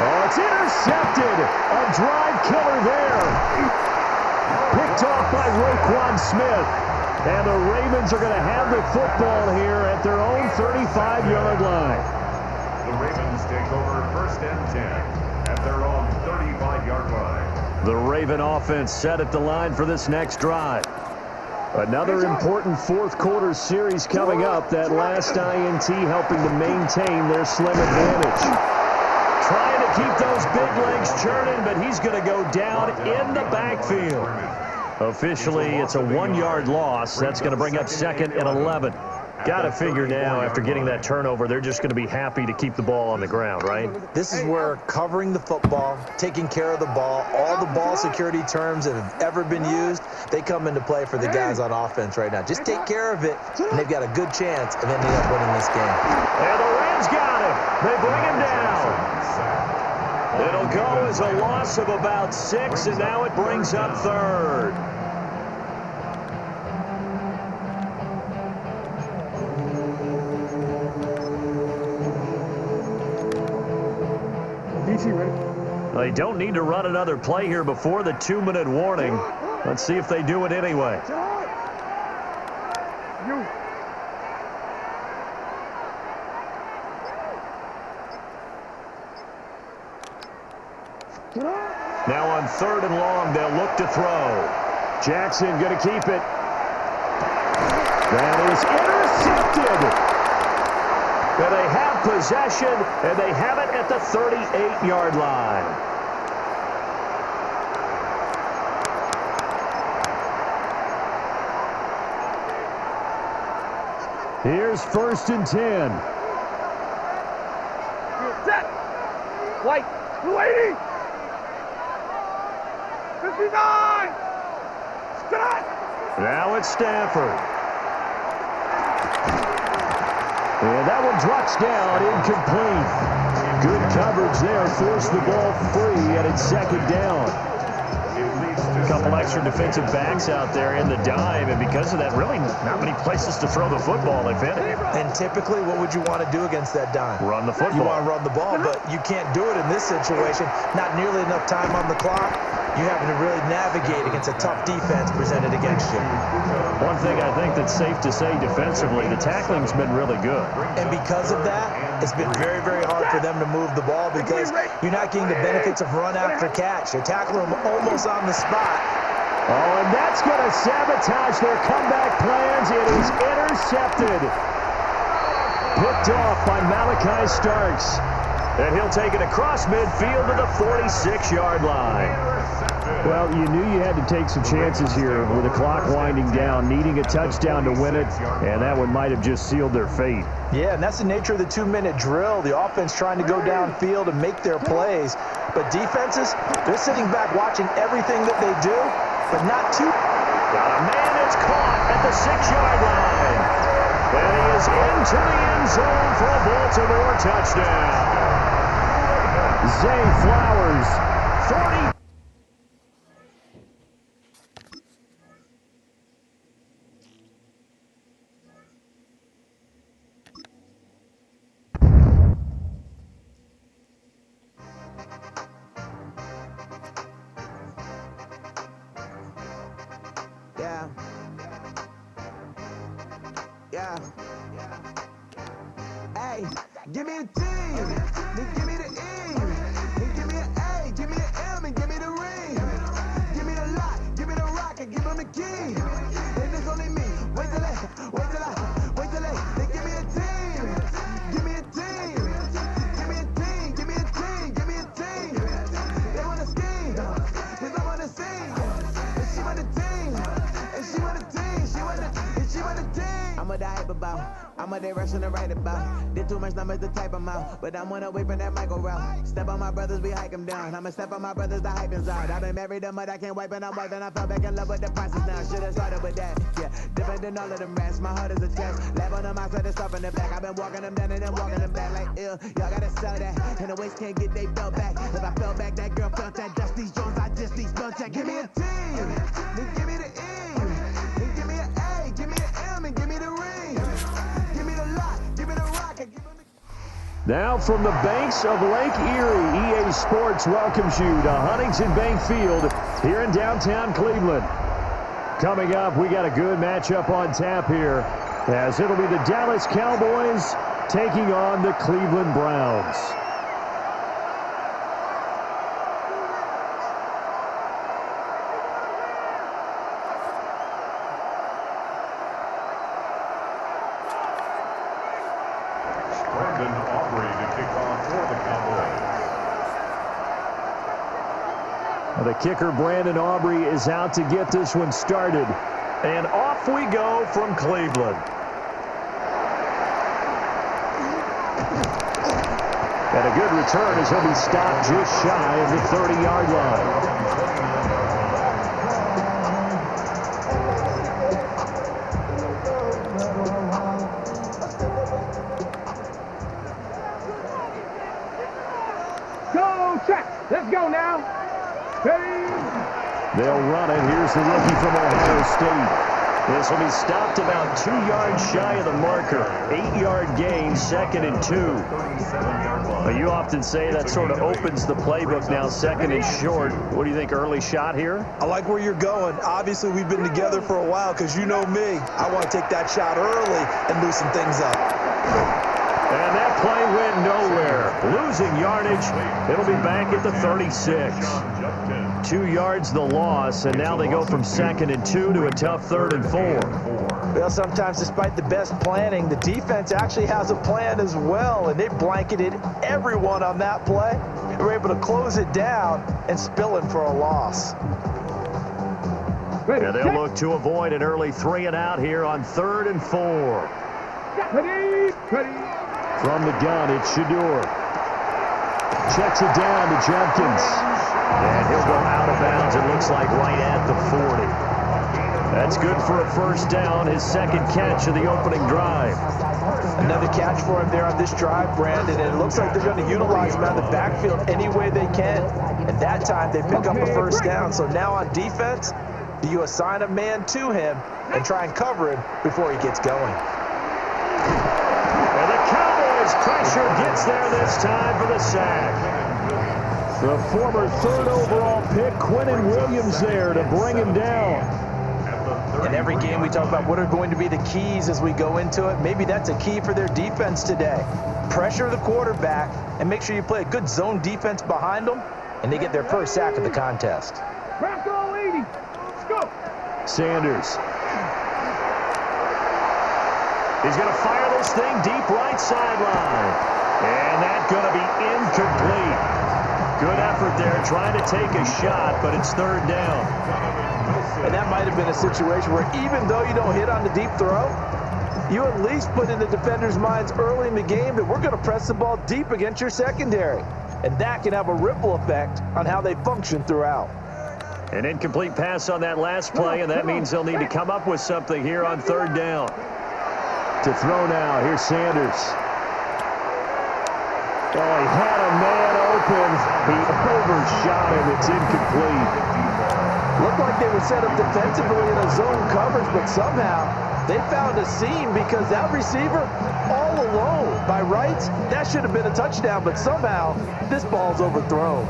Oh, it's intercepted. A drive killer there. Picked off by Roquan Smith. And the Ravens are going to have the football here at their own 35-yard line. The Ravens take over 1st and 10 at their own 35-yard line. The Raven offense set at the line for this next drive. Another important fourth-quarter series coming up. That last INT helping to maintain their slim advantage. Trying to keep those big legs churning, but he's going to go down in the backfield. Officially, it's a 1-yard loss. That's going to bring up 2nd and 11. Got to figure now, after getting that turnover, they're just going to be happy to keep the ball on the ground, right? This is where covering the football, taking care of the ball, all the ball security terms that have ever been used, they come into play for the guys on offense right now. Just take care of it, and they've got a good chance of ending up winning this game. And the Rams got him. They bring him down. It'll go as a loss of about 6, and now it brings up 3rd. They don't need to run another play here before the 2-minute warning. Let's see if they do it anyway. Now on 3rd and long, they'll look to throw. Jackson going to keep it. That is intercepted. And they have possession, and they have it at the 38-yard line. Here's 1st and 10. Set. White. 280. 59. Stop. Now it's Stafford. And that one drops down, incomplete. Good coverage there, forced the ball free, and it's 2nd down. A couple extra defensive backs out there in the dime, and because of that, really not many places to throw the football, if any. And typically, what would you want to do against that dime? Run the football. You want to run the ball, but you can't do it in this situation. Not nearly enough time on the clock. You having to really navigate against a tough defense presented against you. One thing I think that's safe to say defensively, the tackling's been really good. And because of that, it's been very, very hard for them to move the ball because you're not getting the benefits of run after catch. You're tackling them almost on the spot. Oh, and that's going to sabotage their comeback plans. It is intercepted. Picked off by Malachi Starks. And he'll take it across midfield to the 46-yard line. Well, you knew you had to take some chances here with the clock winding down, needing a touchdown to win it, and that one might have just sealed their fate. Yeah, and that's the nature of the 2-minute drill. The offense trying to go downfield and make their plays. But defenses, they're sitting back watching everything that they do, but not too. Got a man that's caught at the 6-yard line. And he is into the end zone for a Baltimore touchdown. Zay Flowers, 40. Yeah. Hey, give me a T, then give me the E, then give me an A, give me an M, and give me the ring. Give me the lock, give me the rock, and give them the key. And it's only me. Wait till they, then give me a team. Give me a team. Give me a team, give me a team, give me a team. They want to scheme, cause I'm on the scene. And she want the team, and she want the team, she want the team. I'm a die hype about, I'm a day rushing to write about. Did too much numbers to type them out, but I'm one away from that Michael route. Step on my brothers, we hike them down. I'ma step on my brothers, the hype is out. I've been married to mud, I can't wipe it, I'm white, and I fell back in love with the process now. Should've started with that, yeah. Different than all of them rats, my heart is a test. Lab on them outside, stuff in the back. I've been walking them down and then walking them back like ill. Y'all gotta sell that, and the waist can't get they belt back. If I fell back, that girl felt that. Dust these Jones, I just these spell check. Give me a team, then give me the E, then give me an Now from the banks of Lake Erie, EA Sports welcomes you to Huntington Bank Field here in downtown Cleveland. Coming up, we got a good matchup on tap here, as it'll be the Dallas Cowboys taking on the Cleveland Browns. The kicker, Brandon Aubrey, is out to get this one started. And off we go from Cleveland. And a good return as he'll be stopped just shy of the 30-yard line. Go, check. Let's go now. They'll run it. Here's the rookie from Ohio State. This will be stopped about 2 yards shy of the marker. 8-yard gain, 2nd and 2. But you often say that sort of opens the playbook now, 2nd and short. What do you think, early shot here? I like where you're going. Obviously, we've been together for a while because you know me. I want to take that shot early and loosen things up. And that play went nowhere. Losing yardage. It'll be back at the 36. 2 yards the loss, and now they go from 2nd and 2 to a tough 3rd and 4. Well, sometimes despite the best planning, the defense actually has a plan as well, and they blanketed everyone on that play. They were able to close it down and spill it for a loss. And they'll look to avoid an early 3 and out here on 3rd and 4. From the gun, it's Shador. Checks it down to Jenkins. And he'll go out of bounds, it looks like, right at the 40. That's good for a first down, his 2nd catch of the opening drive. Another catch for him there on this drive, Brandon, and it looks like they're going to utilize him out of the backfield any way they can. And that time, they pick up a first down. So now on defense, do you assign a man to him and try and cover him before he gets going? And the Cowboys pressure gets there this time for the sack. The former 3rd overall pick, Quinnen Williams, there to bring him down. In every game, we talk about what are going to be the keys as we go into it. Maybe that's a key for their defense today. Pressure the quarterback and make sure you play a good zone defense behind them, and they get their first sack of the contest. Bronco 80. Let's go. Sanders. He's going to fire this thing deep right sideline. And that's going to be incomplete. Good effort there, trying to take a shot, but it's 3rd down. And that might have been a situation where even though you don't hit on the deep throw, you at least put in the defenders' minds early in the game that we're going to press the ball deep against your secondary. And that can have a ripple effect on how they function throughout. An incomplete pass on that last play, and that means they'll need to come up with something here on 3rd down. To throw now, here's Sanders. Oh, he had a man open. He overshot him. It's incomplete. Looked like they were set up defensively in a zone coverage, but somehow they found a seam because that receiver all alone. By rights, that should have been a touchdown, but somehow this ball's overthrown.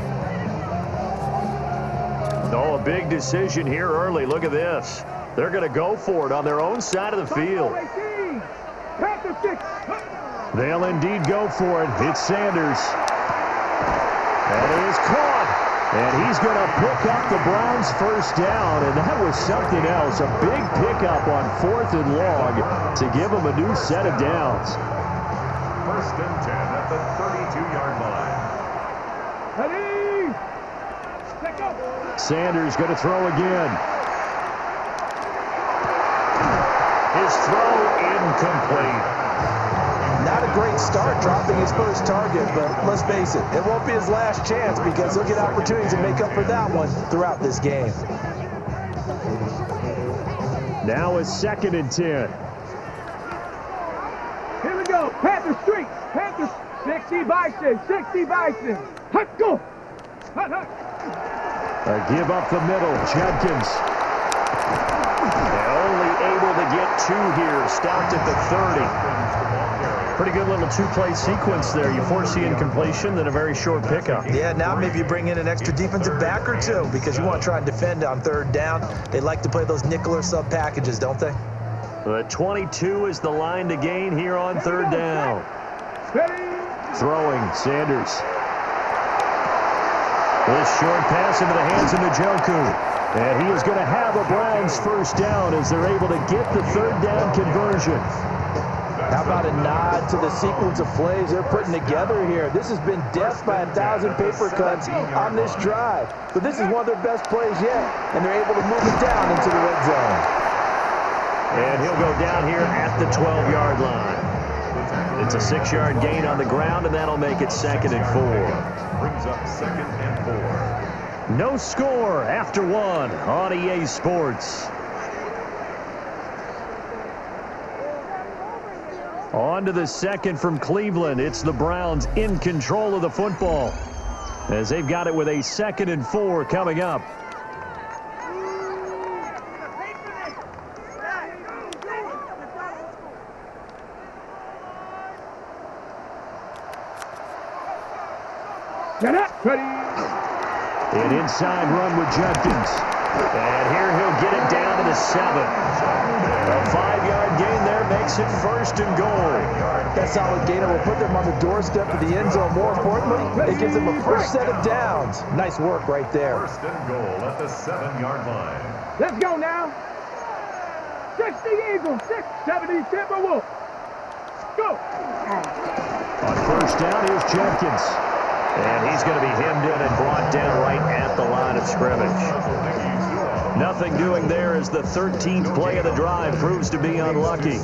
Oh, a big decision here early. Look at this. They're going to go for it on their own side of the field. They'll indeed go for it. It's Sanders. And he is caught. And he's going to pick up the Browns' first down. And that was something else. A big pickup on 4th and long to give them a new set of downs. 1st and 10 at the 32-yard line. Sanders going to throw again. His throw incomplete. Not a great start dropping his first target, but let's face it, it won't be his last chance because he'll get opportunities to make up for that one throughout this game. Now it's 2nd and 10. Here we go. Panthers street. Panthers 60 bison. 60 bison. Hut go. Hut hut. Give up the middle. Jenkins. They're only able to get 2 here. Stopped at the 30. Pretty good little two-play sequence there. You force the incompletion, then a very short pickup. Yeah, now maybe you bring in an extra defensive back or two because you want to try and defend on third down. They like to play those nickel or sub packages, don't they? The 22 is the line to gain here on third down. Throwing, Sanders. This short pass into the hands of Njoku. And he is going to have a Browns first down as they're able to get the third down conversion. How about a nod to the sequence of plays they're putting together here? This has been death by 1,000 paper cuts on this drive. But this is one of their best plays yet, and they're able to move it down into the red zone. And he'll go down here at the 12-yard line. It's a 6-yard gain on the ground, and that'll make it 2nd and 4. Brings up 2nd and 4. No score after 1 on EA Sports. On to the second from Cleveland. It's the Browns in control of the football as they've got it with a 2nd and 4 coming up. An inside run with Judkins. And here he'll get it down to the 7. A 5-yard gain there makes it 1st and goal. That solid gainer will put them on the doorstep of the end zone. More importantly, it gives them a first set of downs. Nice work right there. 1st and goal at the 7-yard line. Let's go now. 60 Eagles, 70 Timberwolves. Go. On first down, here's Jenkins. And he's going to be hemmed in and brought down right at the line of scrimmage. Nothing doing there as the 13th play of the drive proves to be unlucky.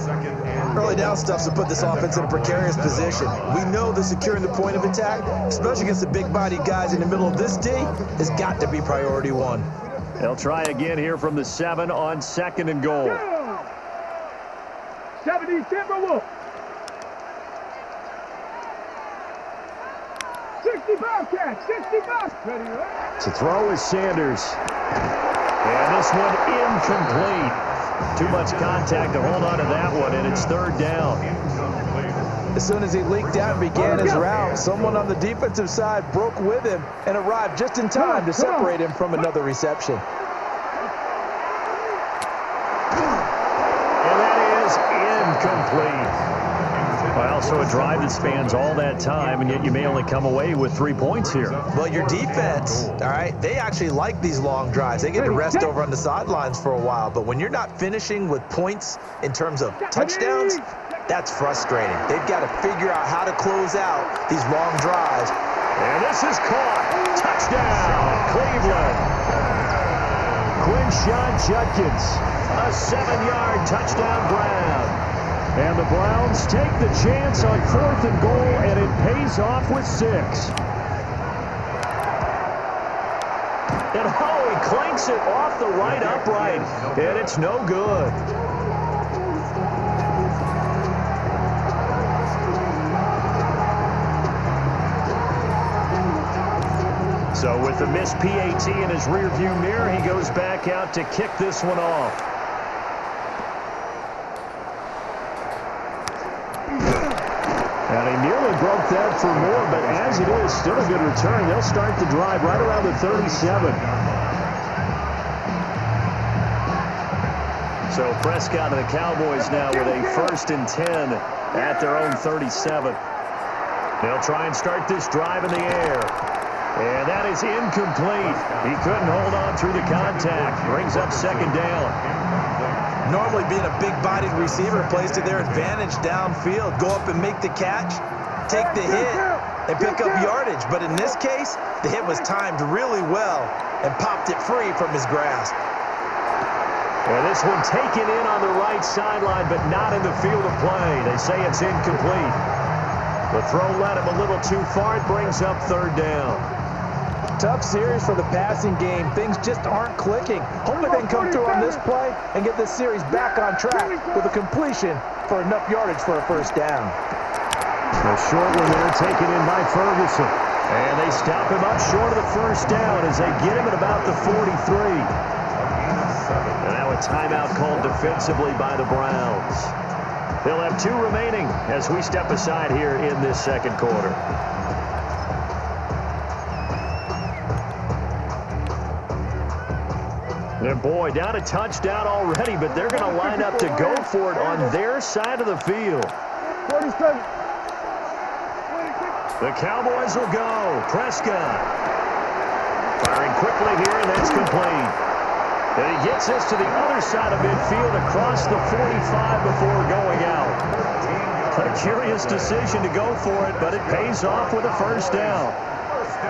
Early down stuff's to put this offense in a precarious position. We know that securing the point of attack, especially against the big-bodied guys in the middle of this D, has got to be priority 1. They'll try again here from the 7 on 2nd and goal. 70 Timberwolves. 60 Bobcats, 60 Bobcats. To throw is Sanders. And this one incomplete. Too much contact to hold on to that one, and it's 3rd down. As soon as he leaked out and began his route, someone on the defensive side broke with him and arrived just in time to separate him from another reception. And that is incomplete. Well, so a drive that spans all that time, and yet you may only come away with 3 points here. Well, your defense, all right, they actually like these long drives. They get to rest over on the sidelines for a while. But when you're not finishing with points in terms of touchdowns, that's frustrating. They've got to figure out how to close out these long drives. And this is caught. Touchdown, Cleveland. Quinshon Judkins, a 7-yard touchdown grab. And the Browns take the chance on 4th and goal, and it pays off with 6. And he clanks it off the right upright, and it's no good. So with the missed PAT in his rearview mirror, he goes back out to kick this one off. And he nearly broke that for more, but as it is, still a good return. They'll start the drive right around the 37. So Prescott and the Cowboys now with a 1st and 10 at their own 37. They'll try and start this drive in the air. And that is incomplete. He couldn't hold on through the contact. Brings up 2nd down. Normally being a big-bodied receiver plays to their advantage downfield. Go up and make the catch, take the hit, and pick up yardage. But in this case, the hit was timed really well and popped it free from his grasp. And this one taken in on the right sideline, but not in the field of play. They say it's incomplete. The throw led him a little too far. It brings up 3rd down. Tough series for the passing game. Things just aren't clicking. Hopefully they can come through on this play and get this series back on track with a completion for enough yardage for a 1st down. A short one there taken in by Ferguson. And they stop him up short of the 1st down as they get him at about the 43. And now a timeout called defensively by the Browns. They'll have 2 remaining as we step aside here in this second quarter. And boy, down a touchdown already, but they're going to line up to go for it on their side of the field. 47. The Cowboys will go. Prescott. Firing quickly here, and that's complete. And he gets this to the other side of midfield across the 45 before going out. A curious decision to go for it, but it pays off with a first down.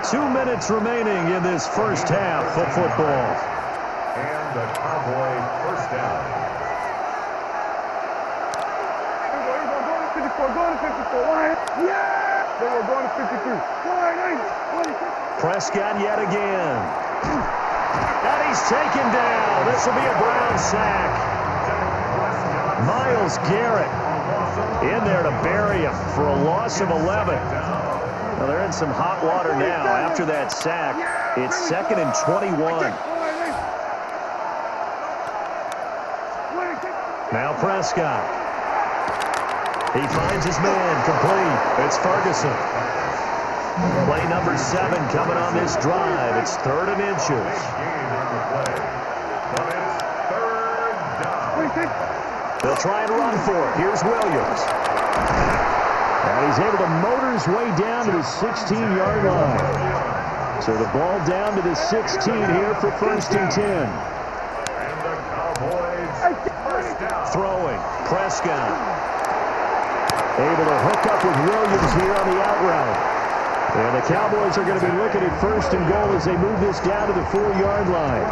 2 minutes remaining in this first half of football. And the Cowboys first down. Going to 54. Yeah! They were going to 53. Prescott yet again. And he's taken down. This will be a Brown sack. Myles Garrett in there to bury him for a loss of 11. Now they're in some hot water now after that sack. It's 2nd and 21. Now Prescott. He finds his man complete. It's Ferguson. Play number 7 coming on this drive. It's 3rd and inches. They'll try and run for it. Here's Williams. And he's able to motor his way down to the 16-yard line. So the ball down to the 16 here for 1st and 10. Throwing. Prescott. Able to hook up with Williams here on the out route. And the Cowboys are going to be looking at 1st and goal as they move this down to the 4-yard line.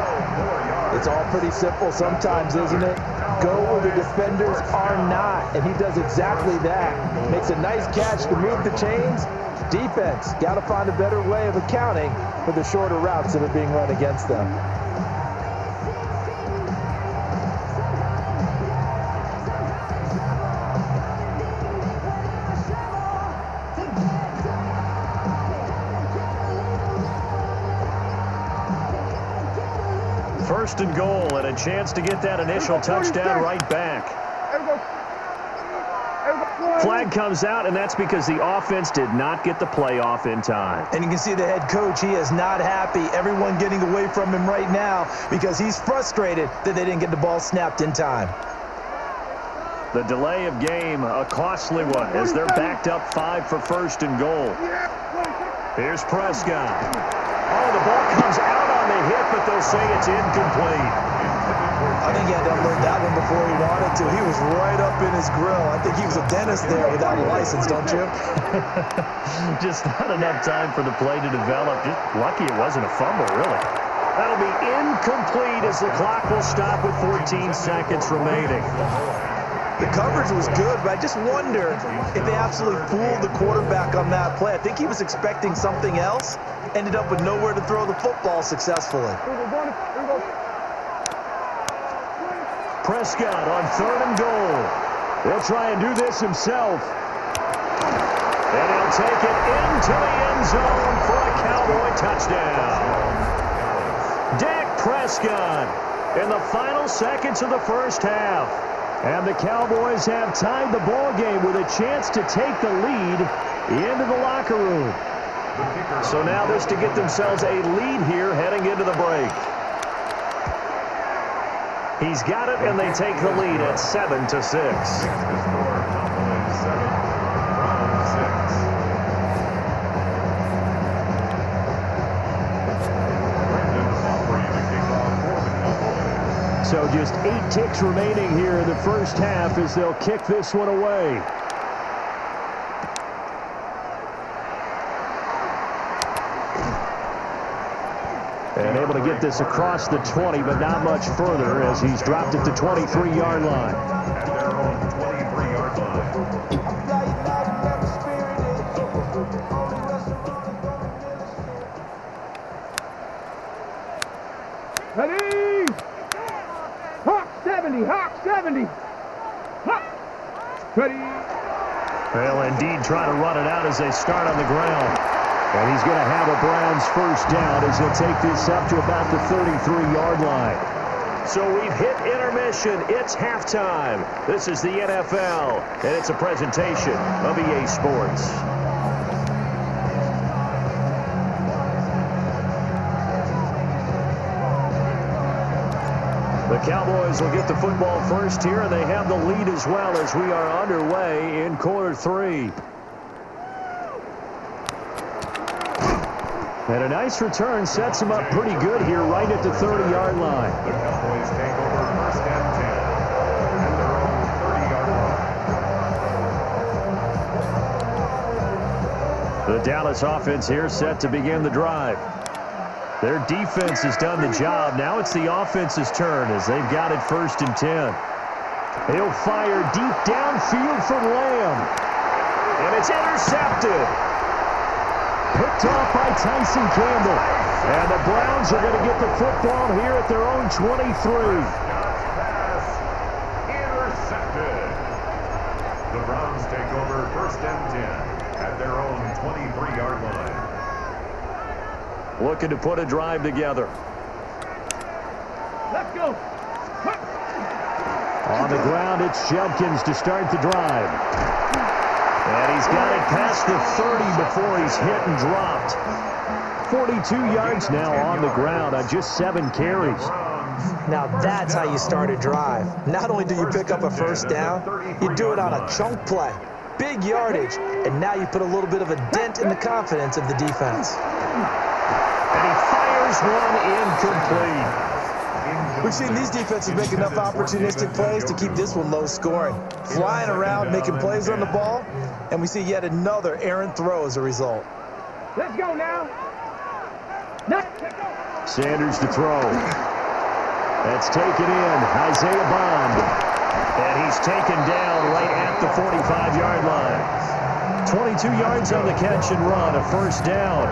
It's all pretty simple sometimes, isn't it? Go where the defenders are not, and he does exactly that. Makes a nice catch to move the chains. Defense, got to find a better way of accounting for the shorter routes that are being run against them. First and goal, and a chance to get that initial touchdown right back. Flag comes out, and that's because the offense did not get the play off in time. And you can see the head coach, he is not happy. Everyone getting away from him right now because he's frustrated that they didn't get the ball snapped in time. The delay of game, a costly one, as they're backed up 5 for 1st and goal. Here's Prescott. Oh, the ball comes out on the hit, but they'll say it's incomplete. I think he had to unload that one before he wanted to. He was right up in his grill. I think he was a dentist there without a license, don't you? Just not enough time for the play to develop. Just lucky it wasn't a fumble, really. That'll be incomplete as the clock will stop with 14 seconds remaining. The coverage was good, but I just wonder if they absolutely fooled the quarterback on that play. I think he was expecting something else. Ended up with nowhere to throw the football successfully. Prescott on 3rd and goal. He'll try and do this himself. And he'll take it into the end zone for a Cowboy touchdown. Dak Prescott in the final seconds of the first half. And the Cowboys have tied the ball game with a chance to take the lead into the locker room. So now this to get themselves a lead here heading into the break. He's got it, and they take the lead at 7-6. So just 8 ticks remaining here in the first half as they'll kick this one away. And able to get this across the 20, but not much further as he's dropped it to 23-yard line. At their own 23-yard line. Ready? Hawk 70, Hawk 70. Hawk. Ready? Well, indeed, trying to run it out as they start on the ground. And he's going to have a Browns first down as he'll take this up to about the 33-yard line. So we've hit intermission. It's halftime. This is the NFL, and it's a presentation of EA Sports. The Cowboys will get the football first here, and they have the lead as well as we are underway in quarter 3. And a nice return sets him up pretty good here right at the 30-yard line. The Cowboys take over first and 10 at their own 30-yard line. The Dallas offense here set to begin the drive. Their defense has done the job. Now it's the offense's turn as they've got it first and 10. He'll fire deep downfield from Lamb. And it's intercepted. Picked off by Tyson Campbell. And the Browns are going to get the football here at their own 23. Intercepted. The Browns take over first and 10 at their own 23-yard line. Looking to put a drive together. Let's go. On the ground, it's Judkins to start the drive. And he's got it past the 30 before he's hit and dropped. 42 yards now on the ground on just 7 carries. Now that's how you start a drive. Not only do you pick up a first down, you do it on a chunk play. Big yardage, and now you put a little bit of a dent in the confidence of the defense. And he fires one incomplete. We've seen these defenses make enough opportunistic plays to keep this one low scoring. Flying around, making plays on the ball, and we see yet another errant throw as a result. Let's go now. Sanders to throw. That's taken in. Isaiah Bond. And he's taken down right at the 45-yard line. 22 yards on the catch and run, a first down.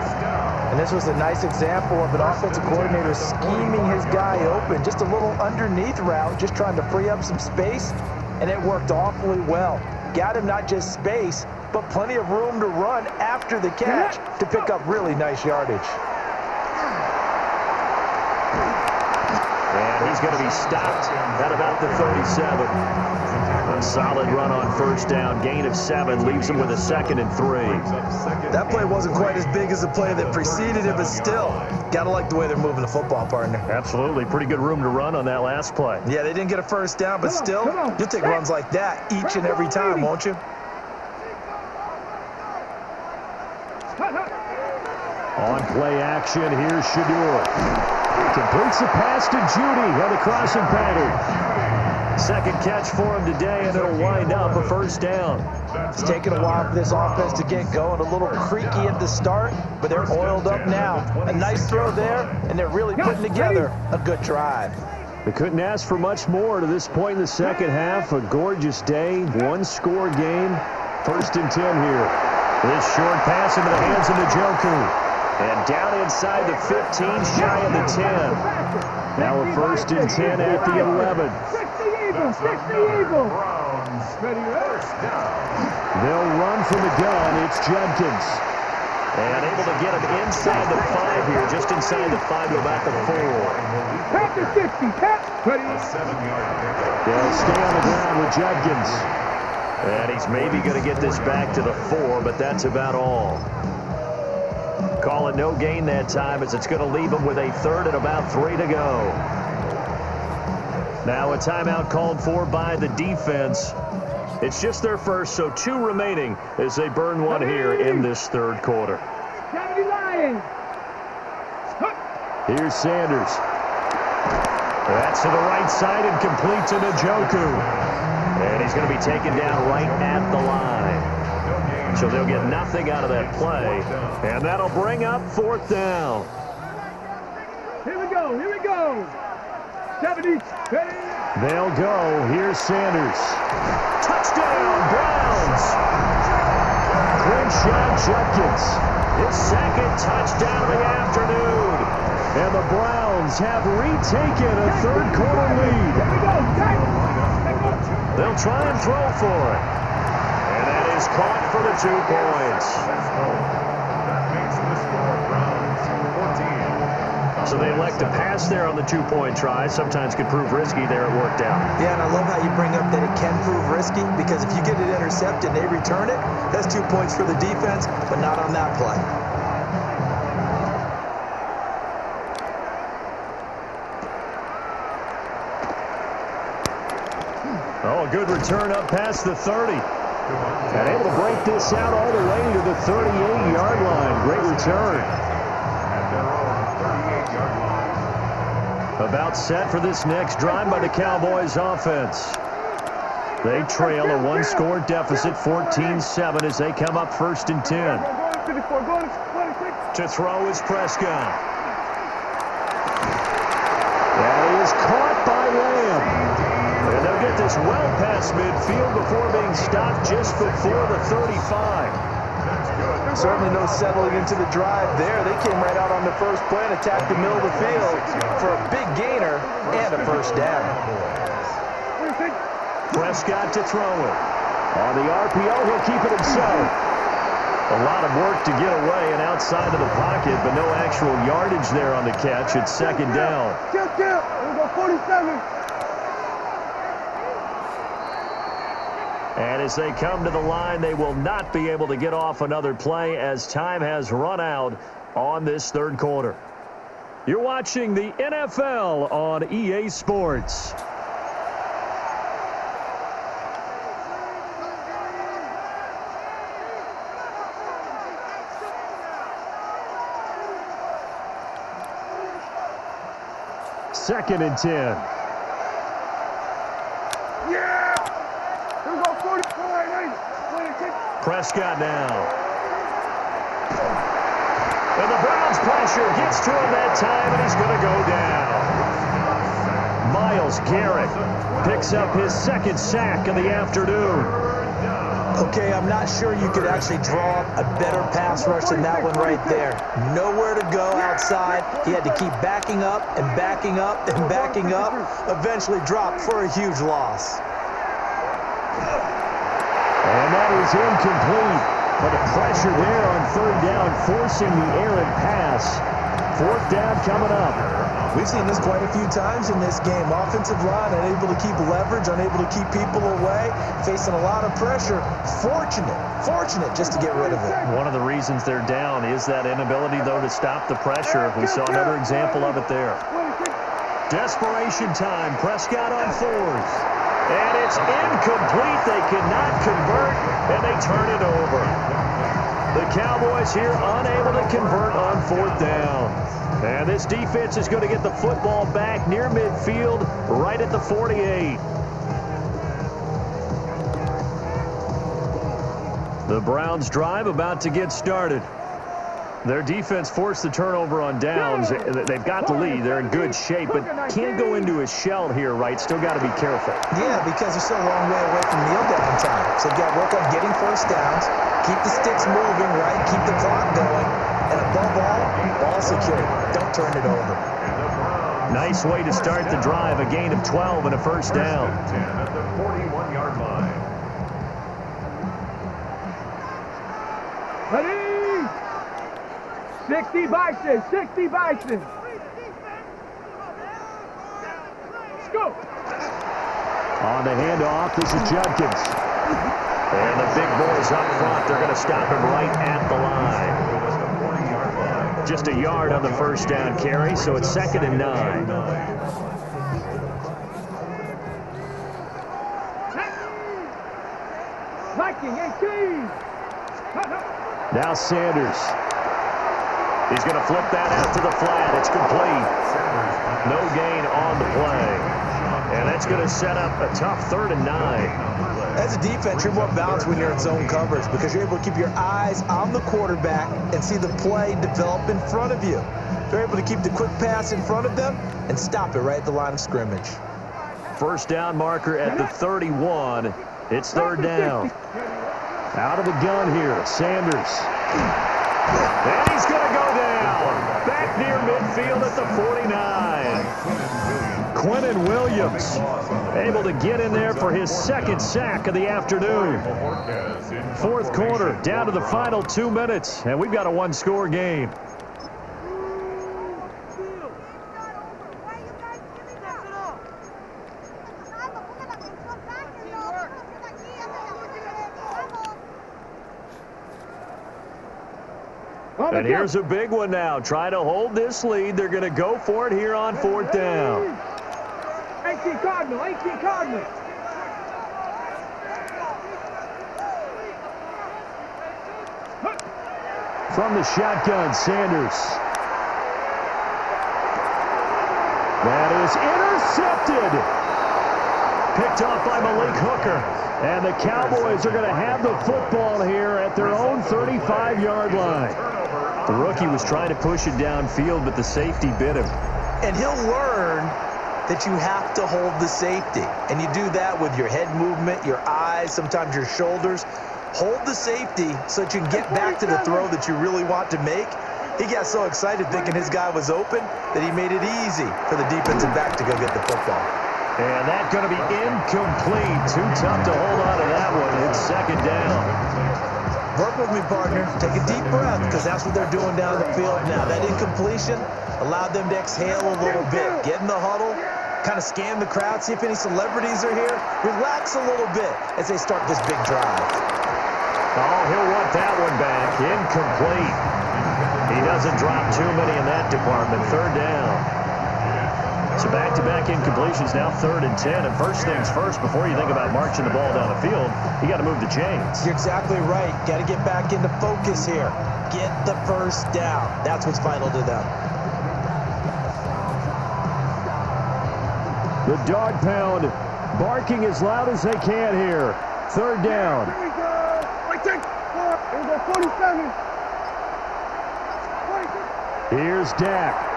And this was a nice example of an offensive coordinator scheming his guy open. Just a little underneath route, just trying to free up some space, and it worked awfully well. Got him not just space, but plenty of room to run after the catch to pick up really nice yardage. And he's going to be stopped at about the 37. A solid run on first down. Gain of 7 leaves him with a 2nd and 3. That play wasn't quite as big as the play that preceded it, but still, got to like the way they're moving the football, partner. Absolutely. Pretty good room to run on that last play. Yeah, they didn't get a first down, but still, you'll take runs like that each and every time, won't you? On play action, here's Shadur. Completes the pass to Judy on the crossing pattern. Second catch for him today, and it'll wind up a first down. It's taken a while for this offense to get going. A little creaky at the start, but they're oiled up now. A nice throw there, and they're really putting together a good drive. They couldn't ask for much more to this point in the second half. A gorgeous day, one-score game. First and 10 here. This short pass into the hands of Njoku. And down inside the 15, shy of the 10. Now a first and 10 at the 11. They'll run from the gun. It's Judkins. And able to get him inside the 5 here, just inside the 5 to about the 4. They'll stay on the ground with Judkins. And he's maybe going to get this back to the 4, but that's about all. Call it no gain that time as it's going to leave him with a 3rd and about 3 to go. Now a timeout called for by the defense. It's just their first, so 2 remaining as they burn one here in this 3rd quarter. Here's Sanders. That's to the right side and complete to Njoku. And he's going to be taken down right at the line. So they'll get nothing out of that play. And that'll bring up 4th down. Here we go. 70. They'll go. Here's Sanders. Touchdown, Browns. Crenshaw Judkins. His 2nd touchdown of the afternoon. And the Browns have retaken a 3rd quarter lead. They'll try and throw for it. And that is caught for the 2 points. That makes the score Browns 14, So they elect to pass there on the two-point try. Sometimes could prove risky. There it worked out. Yeah, and I love how you bring up that it can prove risky, because if you get it intercepted and they return it, that's 2 points for the defense, but not on that play. Oh, a good return up past the 30. And able to break this out all the way to the 38-yard line. Great return. About set for this next drive by the Cowboys offense. They trail a one-score deficit, 14-7, as they come up 1st and 10. To throw is Prescott. That is caught by Lamb. And they'll get this well past midfield before being stopped just before the 35. Certainly no settling into the drive there. They came right out on the first play and attacked the middle of the field for a big gainer and a first down. Prescott to throw it. On the RPO, he'll keep it himself. A lot of work to get away and outside of the pocket, but no actual yardage there on the catch. It's 2nd down. Here we go, 47. And as they come to the line, they will not be able to get off another play as time has run out on this 3rd quarter. You're watching the NFL on EA Sports. Second and 10. Prescott now. And the Browns pressure gets to him that time, and he's going to go down. Myles Garrett picks up his 2nd sack of the afternoon. Okay, I'm not sure you could actually draw a better pass rush than that one right there. Nowhere to go outside. He had to keep backing up and backing up and backing up. Eventually dropped for a huge loss. And that is incomplete. But the pressure there on 3rd down, forcing the errant pass. 4th down coming up. We've seen this quite a few times in this game. Offensive line unable to keep leverage, unable to keep people away, facing a lot of pressure. Fortunate just to get rid of it. One of the reasons they're down is that inability, though, to stop the pressure. We saw another example of it there. Desperation time. Prescott on 4th. And it's incomplete. They cannot convert, and they turn it over. The Cowboys here unable to convert on 4th down. And this defense is going to get the football back near midfield, right at the 48. The Browns drive about to get started. Their defense forced the turnover on downs. They've got the lead. They're in good shape, but can't go into a shell here, right? Still got to be careful. Yeah, because they're still a long way away from kneel down time. So they've got to work on getting first downs, keep the sticks moving, right? Keep the clock going. And above all, ball security. Don't turn it over. Nice way to start the drive. A gain of 12 and a first down. 10 at the 41-yard line. Ready? 60 Bison, 60 Bison. Let's go. On the handoff, this is Judkins. And the big boys up front, they're going to stop him right at the line. Just a yard on the first down carry, so it's 2nd and 9. Viking 18. Now Sanders. He's going to flip that out to the flat. It's complete. No gain on the play. And that's going to set up a tough 3rd and 9. As a defense, you're more balanced when you're in zone coverage because you're able to keep your eyes on the quarterback and see the play develop in front of you. They're able to keep the quick pass in front of them and stop it right at the line of scrimmage. First down marker at the 31. It's 3rd down. Out of the gun here, Sanders. And he's going to go down. Back near midfield at the 49. Quinnen Williams able to get in there for his 2nd sack of the afternoon. 4th quarter, down to the final 2 minutes, and we've got a one-score game. And here's a big one now. Trying to hold this lead. They're going to go for it here on 4th down. 18 Cardinal, 18 Cardinal. From the shotgun, Sanders. That is intercepted. Picked off by Malik Hooker. And the Cowboys are going to have the football here at their own 35-yard line. The rookie was trying to push it downfield, but the safety bit him. And he'll learn that you have to hold the safety. And you do that with your head movement, your eyes, sometimes your shoulders. Hold the safety so that you can get back to the throw that you really want to make. He got so excited thinking his guy was open that he made it easy for the defensive back to go get the football. And that's going to be incomplete. Too tough to hold on to that one. It's 2nd down. Work with me, partner. Take a deep breath, because that's what they're doing down the field now. That incompletion allowed them to exhale a little bit. Get in the huddle, kind of scan the crowd, see if any celebrities are here. Relax a little bit as they start this big drive. Oh, he'll want that one back. Incomplete. He doesn't drop too many in that department. 3rd down. So back-to-back incompletions, now 3rd and 10. And first things first, before you think about marching the ball down the field, you got to move the chains. You're exactly right. Got to get back into focus here. Get the first down. That's what's vital to them. The dog pound barking as loud as they can here. 3rd down. Here we go. Like 10. Here we go, 47. 46. Here's Dak.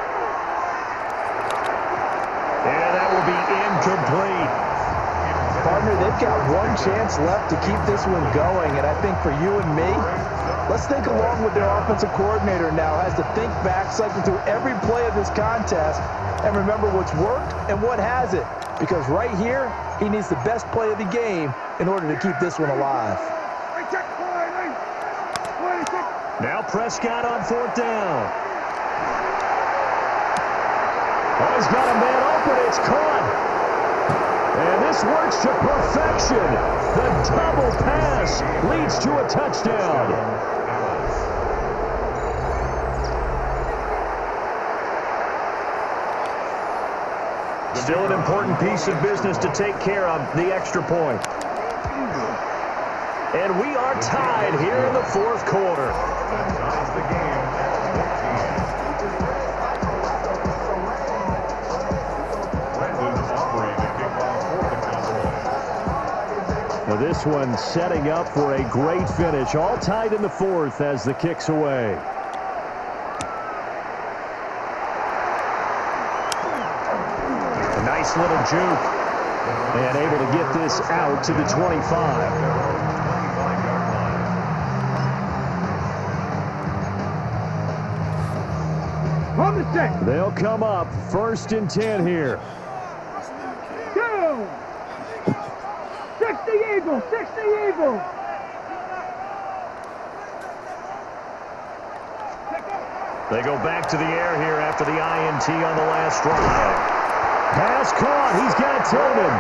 And that will be incomplete. Partner, they've got one chance left to keep this one going, and I think for you and me, let's think along with their offensive coordinator now, has to think back, cycle through every play of this contest, and remember what's worked and what hasn't, because right here, he needs the best play of the game in order to keep this one alive. Now Prescott on 4th down. Oh, he's got a man open. It's caught. And this works to perfection. The double pass leads to a touchdown. Still an important piece of business to take care of, the extra point. And we are tied here in the 4th quarter. Now this one setting up for a great finish. All tied in the 4th as the kick's away. A nice little juke. And able to get this out to the 25. They'll come up 1st and 10 here. Go! 60 Eagles! 60 Eagles! They go back to the air here after the INT on the last drive. Pass caught. He's got Tillman.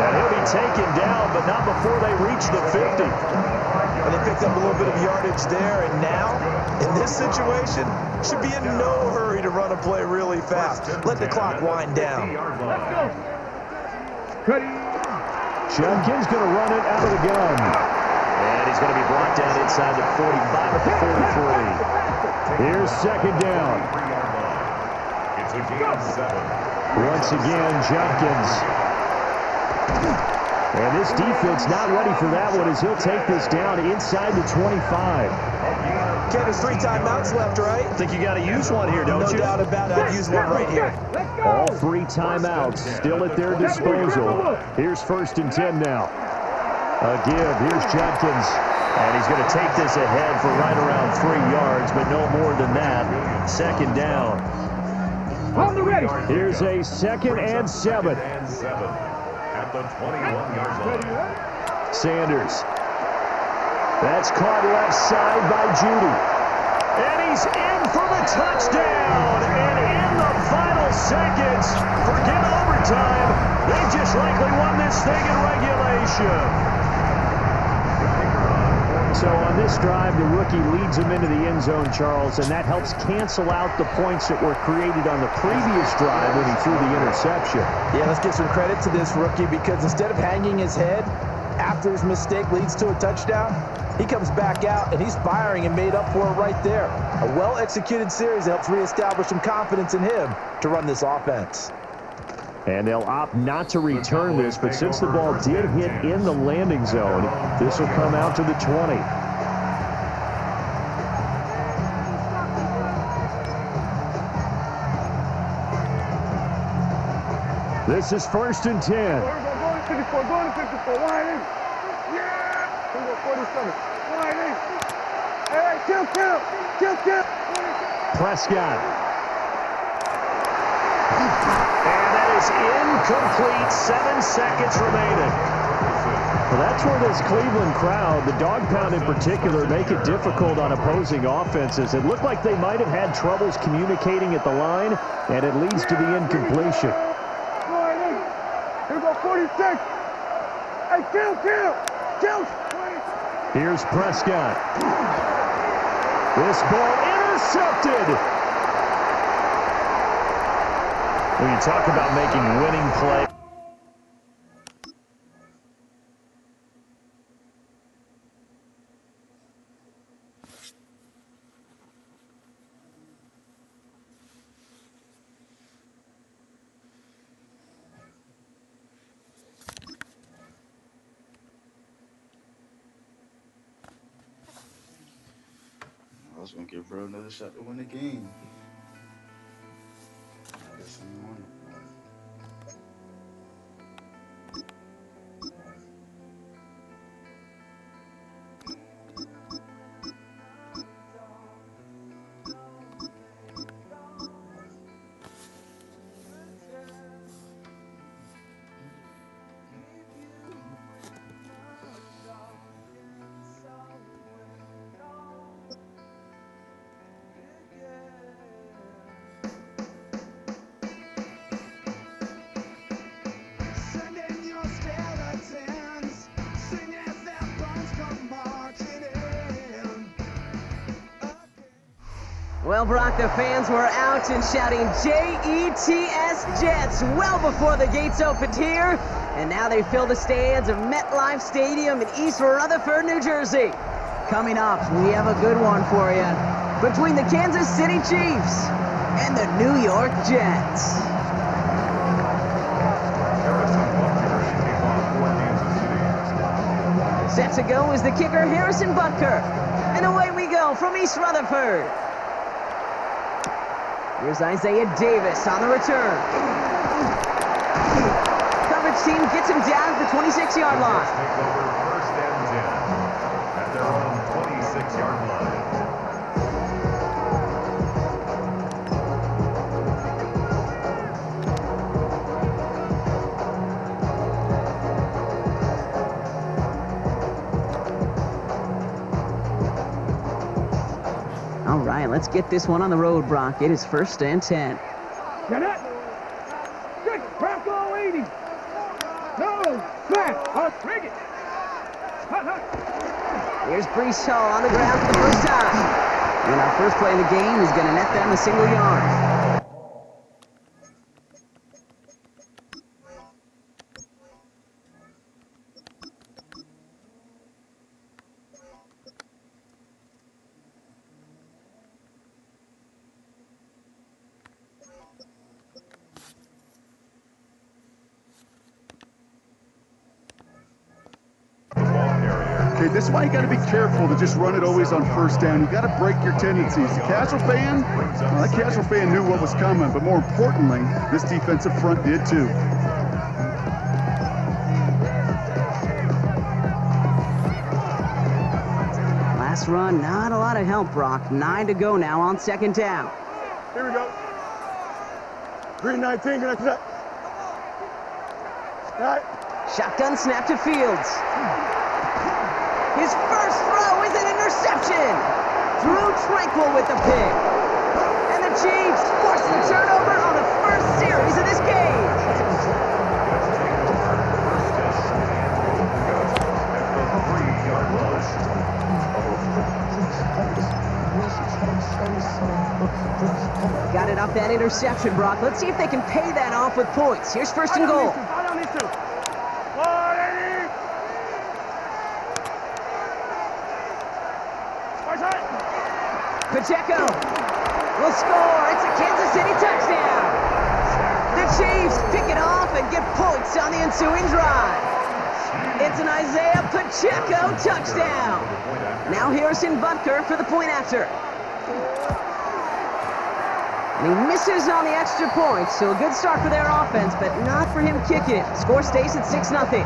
And he'll be taken down, but not before they reach the 50. And they picked up a little bit of yardage there, and now, in this situation, should be in no hurry to run a play really fast. Let the clock wind down. Jenkins going to run it out of the gun. And he's going to be brought down inside the 45 at the 43. Here's 2nd down. It's a gain of 7. Once again, Jenkins. And this defense not ready for that one as he'll take this down inside the 25. Okay, there's 3 timeouts left, right? I think you got to use one here, don't you? No doubt about it. I'd use one right here. All 3 timeouts still at their disposal. Here's 1st and 10 now. A give. Here's Jenkins. And he's going to take this ahead for right around 3 yards, but no more than that. 2nd down. On the ready. Here's a 2nd and 7. At the 21-yard line. Sanders. That's caught left side by Judy. And he's in for the touchdown. And in the final seconds, forget overtime. They've just likely won this thing in regulation. So on this drive, the rookie leads him into the end zone, Charles, and that helps cancel out the points that were created on the previous drive when he threw the interception. Yeah, let's give some credit to this rookie because instead of hanging his head after his mistake leads to a touchdown, he comes back out and he's firing and made up for it right there. A well-executed series helps reestablish some confidence in him to run this offense. And they'll opt not to return this, but since the ball did hit in the landing zone, this will come out to the 20. This is 1st and 10. Go to 54, go to 54, wide in. Yeah! Here we go, 47, wide in. Hey, kill. Prescott. And that is incomplete. 7 seconds remaining. Well, that's where this Cleveland crowd, the dog pound in particular, make it difficult on opposing offenses. It looked like they might have had troubles communicating at the line, and it leads to the incompletion. Here we go, 46. Hey, kill. Here's Prescott. This ball intercepted. When you talk about making winning plays. I was going to give bro another shot to win the game. I guess I'm on it. Well, Brock, the fans were out and shouting J-E-T-S Jets well before the gates opened here. And now they fill the stands of MetLife Stadium in East Rutherford, New Jersey. Coming up, we have a good one for you. Between the Kansas City Chiefs and the New York Jets. Set to go is the kicker, Harrison Butker. And away we go from East Rutherford. Here's Isaiah Davis on the return. Coverage team gets him down at the 26-yard line. Take over 1st and 10 at their own 26-yard line. All right, let's get this one on the road, Brock. It is 1st and 10. Get it. Good. Bronco 80. No. Smash. Rig it. Here's Breece Hall on the ground for the first time. And our first play of the game is going to net them a single yard. Okay, this is why you got to be careful to just run it always on 1st down. You got to break your tendencies. The casual fan, well, the casual fan knew what was coming, but more importantly, this defensive front did too. Last run, not a lot of help, Brock. 9 to go now on 2nd down. Here we go. 319, good after that. All right. Shotgun snap to Fields. His first throw is an interception. Drew Tranquil with the pick. And the Chiefs force the turnover on the first series of this game. Got it off that interception, Brock. Let's see if they can pay that off with points. Here's first and goal. Pacheco will score. It's a Kansas City touchdown. The Chiefs pick it off and get points on the ensuing drive. It's an Isaiah Pacheco touchdown. Now Harrison Butker for the point after. And he misses on the extra point, so a good start for their offense, but not for him kicking it. Score stays at 6-0.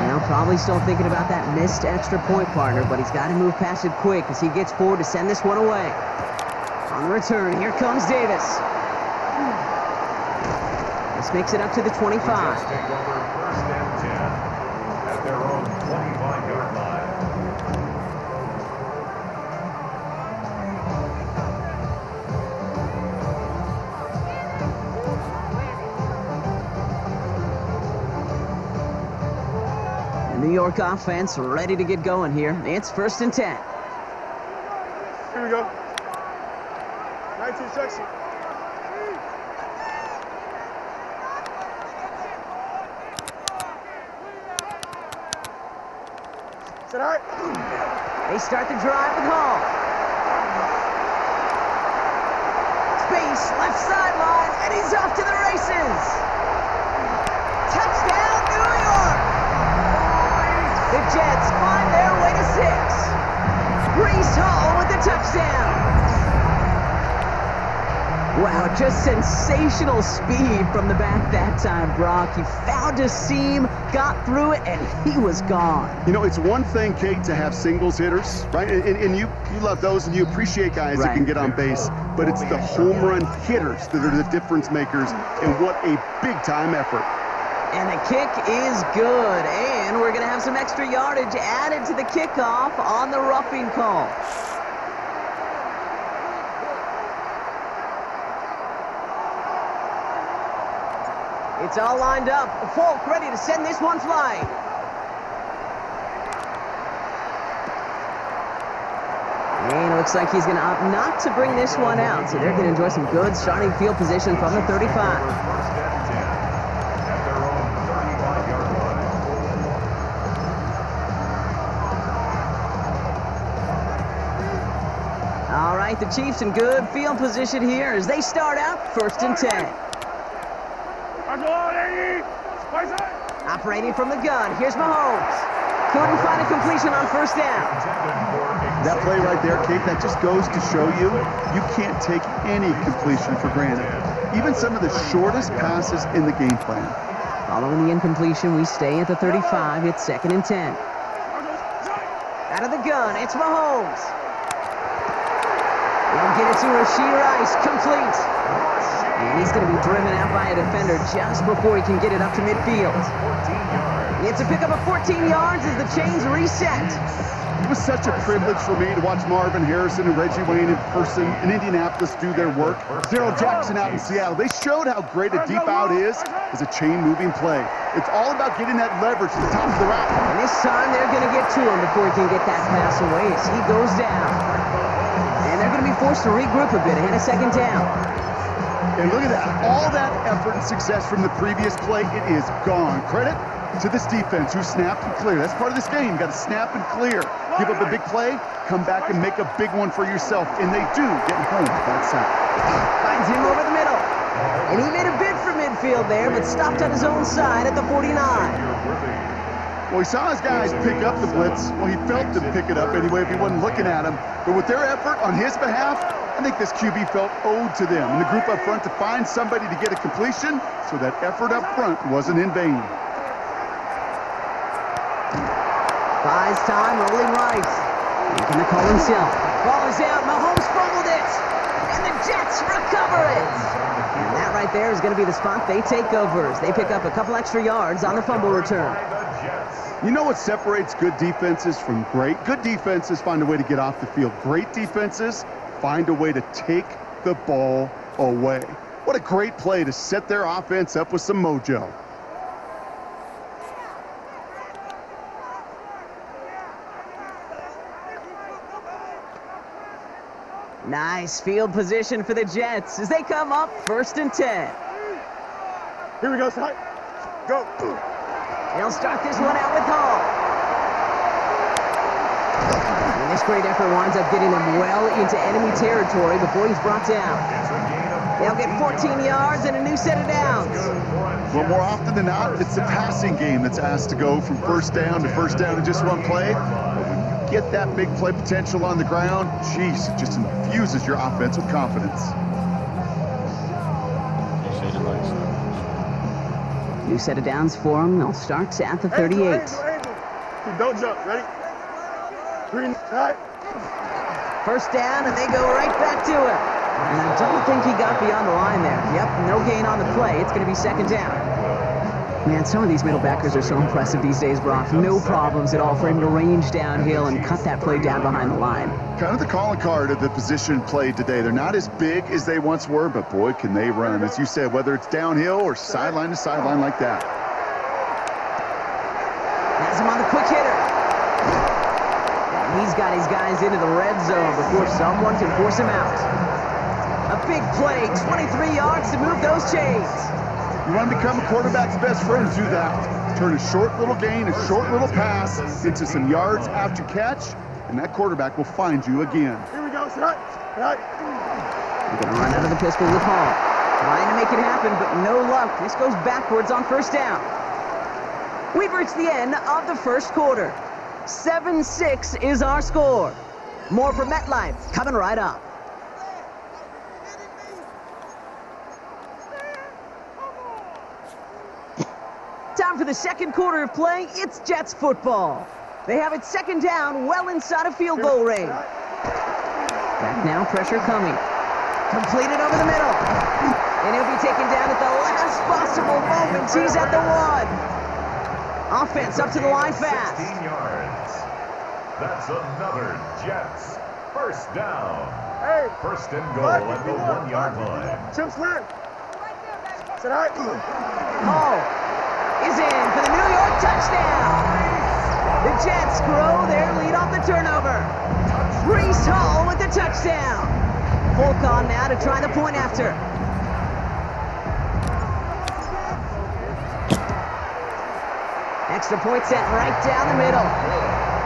Now probably still thinking about that missed extra point, partner, but he's got to move past it quick as he gets forward to send this one away. On the return, here comes Davis. This makes it up to the 25. Take over first and 10 at their own 25-yard line. The New York offense ready to get going here. It's first and 10. Here we go. 19 section. Is that all right? They start the drive with Hall. Space, left sideline, and he's off to the races. Touchdown, New York! The Jets climb their way to 6. Breece Hall with the touchdown. Wow, just sensational speed from the back that time, Brock. He found a seam, got through it, and he was gone. You know, it's one thing, Kate, to have singles hitters, right? And you love those, and you appreciate guys that can get on base. But it's the home run hitters that are the difference makers, and what a big-time effort. And the kick is good, and we're going to have some extra yardage added to the kickoff on the roughing call. It's all lined up. Folk ready to send this one flying. And it looks like he's going to opt not to bring this one out, so they're going to enjoy some good starting field position from the 35. All right, the Chiefs in good field position here as they start out first and 10. Operating from the gun, here's Mahomes. Couldn't find a completion on first down. That play right there, Kate, that just goes to show you, you can't take any completion for granted. Even some of the shortest passes in the game plan. Following the incompletion, we stay at the 35. It's second and 10. Out of the gun, it's Mahomes. They'll get it to Rashee Rice, complete. And he's going to be driven out by a defender just before he can get it up to midfield. It's a pickup of 14 yards as the chains reset. It was such a privilege for me to watch Marvin Harrison and Reggie Wayne in person in Indianapolis do their work. Daryl Jackson out in Seattle. They showed how great a deep out is as a chain-moving play. It's all about getting that leverage to the top of the route. And this time they're going to get to him before he can get that pass away as he goes down. And they're going to be forced to regroup a bit ahead of second down. And look at that. All that effort and success from the previous play, it is gone. Credit to this defense who snapped and cleared. That's part of this game. You got to snap and clear. Give up a big play, come back and make a big one for yourself. And they do get home with that sack. Finds him over the middle. And he made a bid for midfield there, but stopped on his own side at the 49. Well, he saw his guys pick up the blitz. Well, he felt them pick it up anyway if he wasn't looking at him. But with their effort on his behalf, I think this QB felt owed to them and the group up front to find somebody to get a completion, so that effort up front wasn't in vain. Buys time, rolling right. Making the call himself. Ball is out, Mahomes fumbled it. And the Jets recover it. And that right there is going to be the spot they take over as they pick up a couple extra yards on the fumble return. You know what separates good defenses from great? Good defenses find a way to get off the field. Great defenses find a way to take the ball away. What a great play to set their offense up with some mojo. Nice field position for the Jets as they come up 1st and 10. Here we go, son. Go. They'll start this one out with Hall. And this great effort winds up getting them well into enemy territory before he's brought down. They'll get 14 yards and a new set of downs. Well, more often than not, it's the passing game that's asked to go from first down to first down in just one play. But when you get that big play potential on the ground, geez, it just infuses your offense with confidence. New set of downs for them. They'll start at the 38. Don't jump. Ready? Green. Right. First down, and they go right back to it. And I don't think he got beyond the line there. Yep, no gain on the play. It's going to be 2nd down. Man, some of these middle backers are so impressive these days, Brock. No problems at all for him to range downhill and cut that play down behind the line. Kind of the calling card of the position played today. They're not as big as they once were, but boy, can they run. As you said, whether it's downhill or sideline to sideline like that. Has him on the quick hitter. And he's got his guys into the red zone before someone can force him out. A big play, 23 yards to move those chains. You want to become a quarterback's best friend, do that. Turn a short little gain, a short little pass into some yards after catch, and that quarterback will find you again. Here we go, son. Right. We're going to run out of the pistol with Hall. Trying to make it happen, but no luck. This goes backwards on 1st down. We've reached the end of the 1st quarter. 7-6 is our score. More from MetLife coming right up. Time for the 2nd quarter of play. It's Jets football. They have it 2nd down, well inside of field goal range. Back now, pressure coming. Completed over the middle. And he'll be taken down at the last possible moment. He's at the 1. Offense up to the line fast. 16 yards. That's another Jets 1st down. Hey. 1st and goal at the 1-yard line. Chips left. Sit right. Hall is in for the New York touchdown. The Jets grow their lead off the turnover. Breece Hall with the touchdown. Folk on now to try the point after. Extra point set right down the middle.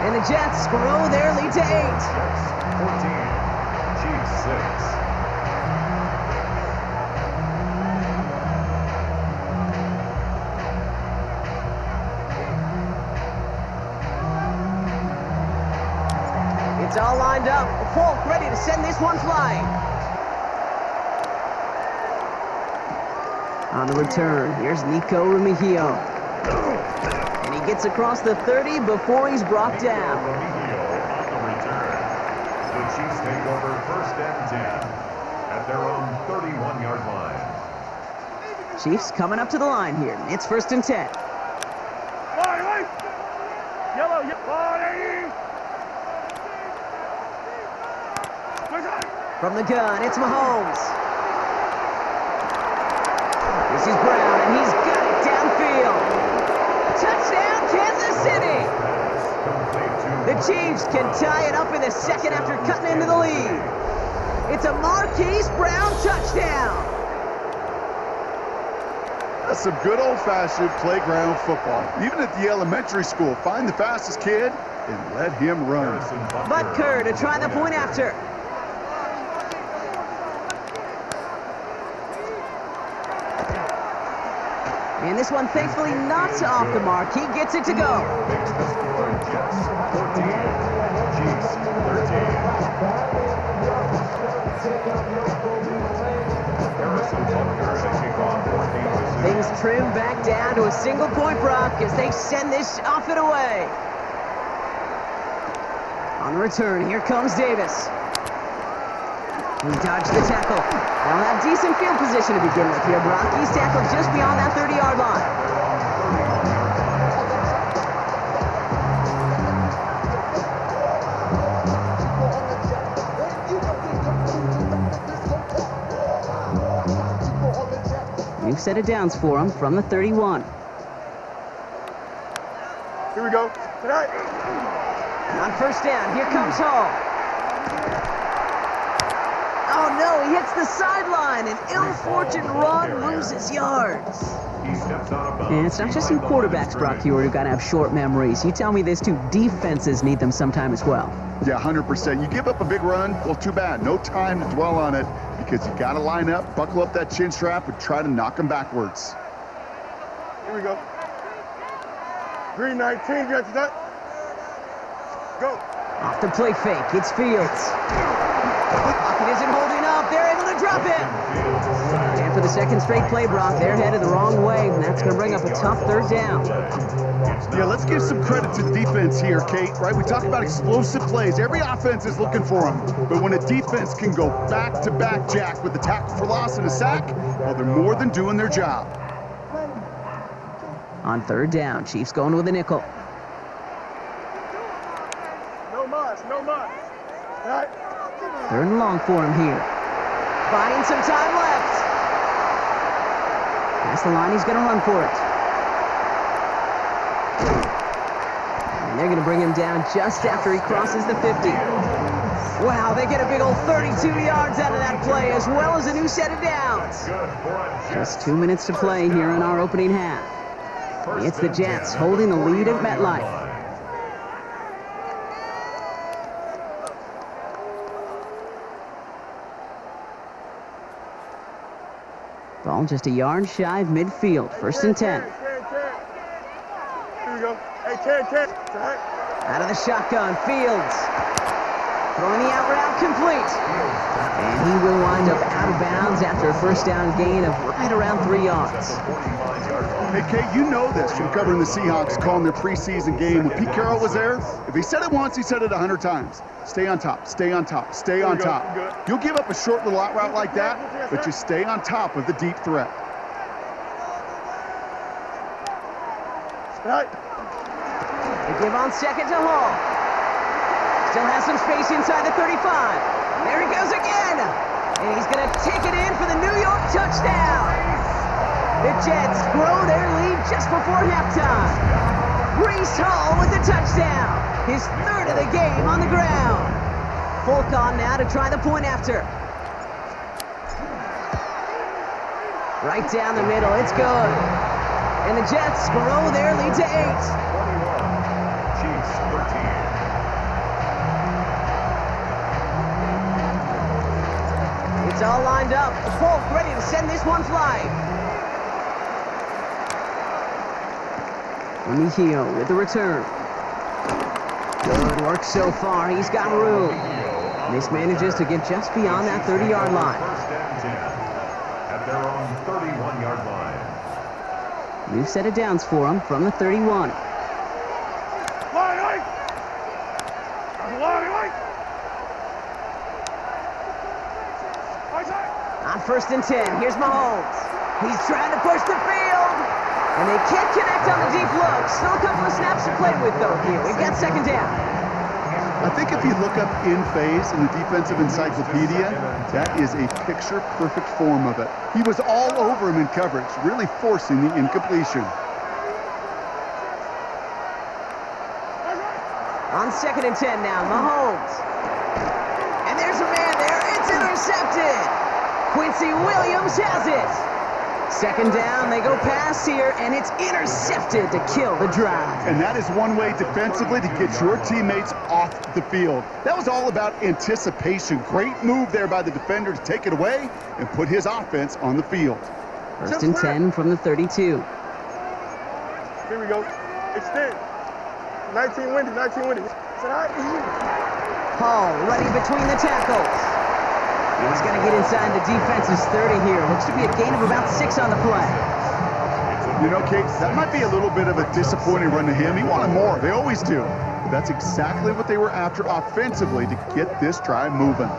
And the Jets grow their lead to 8. Jets 14, Chiefs 6. It's all lined up. Folk ready to send this one flying. On the return, here's Nico Remigio. And he gets across the 30 before he's brought down. Remigio on the return. The Chiefs take over 1st and 10 at their own 31-yard line. Chiefs coming up to the line here. It's 1st and 10. Yellow. From the gun, it's Mahomes. This is Brown, and he's got it downfield. Touchdown, Kansas City! The Chiefs can tie it up in the 2nd after cutting into the lead. It's a Marquise Brown touchdown. That's some good old-fashioned playground football. Even at the elementary school, find the fastest kid and let him run. Butker to try the point after. And this one, thankfully, not off the mark. He gets it to go. Makes the score Jets 14, Chiefs 13. Harrison Butker to kick off for Kansas City. Things trim back down to a single point, Brock, as they send this off and away. On the return, here comes Davis. He dodged the tackle. They'll have decent field position to begin with here, Brock. He's tackled just beyond that 30-yard line. New set of downs for him from the 31. Here we go. Tonight. On 1st down, here comes Hall. Oh, no, he hits the sideline. An ill-fortunate run loses yards. And it's not just some quarterbacks, Brock Huard, who got to have short memories. You tell me this too, defenses need them sometime as well. Yeah, 100%. You give up a big run, well, too bad. No time to dwell on it because you got to line up, buckle up that chin strap, and try to knock them backwards. Here we go. Green 19, get that. Go. Off the play fake, it's Fields. Pocket isn't holding up, they're able to drop it. And for the second straight play, Brock, they're headed the wrong way, and that's going to bring up a tough third down. Yeah, let's give some credit to the defense here, Kate, right? We talk about explosive plays. Every offense is looking for them. But when a defense can go back-to-back, Jack, with a tackle for loss and a sack, well, they're more than doing their job. On third down, Chiefs going with a nickel. No mas, no mas. All right. Third and long for him here. Buying some time left. Past the line, he's going to run for it. And they're going to bring him down just after he crosses the 50. Wow, they get a big old 32 yards out of that play, as well as a new set of downs. Just 2 minutes to play here in our opening half. It's the Jets holding the lead at MetLife. Ball just a yard shy of midfield. First and 10. Here we go. Hey, 10. Out of the shotgun, Fields. Throwing the out route complete. And he will wind up out of bounds after a first down gain of right around 3 yards. Hey, Kate, you know this from covering the Seahawks, calling their preseason game. When Pete Carroll was there, if he said it once, he said it 100 times. Stay on top, stay on top, stay on top. You'll give up a short little out route like that, but you stay on top of the deep threat. Right. They give on second to Hall. Still has some space inside the 35. There he goes again. And he's going to take it in for the New York touchdown. The Jets grow their lead just before halftime. Breece Hall with the touchdown. His third of the game on the ground. Fulcon now to try the point after. Right down the middle, it's good. And the Jets grow their lead to 8. 21. Chiefs 13. It's all lined up. Polk ready to send this one flying. Mejio with the return. Good work so far. He's got room. This manages to get just beyond that 30-yard line. First and 10 at their own 31-yard line. New set of downs for him from the 31. On first and 10, here's Mahomes. He's trying to push the field. And they can't connect on the deep look. Still a couple of snaps to play with, though, here. We've got second down. I think if you look up in phase in the defensive encyclopedia, that is a picture-perfect form of it. He was all over him in coverage, really forcing the incompletion. On second and 10 now, Mahomes. And there's a man there. It's intercepted. Quincy Williams has it. Second down, they go pass here, and it's intercepted to kill the drive. And that is one way defensively to get your teammates off the field. That was all about anticipation. Great move there by the defender to take it away and put his offense on the field. First and 10 from the 32. Here we go. Extend. 19 windy. Hall running between the tackles. He's going to get inside the defense's 30 here. Looks to be a gain of about 6 on the play. You know, Kate, that might be a little bit of a disappointing run to him. He wanted more. They always do. But that's exactly what they were after offensively to get this drive moving.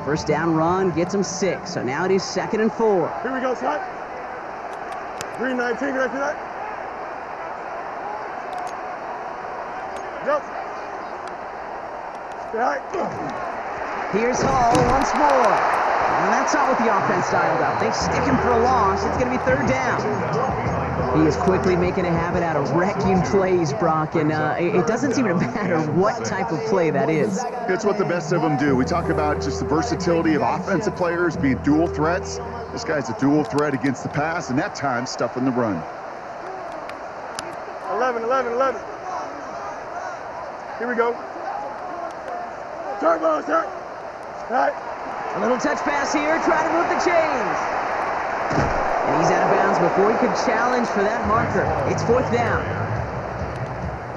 First down run gets him 6. So now it is second and 4. Here we go, Scott. Green 19, get after that. Jump. Stay high. Here's Hall once more. And that's not what the offense dialed up. They stick him for a loss. It's going to be third down. He is quickly making a habit out of wrecking plays, Brock, and it doesn't seem to matter what type of play that is. It's what the best of them do. We talk about just the versatility of offensive players being dual threats. This guy's a dual threat against the pass, and that time stuffing the run. 11. Here we go. Turbo, sir. All right. A little touch pass here, trying to move the chains. And he's out of bounds before he could challenge for that marker. It's fourth down.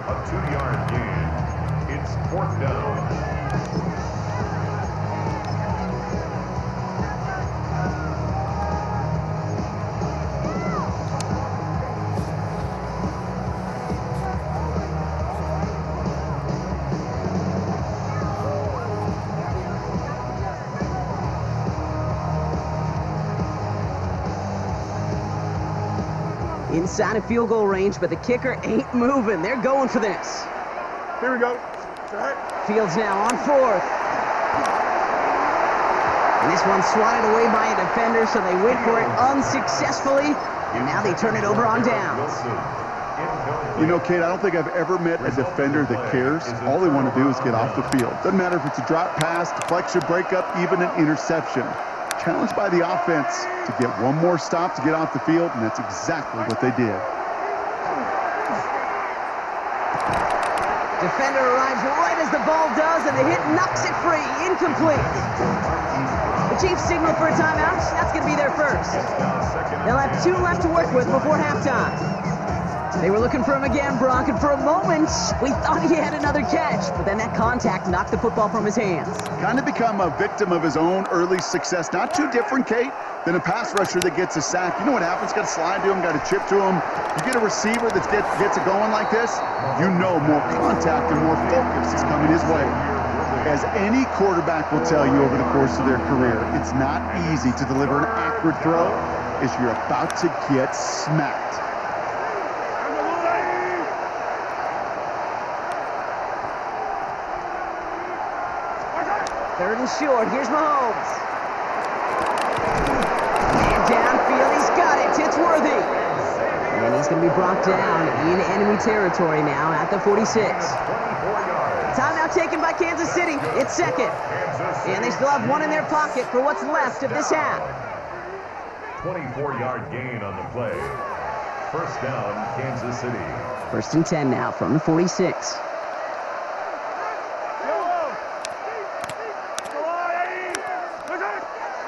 A 2-yard gain. It's fourth down. Inside of field goal range, but the kicker ain't moving. They're going for this. Here we go. Fields now on fourth. And this one's swatted away by a defender, so they went for it unsuccessfully, and now they turn it over on downs. You know, Kate, I don't think I've ever met a defender that cares. All they want to do is get off the field. Doesn't matter if it's a drop pass, deflection, breakup, even an interception. Challenged by the offense to get one more stop to get off the field, and that's exactly what they did. Defender arrives right as the ball does, and the hit knocks it free. Incomplete. The Chiefs signal for a timeout. That's going to be their first. They'll have 2 left to work with before halftime. They were looking for him again, Brock, and for a moment, we thought he had another catch, but then that contact knocked the football from his hands. Kind of become a victim of his own early success. Not too different, Kate, than a pass rusher that gets a sack. You know what happens? Got to slide to him, got to chip to him. You get a receiver that gets it going like this, you know more contact and more focus is coming his way. As any quarterback will tell you over the course of their career, it's not easy to deliver an accurate throw as you're about to get smacked. Third and short. Here's Mahomes. And downfield, he's got it. It's Worthy. And he's going to be brought down in enemy territory now at the 46. Timeout taken by Kansas City. It's second. And they still have one in their pocket for what's left of this half. 24-yard gain on the play. First down, Kansas City. First and 10 now from the 46.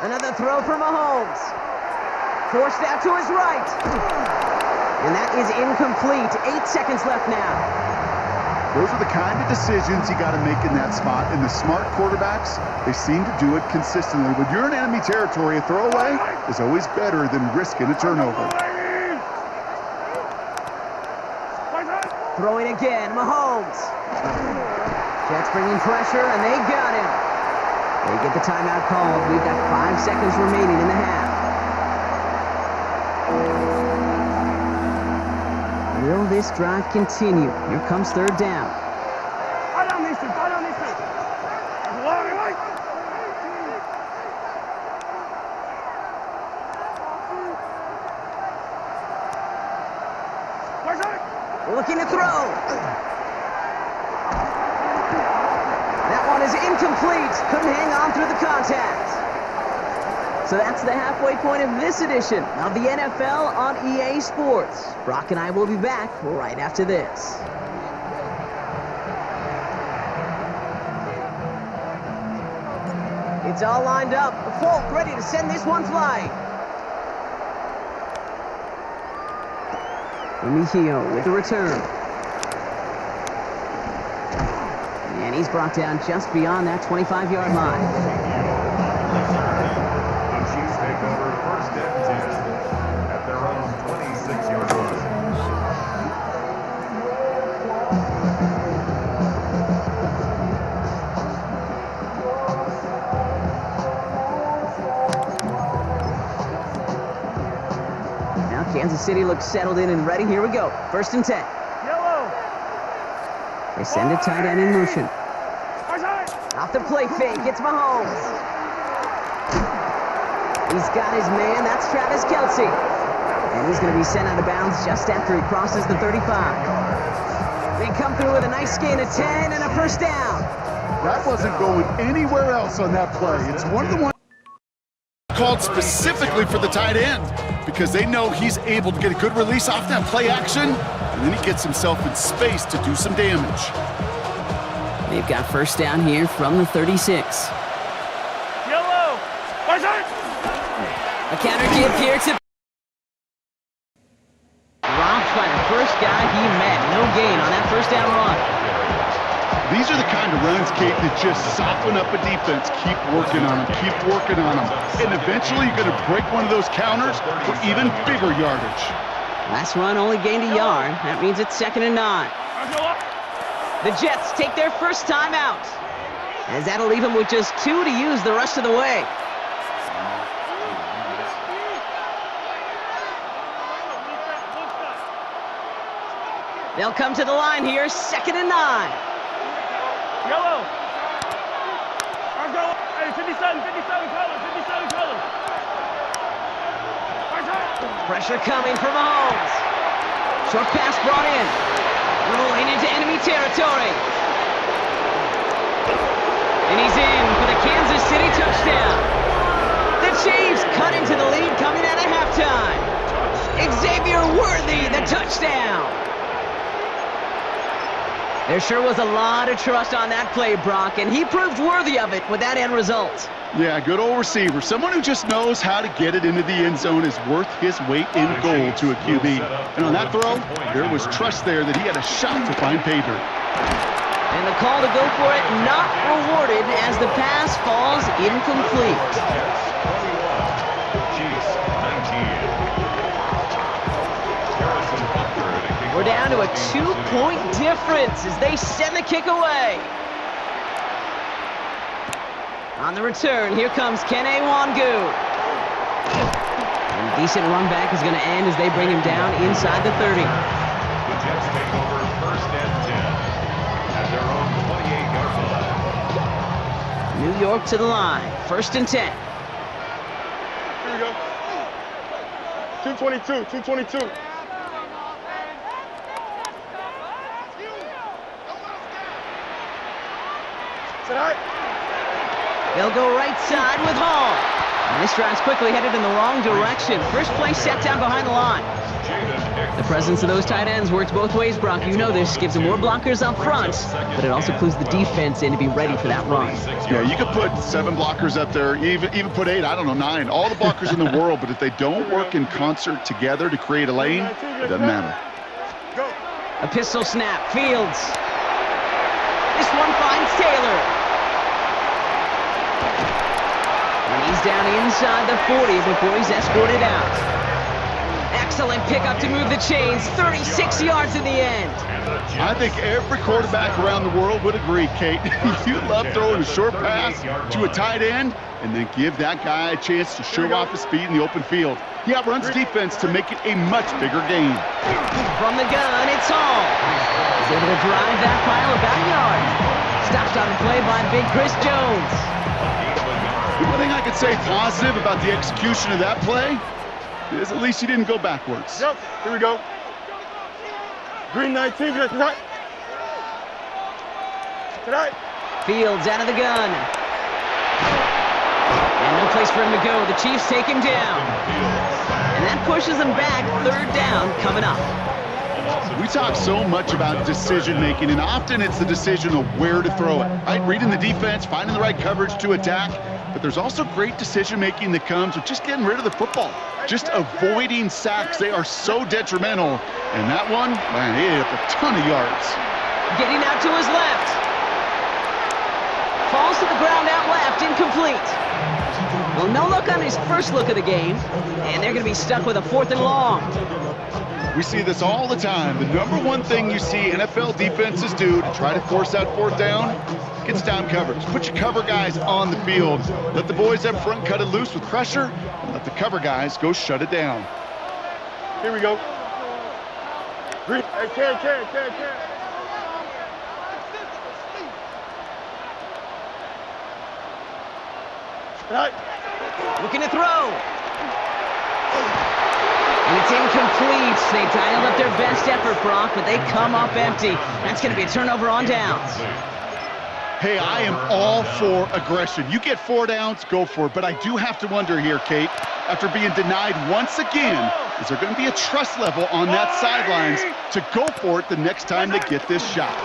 Another throw for Mahomes. Forced out to his right. And that is incomplete. 8 seconds left now. Those are the kind of decisions you got to make in that spot. And the smart quarterbacks, they seem to do it consistently. When you're in enemy territory, a throwaway is always better than risking a turnover. Throwing again, Mahomes. Jets bringing pressure, and they got him. They get the timeout called. We've got 5 seconds remaining in the half. Will this drive continue? Here comes third down. Looking to throw. That one is incomplete. Couldn't hang on through the contact. So that's the halfway point of this edition of the NFL on EA Sports. Brock and I will be back right after this. It's all lined up. Folk ready to send this one flying. Mejio with the return. And he's brought down just beyond that 25-yard line. The Chiefs take over first and 10 at their own 26-yard line. Kansas City looks settled in and ready. Here we go. First and 10. Yellow. They send a tight end in motion. Off the play fake. It's Mahomes. He's got his man. That's Travis Kelce. And he's going to be sent out of bounds just after he crosses the 35. They come through with a nice gain of 10 and a first down. That wasn't going anywhere else on that play. It's one of the ones called specifically for the tight end because they know he's able to get a good release off that play action, and then he gets himself in space to do some damage. They've got first down here from the 36. Yellow! A counter give here to... Dropped by the first guy he met. No gain on that first down run. These are the kind of runs, Kate, that just soften up a defense. Keep working on them, keep working on them. And eventually you're going to break one of those counters for even bigger yardage. Last run only gained a yard. That means it's 2nd and 9. The Jets take their first time out, as that'll leave them with just 2 to use the rest of the way. They'll come to the line here, 2nd and 9. Yellow! Hey, 57 colors. Pressure coming from Mahomes. Short pass brought in. Rolling into enemy territory. And he's in for the Kansas City touchdown. The Chiefs cut into the lead coming out of halftime. Xavier Worthy, the touchdown. There sure was a lot of trust on that play, Brock, and he proved worthy of it with that end result. Yeah, good old receiver. Someone who just knows how to get it into the end zone is worth his weight in gold to a QB. And on that throw, there was trust there that he had a shot to find pay dirt. And the call to go for it not rewarded as the pass falls incomplete. We're down to a 2-point difference as they send the kick away. On the return, here comes Kene Wangu. And a decent run back is going to end as they bring him down inside the 30. The Jets take over 1st and 10 at their own 28-yard line. New York to the line, 1st and 10. Here we go. 222. They'll go right side with Hall. And this drive's quickly headed in the wrong direction. First play set down behind the line. The presence of those tight ends works both ways, Brock. You know this. Gives them more blockers up front, but it also clues the defense in to be ready for that run. Yeah, you could put 7 blockers up there, even put 8, I don't know, 9. All the blockers in the world, but if they don't work in concert together to create a lane, it doesn't matter. A pistol snap. Fields. This one finds Taylor. And he's down inside the 40 before he's escorted out. Excellent pickup to move the chains. 36 yards in the end. I think every quarterback around the world would agree, Kate. You love throwing a short pass to a tight end and then give that guy a chance to show off his speed in the open field. He outruns defense to make it a much bigger game. From the gun, it's Hall. He's able to drive that pile about a yard. Stopped on the play by Big Chris Jones. The one thing I could say positive about the execution of that play is at least he didn't go backwards. Yep, here we go. Green 19, tonight. Fields out of the gun. And no place for him to go. The Chiefs take him down. And that pushes him back. 3rd down coming up. We talk so much about decision-making, and often it's the decision of where to throw it. Right? Reading the defense, finding the right coverage to attack. But there's also great decision-making that comes with just getting rid of the football. Just avoiding sacks. They are so detrimental. And that one, man, he hit up a ton of yards. Getting out to his left. Falls to the ground out left, incomplete. Well, no look on his first look of the game, and they're going to be stuck with a 4th and long. We see this all the time. The number one thing you see NFL defenses do to try to force that 4th down, gets down coverage. Put your cover guys on the field. Let the boys up front cut it loose with pressure, and let the cover guys go shut it down. Here we go. Green. Hey, can. Looking to throw. And it's incomplete. They dialed up their best effort, Brock, but they come up empty. That's going to be a turnover on downs. Hey, I am all for aggression. You get 4 downs, go for it. But I do have to wonder here, Kate, after being denied once again, is there going to be a trust level on that sidelines to go for it the next time they get this shot?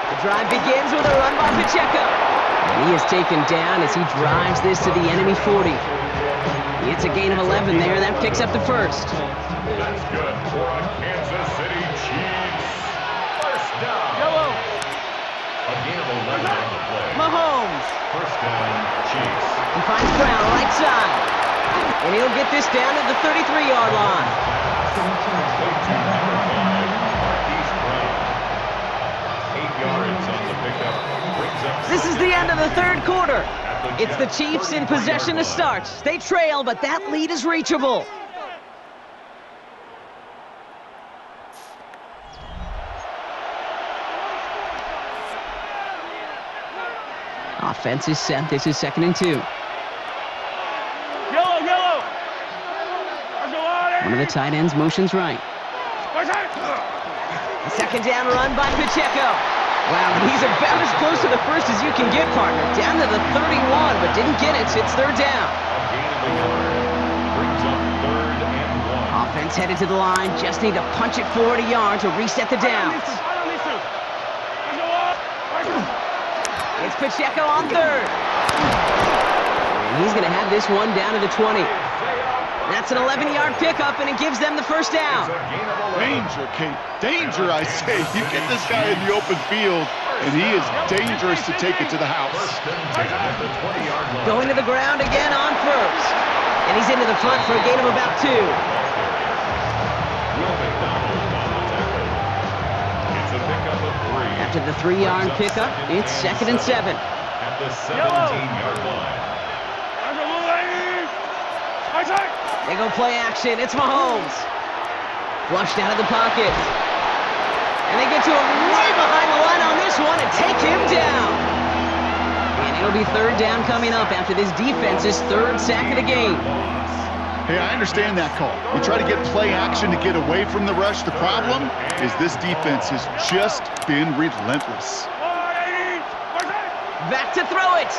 The drive begins with a run by Pacheco. And he is taken down as he drives this to the enemy 40. It's a gain of 11 there. That picks up the first. That's good for a Kansas City Chiefs. First down. Yellow. A gain of 11 on the play. Mahomes. First down, Chiefs. He finds Brown right side. And he'll get this down at the 33-yard line. This is the end of the third quarter. It's the Chiefs in possession to start. They trail, but that lead is reachable. Offense is set. This is 2nd and 2. Yellow, yellow. One of the tight ends motions right. A second down run by Pacheco. Wow, and he's about as close to the first as you can get, partner. Down to the 31, but didn't get it. It's third down. Brings up 3rd and 1. Offense headed to the line. Just need to punch it forward a yard to reset the downs. It's Pacheco on 3rd. And he's going to have this one down to the 20. That's an 11-yard pickup, and it gives them the first down. Danger, Kate. Danger, I say. You get this guy in the open field, and he is dangerous to take it to the house. Going to the ground again on first. And he's into the front for a gain of about 2. After the 3-yard pickup, it's 2nd and 7. At the 17-yard line. They go play action. It's Mahomes. Flushed out of the pocket. And they get to him way behind the line on this one and take him down. And it'll be 3rd down coming up after this defense's 3rd sack of the game. Hey, I understand that call. You try to get play action to get away from the rush. The problem is this defense has just been relentless. Back to throw it.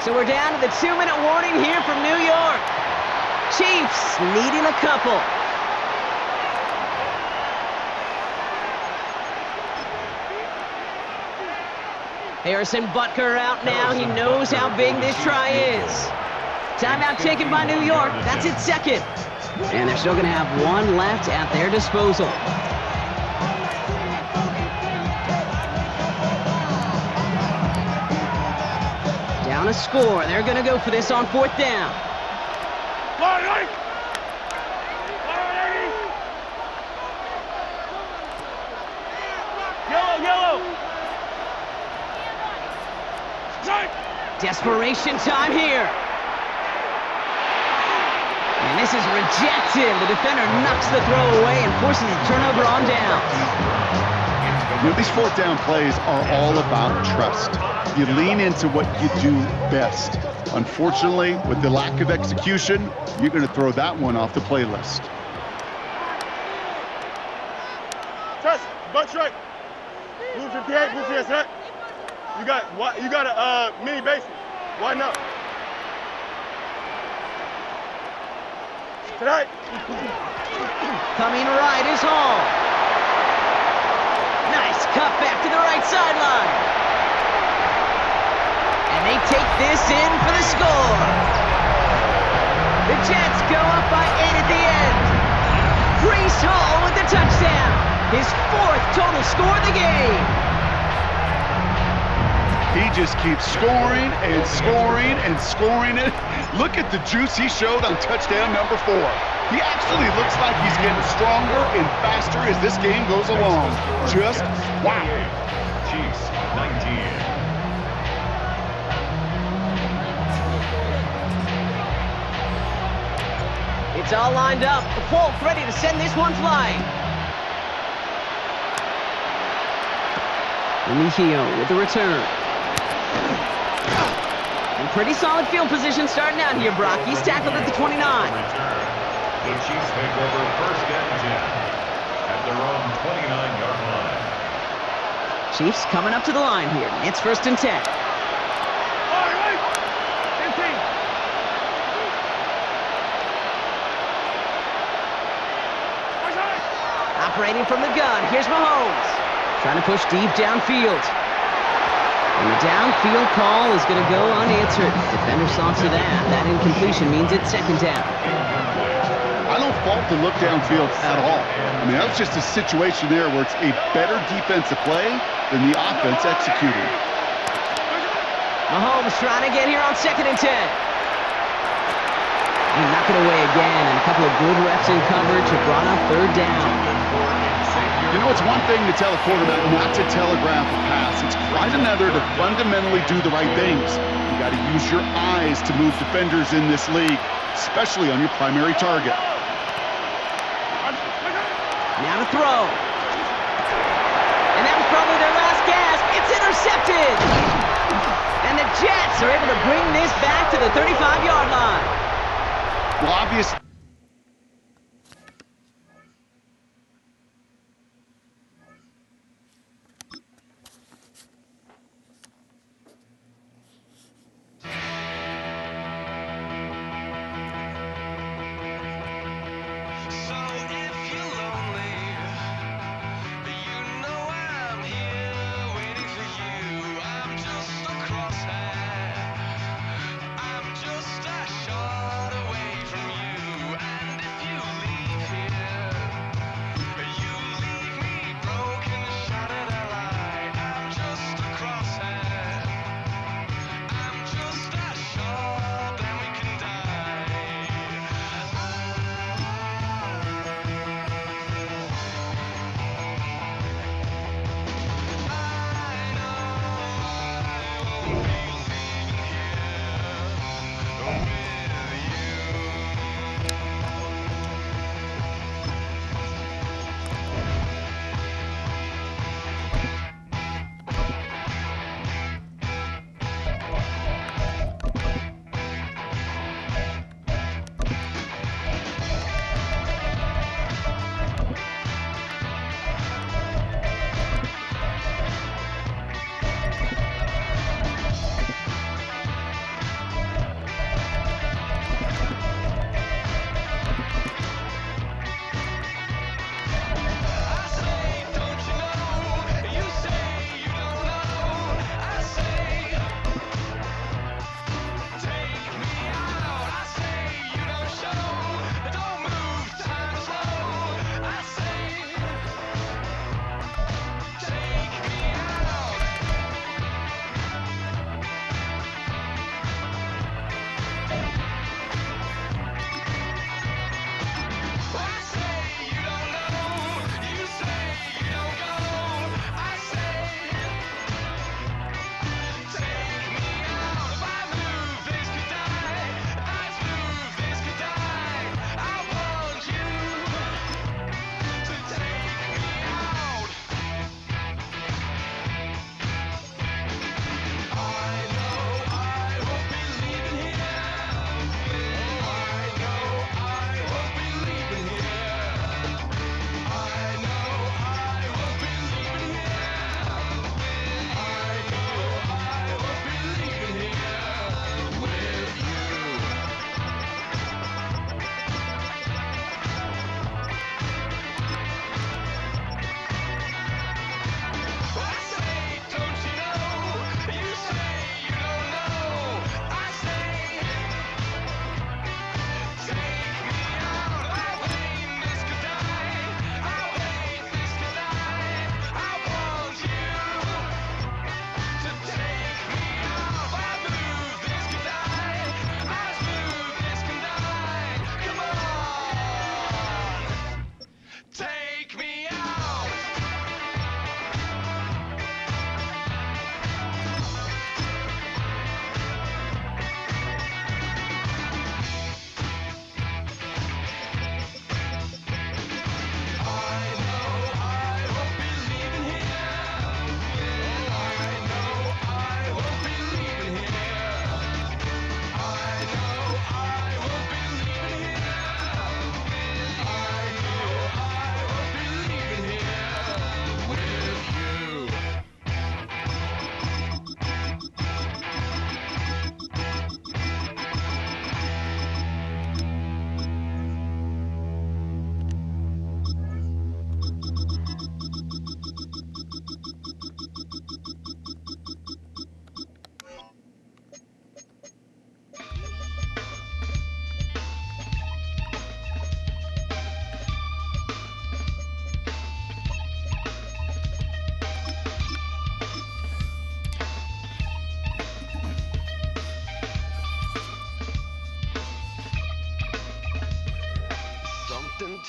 So we're down to the 2-minute warning here from New York. Chiefs needing a couple. Harrison Butker out now. He knows how big this try is. Timeout taken by New York. That's its 2nd. And they're still going to have 1 left at their disposal. Down a score. They're going to go for this on 4th down. Yellow. Desperation time here. And this is rejected. The defender knocks the throw away and forces a turnover on downs. You know, these 4th down plays are all about trust. You lean into what you do best. Unfortunately, with the lack of execution, you're going to throw that one off the playlist. Touch, butt strike. Move to the move to the set. You got a mini basic. Why not? Tonight. Coming right is Hall. Nice cut back to the right sideline. And they take this in for the score. The Jets go up by 8 at the end. Breece Hall with the touchdown. His 4th total score of the game. He just keeps scoring and scoring and scoring it. Look at the juice he showed on touchdown number 4. He actually looks like he's getting stronger and faster as this game goes along. Just wow. Chiefs 19. It's all lined up. The Polk ready to send this one flying. Mejio with the return. And pretty solid field position starting out here, Brock. He's tackled at the 29. The Chiefs take over first and 10 at their own 29-yard line. Chiefs coming up to the line here. It's first and 10. Operating from the gun, here's Mahomes. Trying to push deep downfield. And the downfield call is going to go unanswered. Defender saw to that. That incompletion means it's second down. I don't fault the look downfield at all. I mean, that was just a situation there where it's a better defensive play than the offense executing. Mahomes trying to get here on second and 10. He knocked it away again, and a couple of good reps in coverage have brought up third down. You know, it's one thing to tell a quarterback not to telegraph a pass. It's quite another to fundamentally do the right things. You got to use your eyes to move defenders in this league, especially on your primary target. Now to throw. And that was probably their last gasp. It's intercepted. And the Jets are able to bring this back to the 35-yard line. Well, obviously.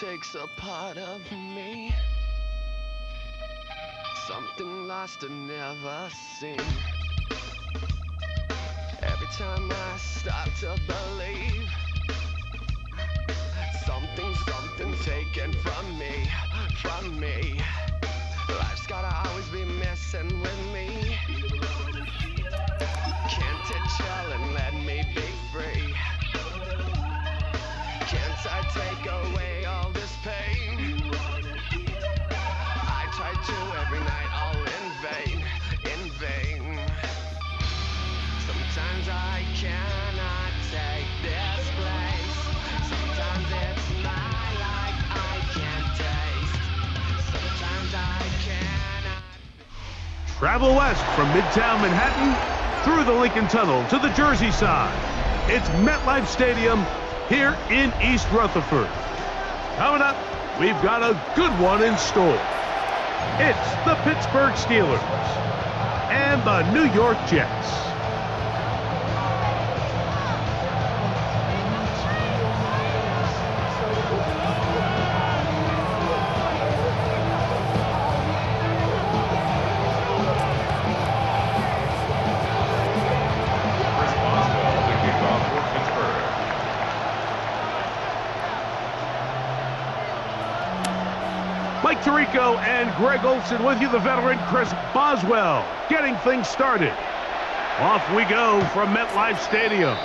takes a part of me. Something lost and never seen. Every time I start to believe something taken from me. Life's gotta always be messing with me. Can't it chill and let me be free? Can't I take away all this pain? I try to every night, all in vain. Sometimes I cannot take this place. Sometimes it's my life I can't taste. Sometimes I cannot. Travel west from Midtown Manhattan through the Lincoln Tunnel to the Jersey side. It's MetLife Stadium here in East Rutherford. Coming up, we've got a good one in store. It's the Pittsburgh Steelers and the New York Jets. Mike Tirico and Greg Olson with you, the veteran Chris Boswell, getting things started. Off we go from MetLife Stadium.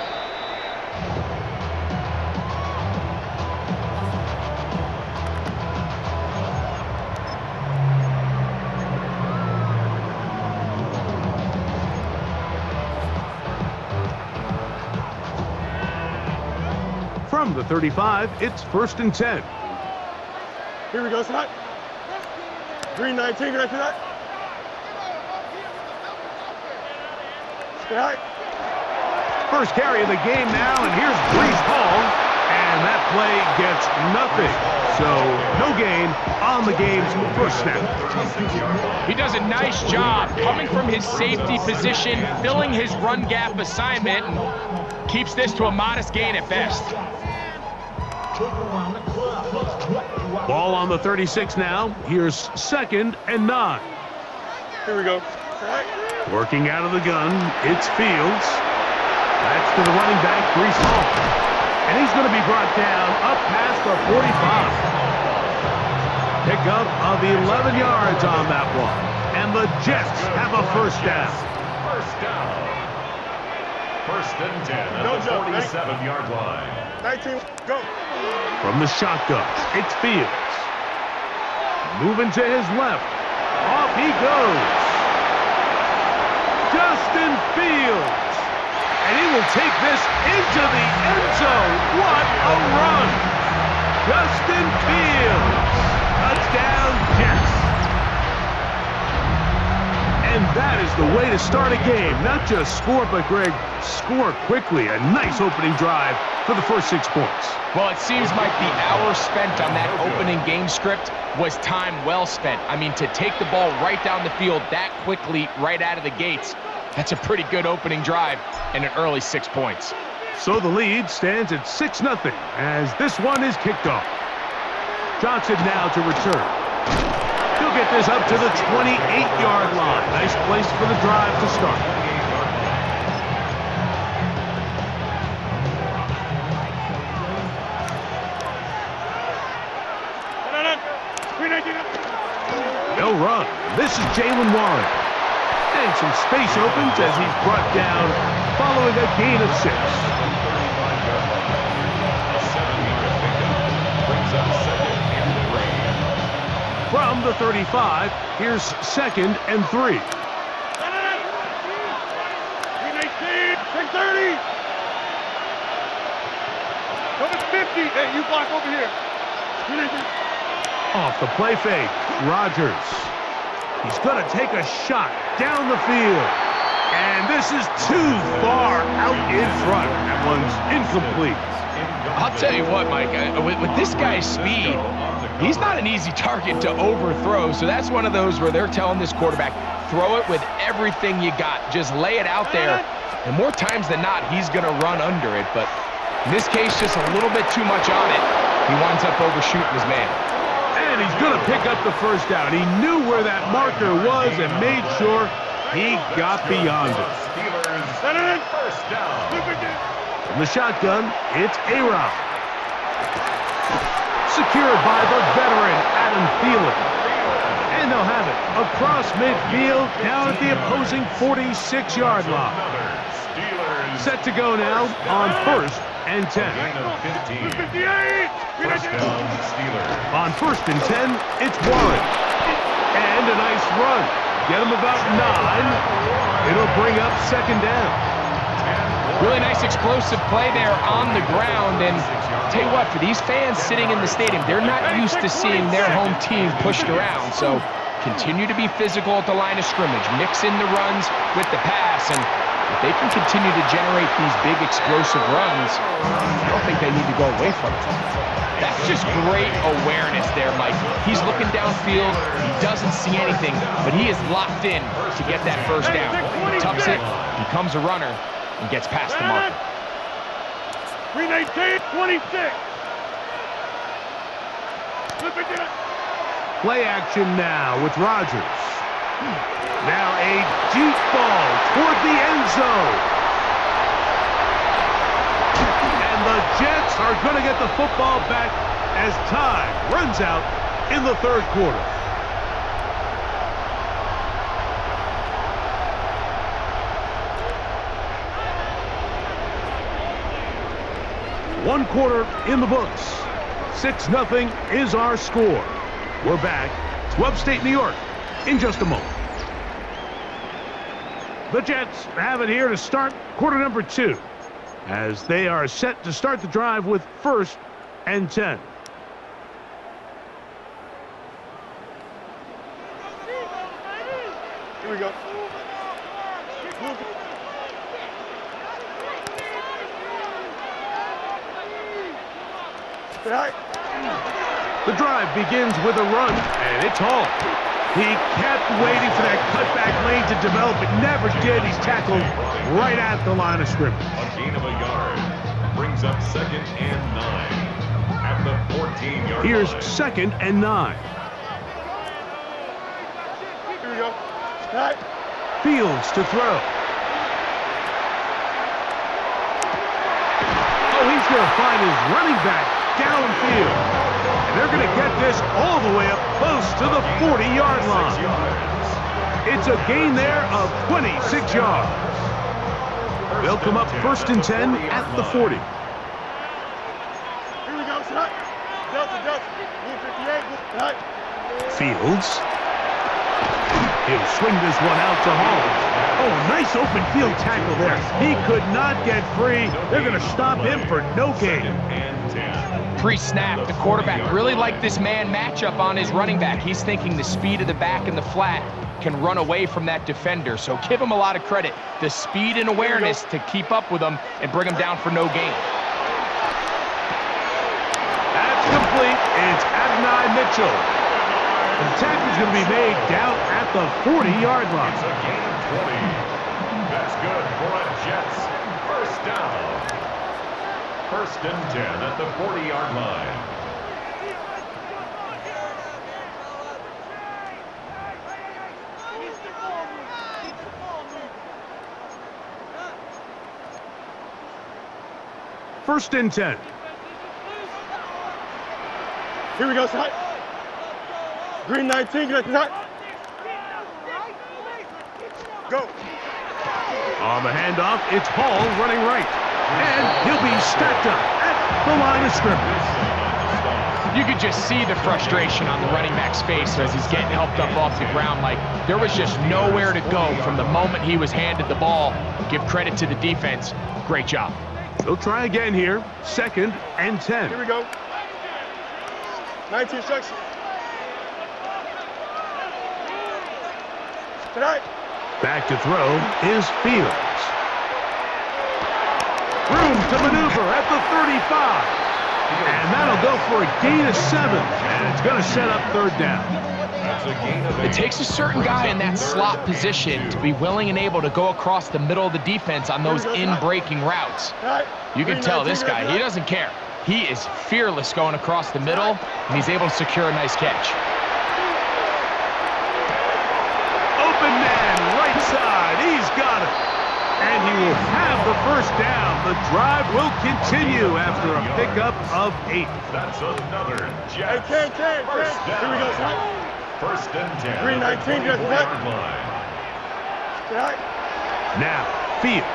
From the 35, it's 1st and 10. Here we go, Scott. Green 19, can I see that? Stay high. First carry of the game now, and here's Breece Hall, and that play gets nothing. So no gain on the game's first snap. He does a nice job coming from his safety position, filling his run gap assignment, and keeps this to a modest gain at best. Ball on the 36 now. Here's 2nd and 9. Here we go. Working out of the gun, it's Fields. That's to the running back, Breece Hall. And he's going to be brought down up past the 45. Pickup of 11 yards on that one. And the Jets have a first down. First down. 1st and 10 at the 47-yard line. 19, go. From the shotgun, it's Fields. Moving to his left. Off he goes. Justin Fields. And he will take this into the end zone. What a run. Justin Fields. Touchdown, Jets. And that is the way to start a game. Not just score, but Greg, score quickly. A nice opening drive for the first 6 points. Well, it seems like the hour spent on that opening game script was time well spent. I mean, to take the ball right down the field that quickly, right out of the gates, that's a pretty good opening drive and an early 6 points. So the lead stands at 6-0 as this one is kicked off. Johnson now to return. He'll get this up to the 28-yard line. Nice place for the drive to start. No run. This is Jalen Warren. And some space opens as he's brought down following a gain of 6. From the 35, here's 2nd and 3. 630. Coming 50. Hey, you block over here. Off the play fake, Rodgers. He's going to take a shot down the field. And this is too far out in front. That one's incomplete. I'll tell you what, Mike, with this guy's speed, he's not an easy target to overthrow. So that's one of those where they're telling this quarterback, throw it with everything you got. Just lay it out there. And more times than not, he's going to run under it. But in this case, just a little bit too much on it. He winds up overshooting his man. And he's going to pick up the first down. He knew where that marker was and made sure he got beyond it. First down. From the shotgun, it's A-Rob. Secured by the veteran, Adam Thielen. And they'll have it across midfield, down at the opposing 46-yard line. Set to go now on 1st and 10. On 1st and 10, it's Warren. And a nice run. Get him about 9. It'll bring up 2nd down. Really nice explosive play there on the ground. And tell you what, for these fans sitting in the stadium, they're not used to seeing their home team pushed around. So continue to be physical at the line of scrimmage. Mix in the runs with the pass. And if they can continue to generate these big explosive runs, I don't think they need to go away from it. That's just great awareness there, Mike. He's looking downfield. He doesn't see anything, but he is locked in to get that first down. He tucks it, becomes a runner, and gets past the marker. 319-26. Play action now with Rodgers. Now a deep ball toward the end zone. And the Jets are going to get the football back as time runs out in the 3rd quarter. One quarter in the books. 6-0 is our score. We're back to upstate New York in just a moment. The Jets have it here to start quarter number 2 as they are set to start the drive with 1st and 10. Here we go. The drive begins with a run, and it's Hall. He kept waiting for that cutback lane to develop. It never did. He's tackled right at the line of scrimmage. A gain of a yard brings up 2nd and 9 at the 14-yard line. Here's 2nd and 9. Here we go. Fields to throw. Oh, he's going to find his running back downfield. And they're going to get this all the way up close to the 40-yard line. It's a gain there of 26 yards. They'll come up 1st and 10 at the 40. Here we go. Delta. Blue 58. Fields. He'll swing this one out to Hall. Oh, nice open field tackle there. He could not get free. They're going to stop him for no gain. Pre-snap, the quarterback really liked this man matchup on his running back. He's thinking the speed of the back in the flat can run away from that defender. So give him a lot of credit. The speed and awareness to keep up with him and bring him down for no gain. That's complete. It's Adonai Mitchell. The tackle's going to be made down at the 40-yard line. It's a gain of 20. That's good for a Jets. First down. 1st and 10 at the 40-yard line. First and 10. Here we go, side. Green 19, get that. Go. On the handoff, it's Hall running right. And he'll be stacked up at the line of scrimmage. You could just see the frustration on the running back's face as he's getting helped up off the ground. Like, there was just nowhere to go from the moment he was handed the ball. Give credit to the defense. Great job. They'll try again here. 2nd and 10. Here we go. 19 instruction. Tonight. Back to throw is Fields. Room to maneuver at the 35. And that'll go for a gain of 7. And it's going to set up 3rd down. It takes a certain guy in that slot position to be willing and able to go across the middle of the defense on those in-breaking routes. You can tell this guy, he doesn't care. He is fearless going across the middle, and he's able to secure a nice catch. Open man, right side. He's got it. And he will have the first down. The drive will continue after a pickup of 8. That's another Jets. Hey, 10. First down. Here we go, son. First and 10. 319, just yard what? line. Now, Fields.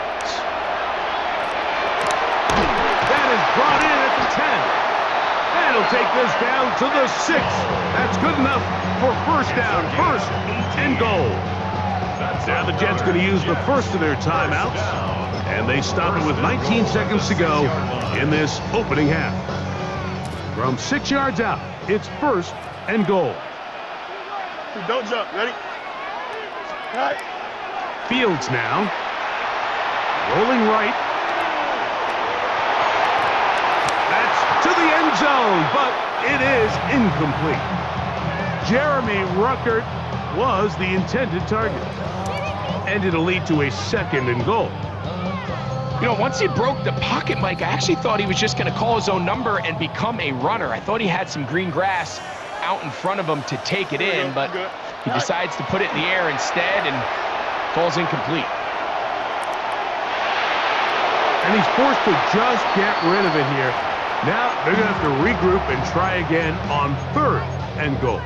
That is brought in at the 10. And he'll take this down to the 6. That's good enough for first down. First and goal. Now the Jets going to use the first of their timeouts. And they stop it with 19 seconds to go in this opening half. From 6 yards out, it's first and goal. Don't jump. Ready? Right. Fields now. Rolling right. That's to the end zone, but it is incomplete. Jeremy Ruckert was the intended target. And it'll lead to a second and goal. You know, once he broke the pocket, Mike, I actually thought he was just going to call his own number and become a runner. I thought he had some green grass out in front of him to take it in, but he decides to put it in the air instead and falls incomplete. And he's forced to just get rid of it here. Now they're going to have to regroup and try again on third and goal.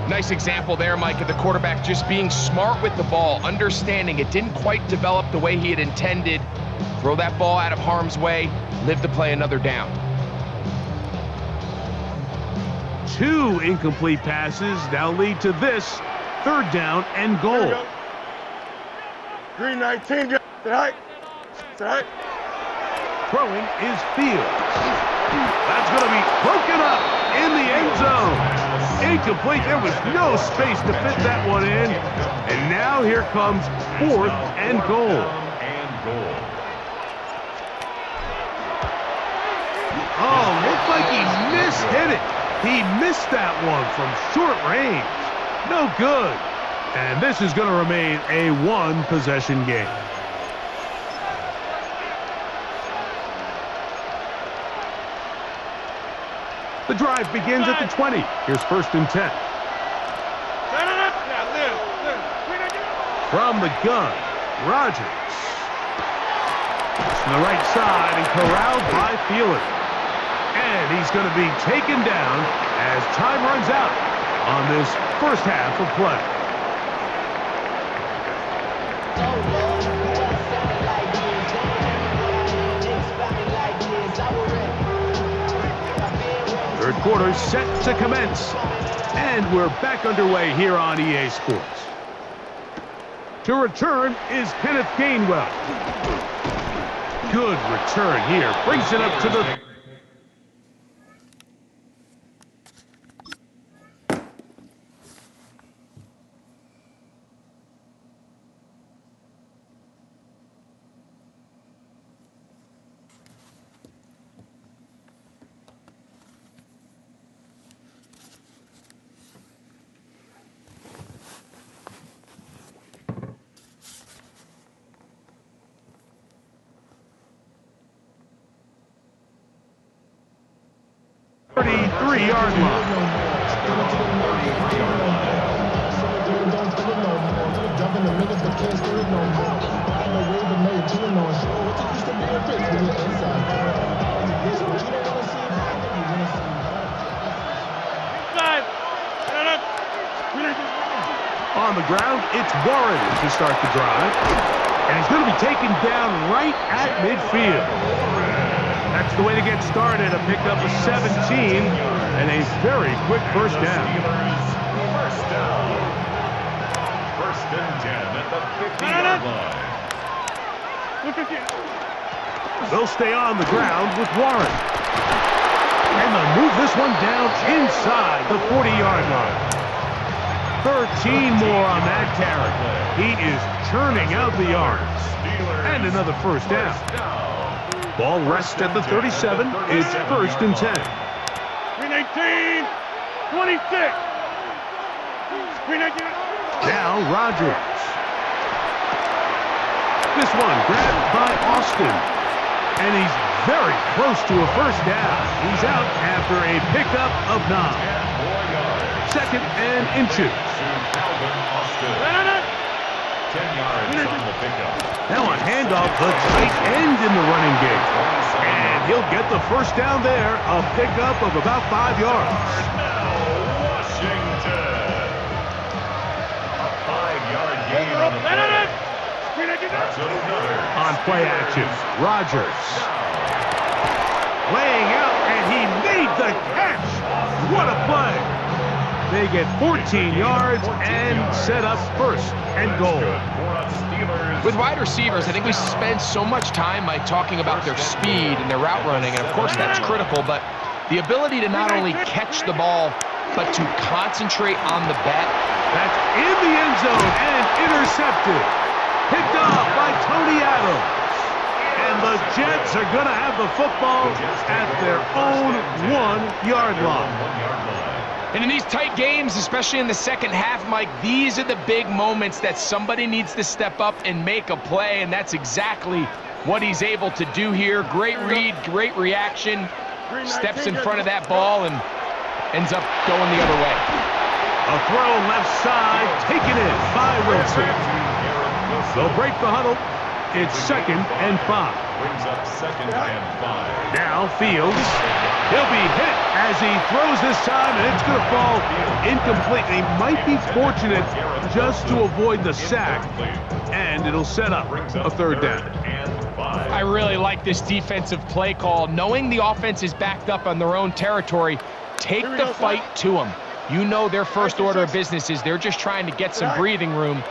Nice example there, Mike, of the quarterback just being smart with the ball, understanding it didn't quite develop the way he had intended. Throw that ball out of harm's way, live to play another down. 2 incomplete passes now lead to this third down and goal. 319, just right. Throwing is Fields. That's going to be broken up in the end zone. Incomplete. There was no space to fit that one in. And now here comes fourth and goal. Oh, looks like he mishit it. He missed that one from short range. No good. And this is going to remain a one-possession game. The drive begins at the 20. Here's first and 10. From the gun, Rodgers. On the right side and corralled by Fields. And he's going to be taken down as time runs out on this first half of play. Third quarter set to commence. And we're back underway here on EA Sports. To return is Kenneth Gainwell. Good return here. Brings it up to the... yard line. On the ground, it's Warren to start the drive. And he's going to be taken down right at midfield. That's the way to get started, a pickup of 17 and a very quick first down. First down. First and 10 at the 50-yard line. They'll stay on the ground with Warren. And they'll move this one down inside the 40-yard line. 13 more on that carry. He is churning out the yards. And another first down. Ball rests at the 37. It's first and 10. 319, 26. 319. Now Rodgers. This one grabbed by Austin. And he's very close to a first down. He's out after a pickup of 9. 2nd and inches. 10 yards on the pickup. Now a handoff to tight end in the running game. And he'll get the first down there, a pickup of about 5 yards. Washington. A 5-yard gain on the play. That's another. On play action, Rodgers. Laying out, and he made the catch. What a play. They get 14 yards and set up 1st and goal. With wide receivers, I think we spend so much time talking about their speed and their route running, and of course that's critical, but the ability to not only catch the ball, but to concentrate on the bet. That's in the end zone and intercepted. Picked off by Tony Adams. And the Jets are going to have the football at their own 1-yard line. And in these tight games, especially in the second half, Mike, these are the big moments that somebody needs to step up and make a play, and that's exactly what he's able to do here. Great read, great reaction, steps in front of that ball and ends up going the other way. A throw left side, taken in by Wilson. They'll break the huddle. It's 2nd and 5. Brings up 2nd and 5. Now Fields. He'll be hit as he throws this time, and it's going to fall incomplete. He might be fortunate just to avoid the sack, and it'll set up a 3rd down. I really like this defensive play call. Knowing the offense is backed up on their own territory, take the fight to them. You know their first order of business is they're just trying to get some breathing room.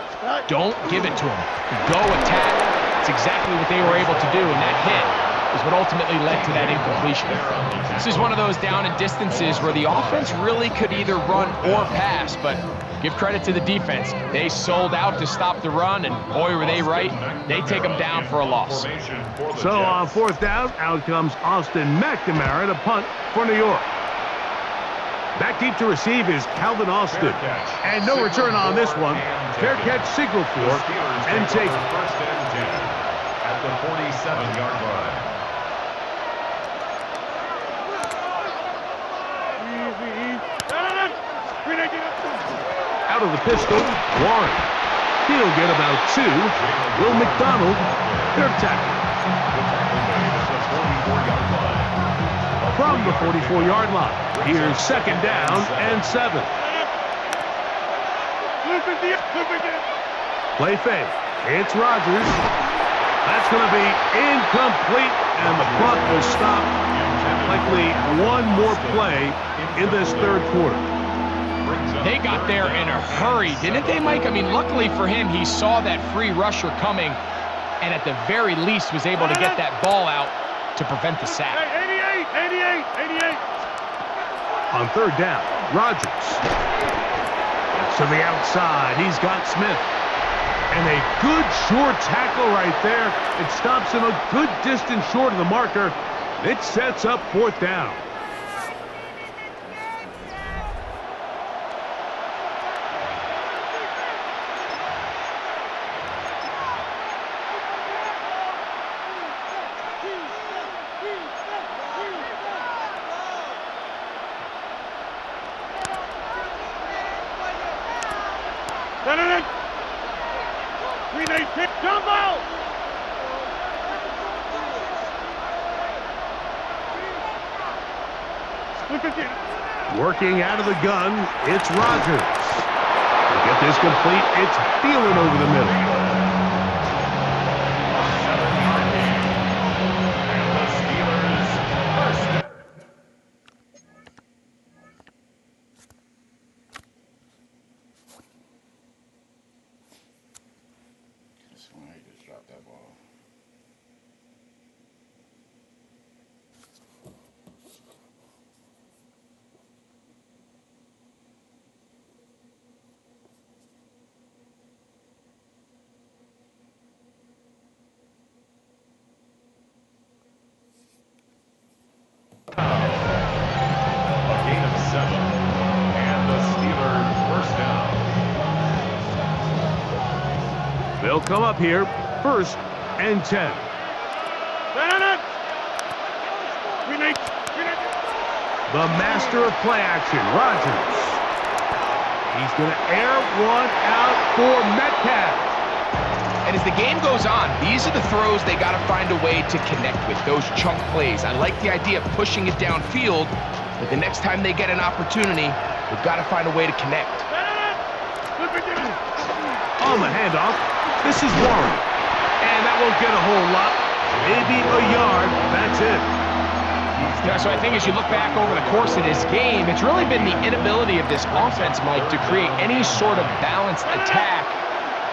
Don't give it to them. Go attack. That's exactly what they were able to do, and that hit is what ultimately led to that incompletion. This is one of those down and distances where the offense really could either run or pass, but give credit to the defense. They sold out to stop the run, and boy, were they right. They take them down for a loss. So on 4th down, out comes Austin McNamara to punt for New York. Back deep to receive is Calvin Austin. And no return on this one. Fair catch signal for and take 1st and 10 at the 47-yard line. Out of the pistol, Warren. He'll get about 2. Will McDonald, their tackle. From the 44-yard line. Here's 2nd down and 7. Play fake. It's Rodgers. That's going to be incomplete, and the clock will stop. Likely one more play in this 3rd quarter. They got there in a hurry, didn't they, Mike? I mean, luckily for him, he saw that free rusher coming, and at the very least was able to get that ball out to prevent the sack. 88. On 3rd down, Rodgers. To the outside, he's got Smith. And a good short tackle right there. It stops him a good distance short of the marker. It sets up 4th down. Working out of the gun, it's Rodgers. To get this complete, it's Thielen over the middle. They'll come up here, 1st and 10. The master of play action, Rodgers. He's going to air one out for Metcalf. And as the game goes on, these are the throws they got to find a way to connect with, those chunk plays. I like the idea of pushing it downfield, but the next time they get an opportunity, they've got to find a way to connect. On the handoff, this is Warren. And that won't get a whole lot. Maybe a yard, that's it. Yeah, so I think as you look back over the course of this game, it's really been the inability of this offense, Mike, to create any sort of balanced attack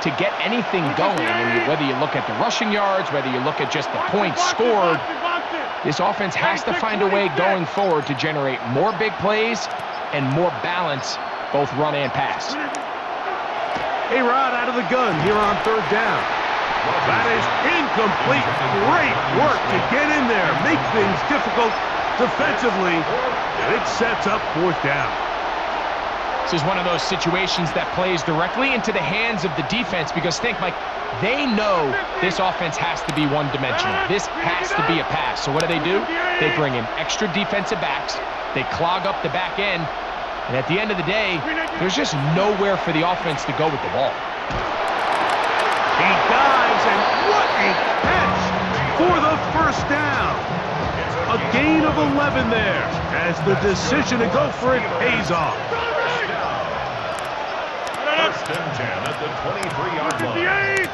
to get anything going. And whether you look at the rushing yards, whether you look at just the points scored, this offense has to find a way going forward to generate more big plays and more balance, both run and pass. A-Rod out of the gun here on third down. That is incomplete. Great work to get in there, make things difficult defensively. It sets up fourth down. This is one of those situations that plays directly into the hands of the defense because think, Mike, they know this offense has to be one-dimensional. This has to be a pass. So what do? They bring in extra defensive backs. They clog up the back end. And at the end of the day, there's just nowhere for the offense to go with the ball. He dives, and what a catch for the first down. A gain of 11 there as the decision to go for it pays off. First and 10 at the 23-yard line.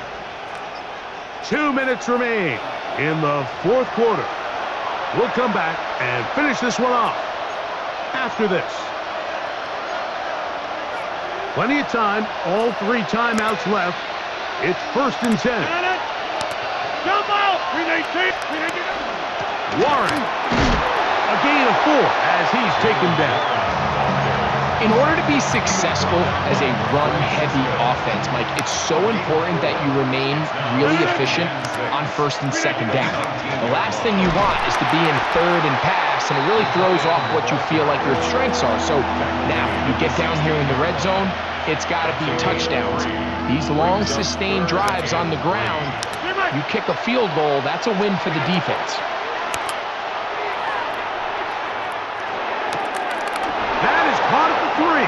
2 minutes remain in the fourth quarter. We'll come back and finish this one off after this. Plenty of time, all 3 timeouts left. It's first and 10. Warren, a gain of 4 as he's taken down. In order to be successful as a run-heavy offense, Mike, it's so important that you remain really efficient on first and second down. The last thing you want is to be in third and pass, and it really throws off what you feel like your strengths are. So now you get down here in the red zone, it's got to be touchdowns. These long, sustained drives on the ground, you kick a field goal, that's a win for the defense. That is caught at the 3.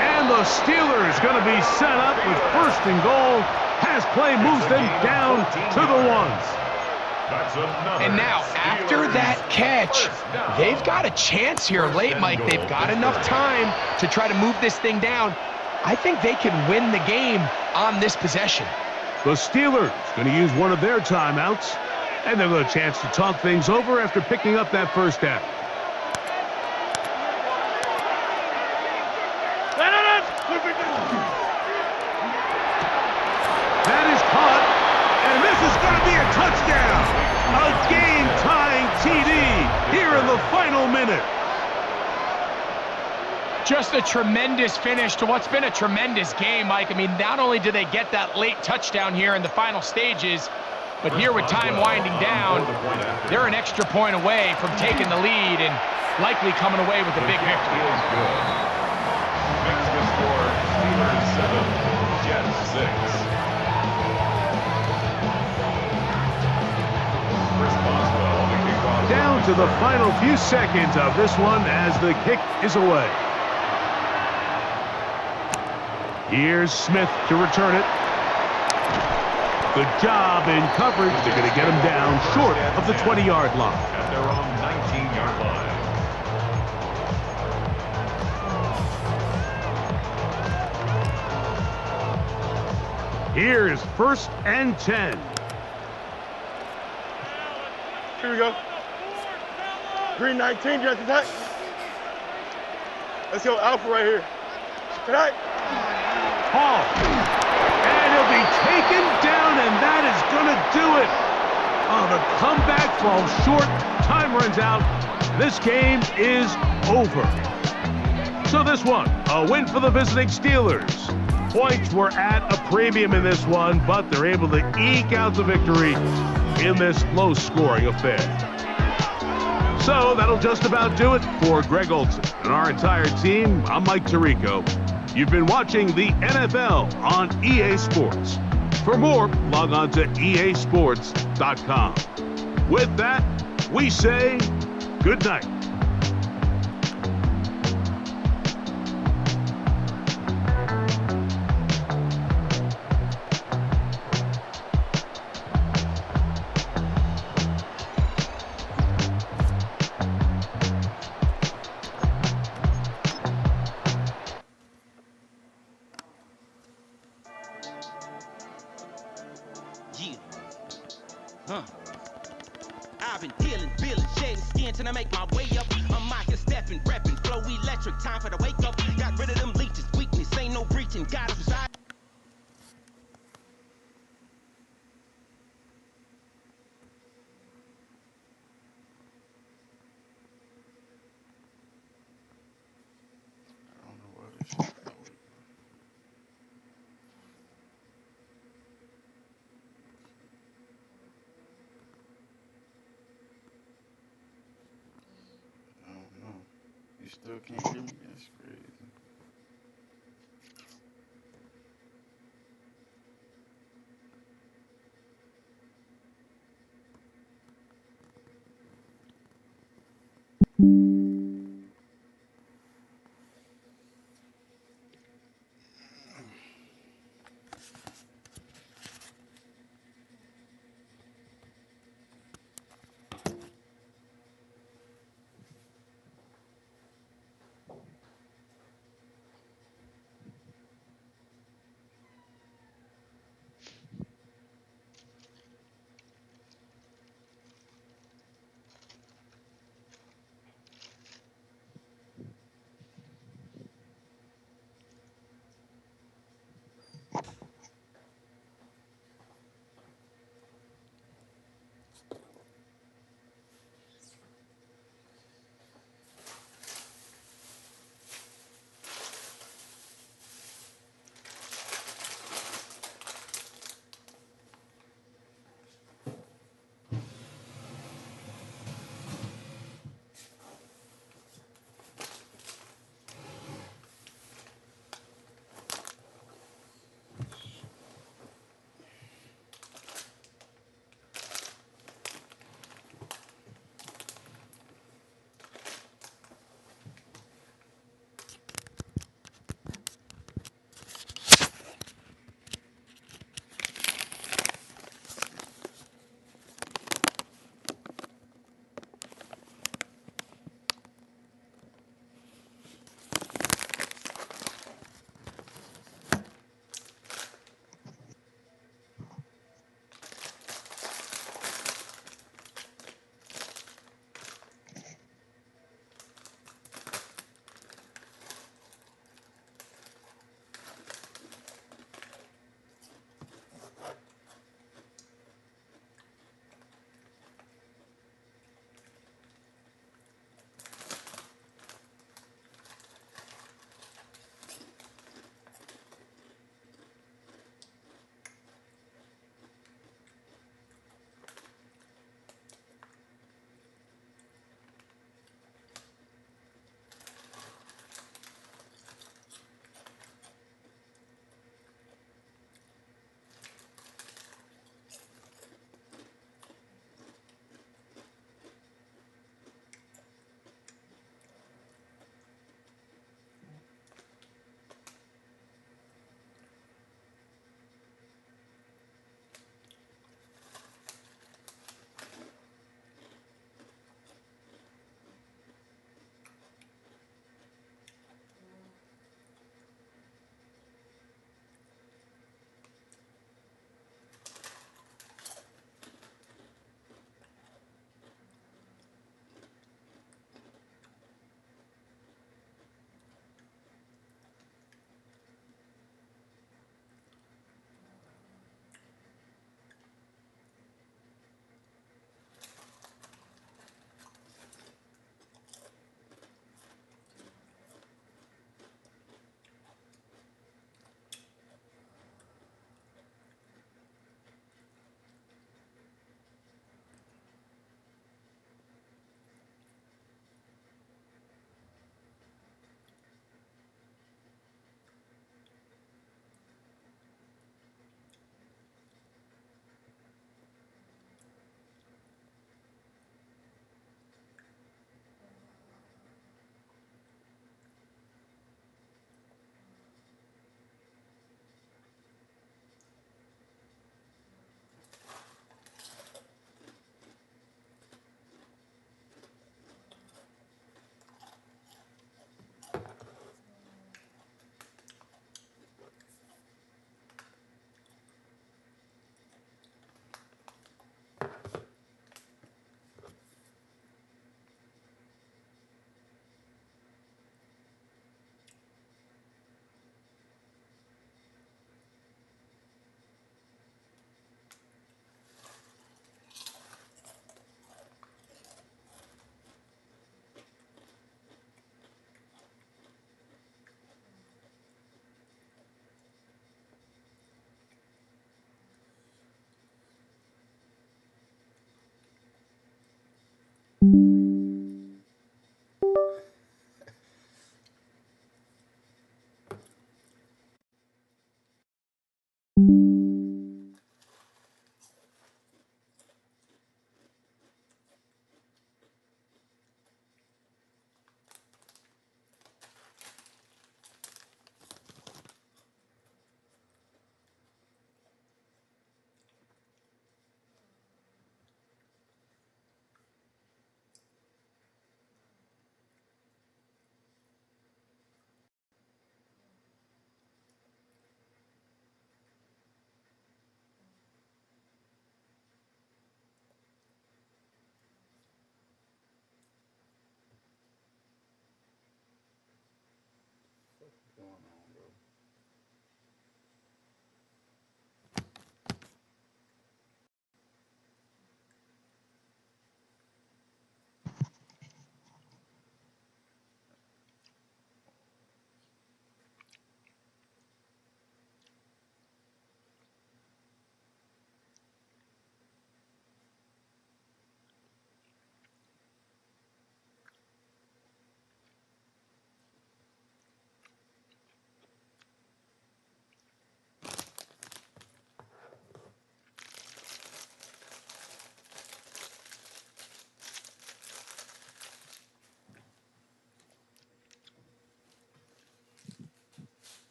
And the Steelers going to be set up with first and goal. Pass play moves them down to the 1s. And now, after that catch, they've got a chance here late, Mike. They've got enough time to try to move this thing down. I think they can win the game on this possession. The Steelers going to use one of their timeouts, and they'll get a chance to talk things over after picking up that first down. That is caught, and this is going to be a touchdown. A game-tying TD here in the final minute. Just a tremendous finish to what's been a tremendous game, Mike. I mean, not only do they get that late touchdown here in the final stages, but here with time winding down, they're an extra point away from taking the lead and likely coming away with a big victory. Next to score, Steelers 7, Jets 6. Down to the final few seconds of this one as the kick is away. Here's Smith to return it. Good job in coverage. They're going to get him down short of the 20-yard line. At their own 19-yard line. Here's first and 10. Here we go. Green 19, just attack. Let's go alpha right here. Attack. Hall. And he'll be taken down, and that is going to do it. Oh, the comeback falls short. Time runs out. This game is over. So this one, a win for the visiting Steelers. Points were at a premium in this one, but they're able to eke out the victory in this low-scoring affair. So that'll just about do it for Greg Olson and our entire team. I'm Mike Tirico. You've been watching the NFL on EA Sports. For more, log on to easports.com. With that, we say Good night. I've been dealing, feeling, shedding skin till I make my way up. I'm out here stepping, repping, flow electric, time for the wake up. Got rid of them leeches, weakness, ain't no breaching, got us reside. You still can't hear me? That's crazy.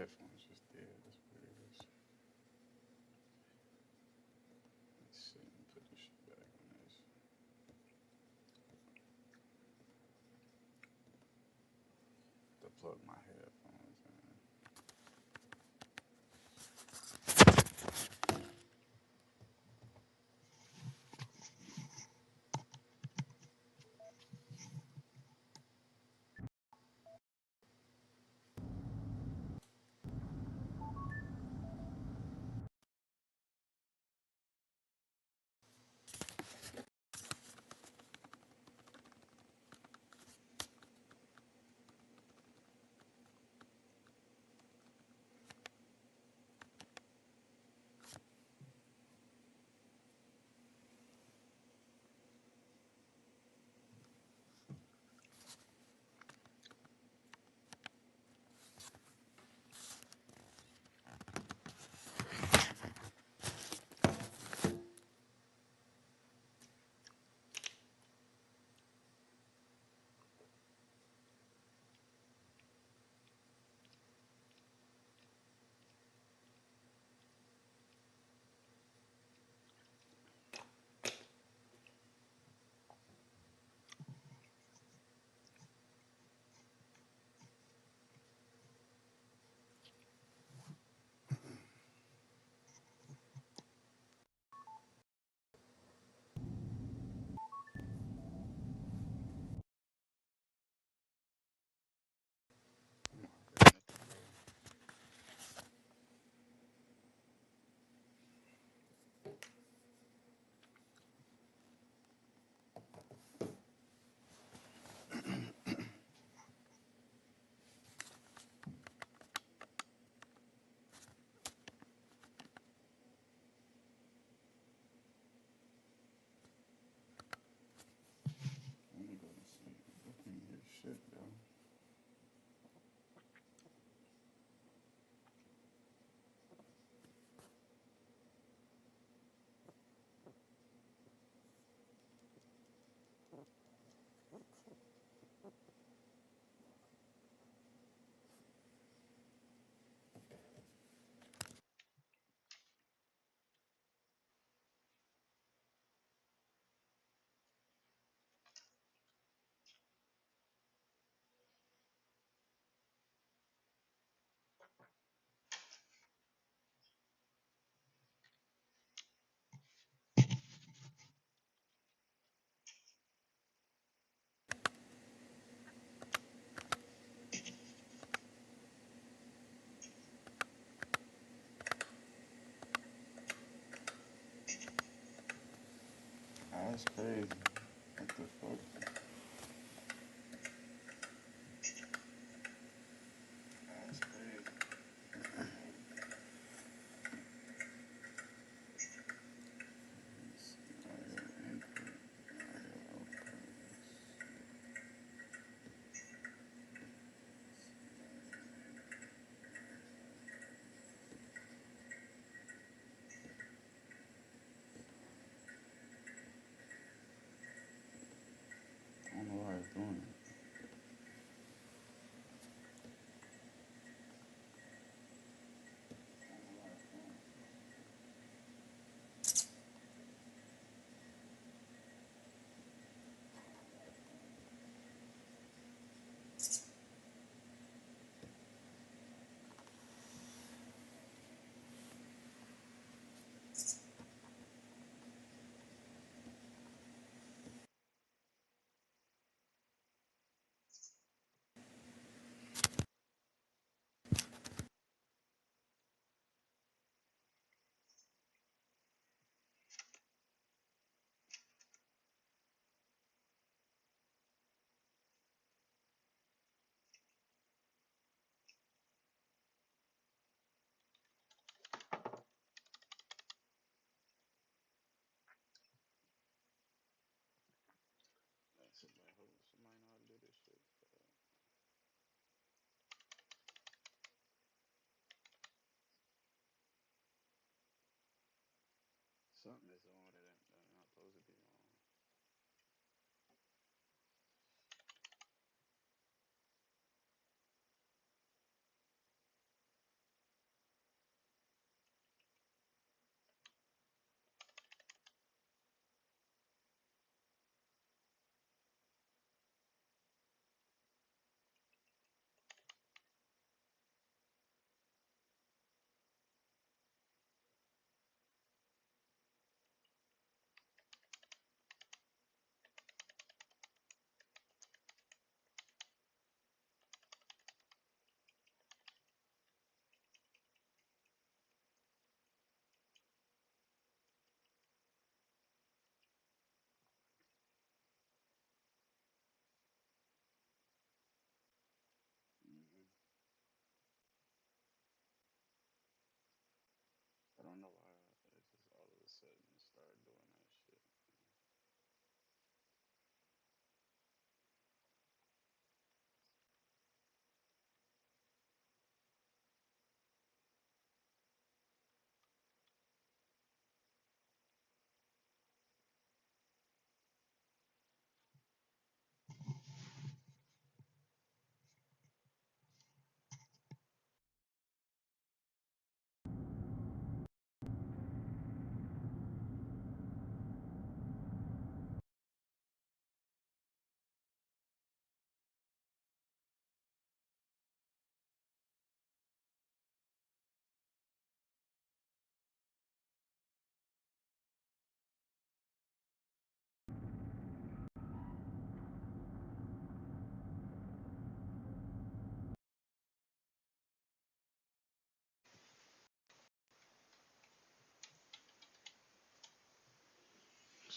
headphones just dead. That's what it is. Let's see. Put this shit back on this. To plug my headphones in. Let me go to sleep. I can't hear shit, yo. That's crazy. What the fuck? That's crazy. I don't know why it's doing it. Somebody know how to do this shit. Something is on that I'm not supposed to be on.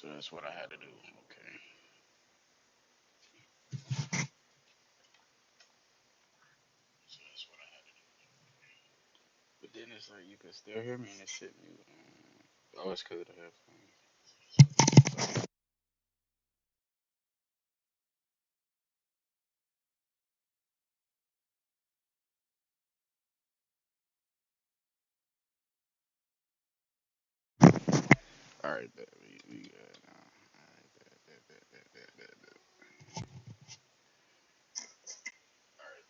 So that's what I had to do. Okay. So that's what I had to do. But then it's like you can still hear me and it's shit mute. Oh, it's because of the headphones. All right, bet. We good now. All right,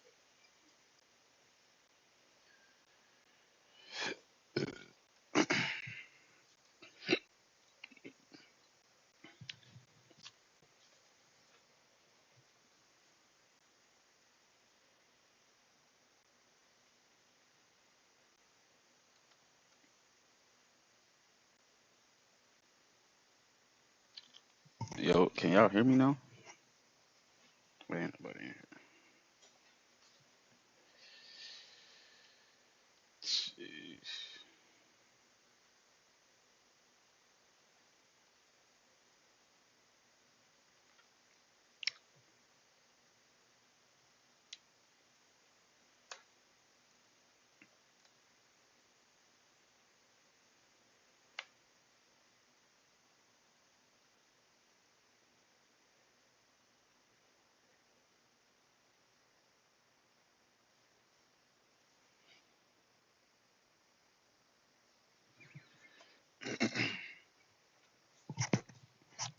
bet. Yo, can y'all hear me now? Wait, ain't nobody in here. Jeez.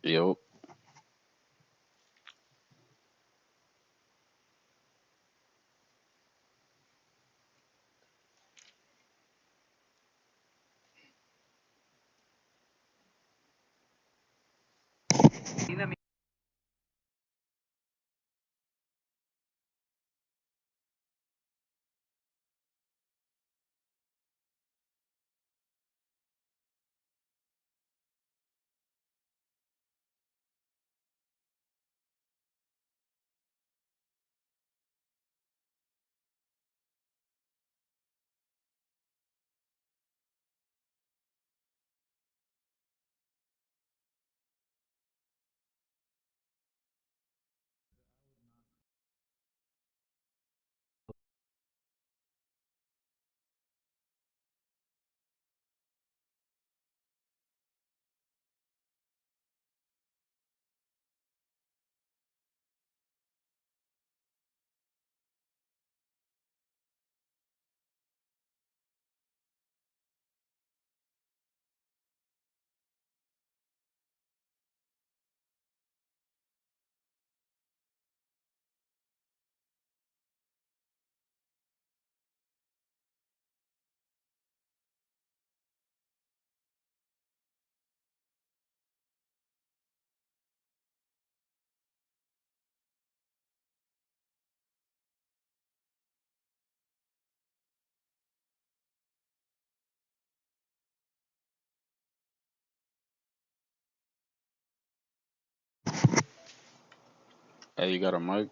Yo. Hey, you got a mic?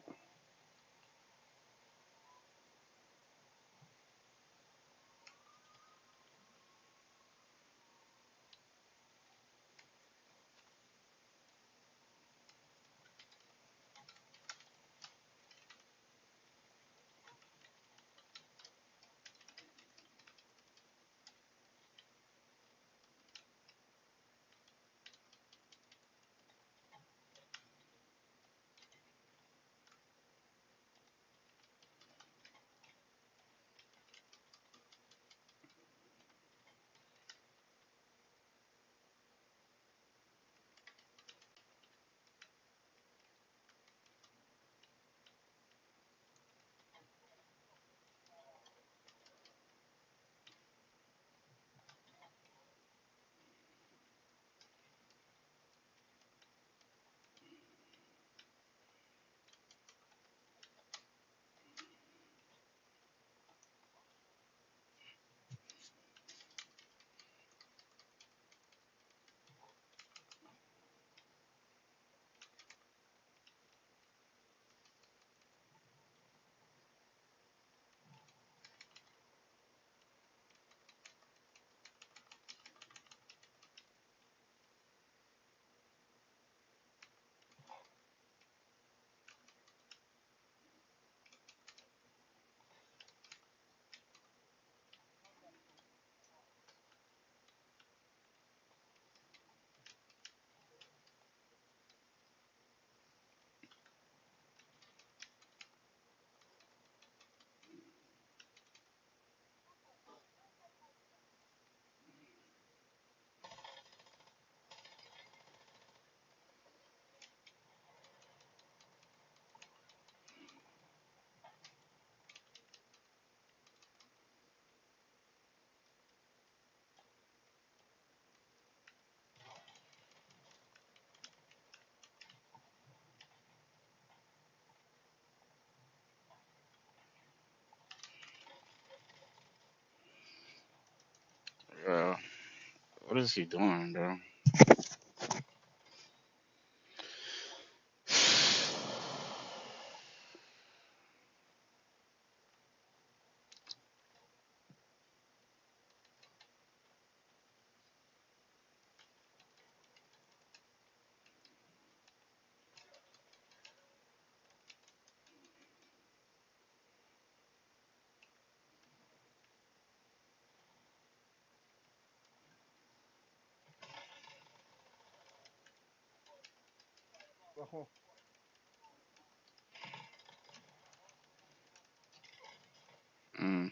What is he doing, bro? Mm.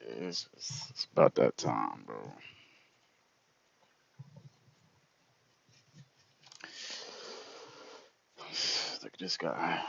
It's about that time, bro. Look at this guy.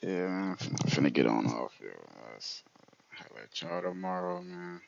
Yeah, man. I'm finna get on off here. I'll let y'all tomorrow, man.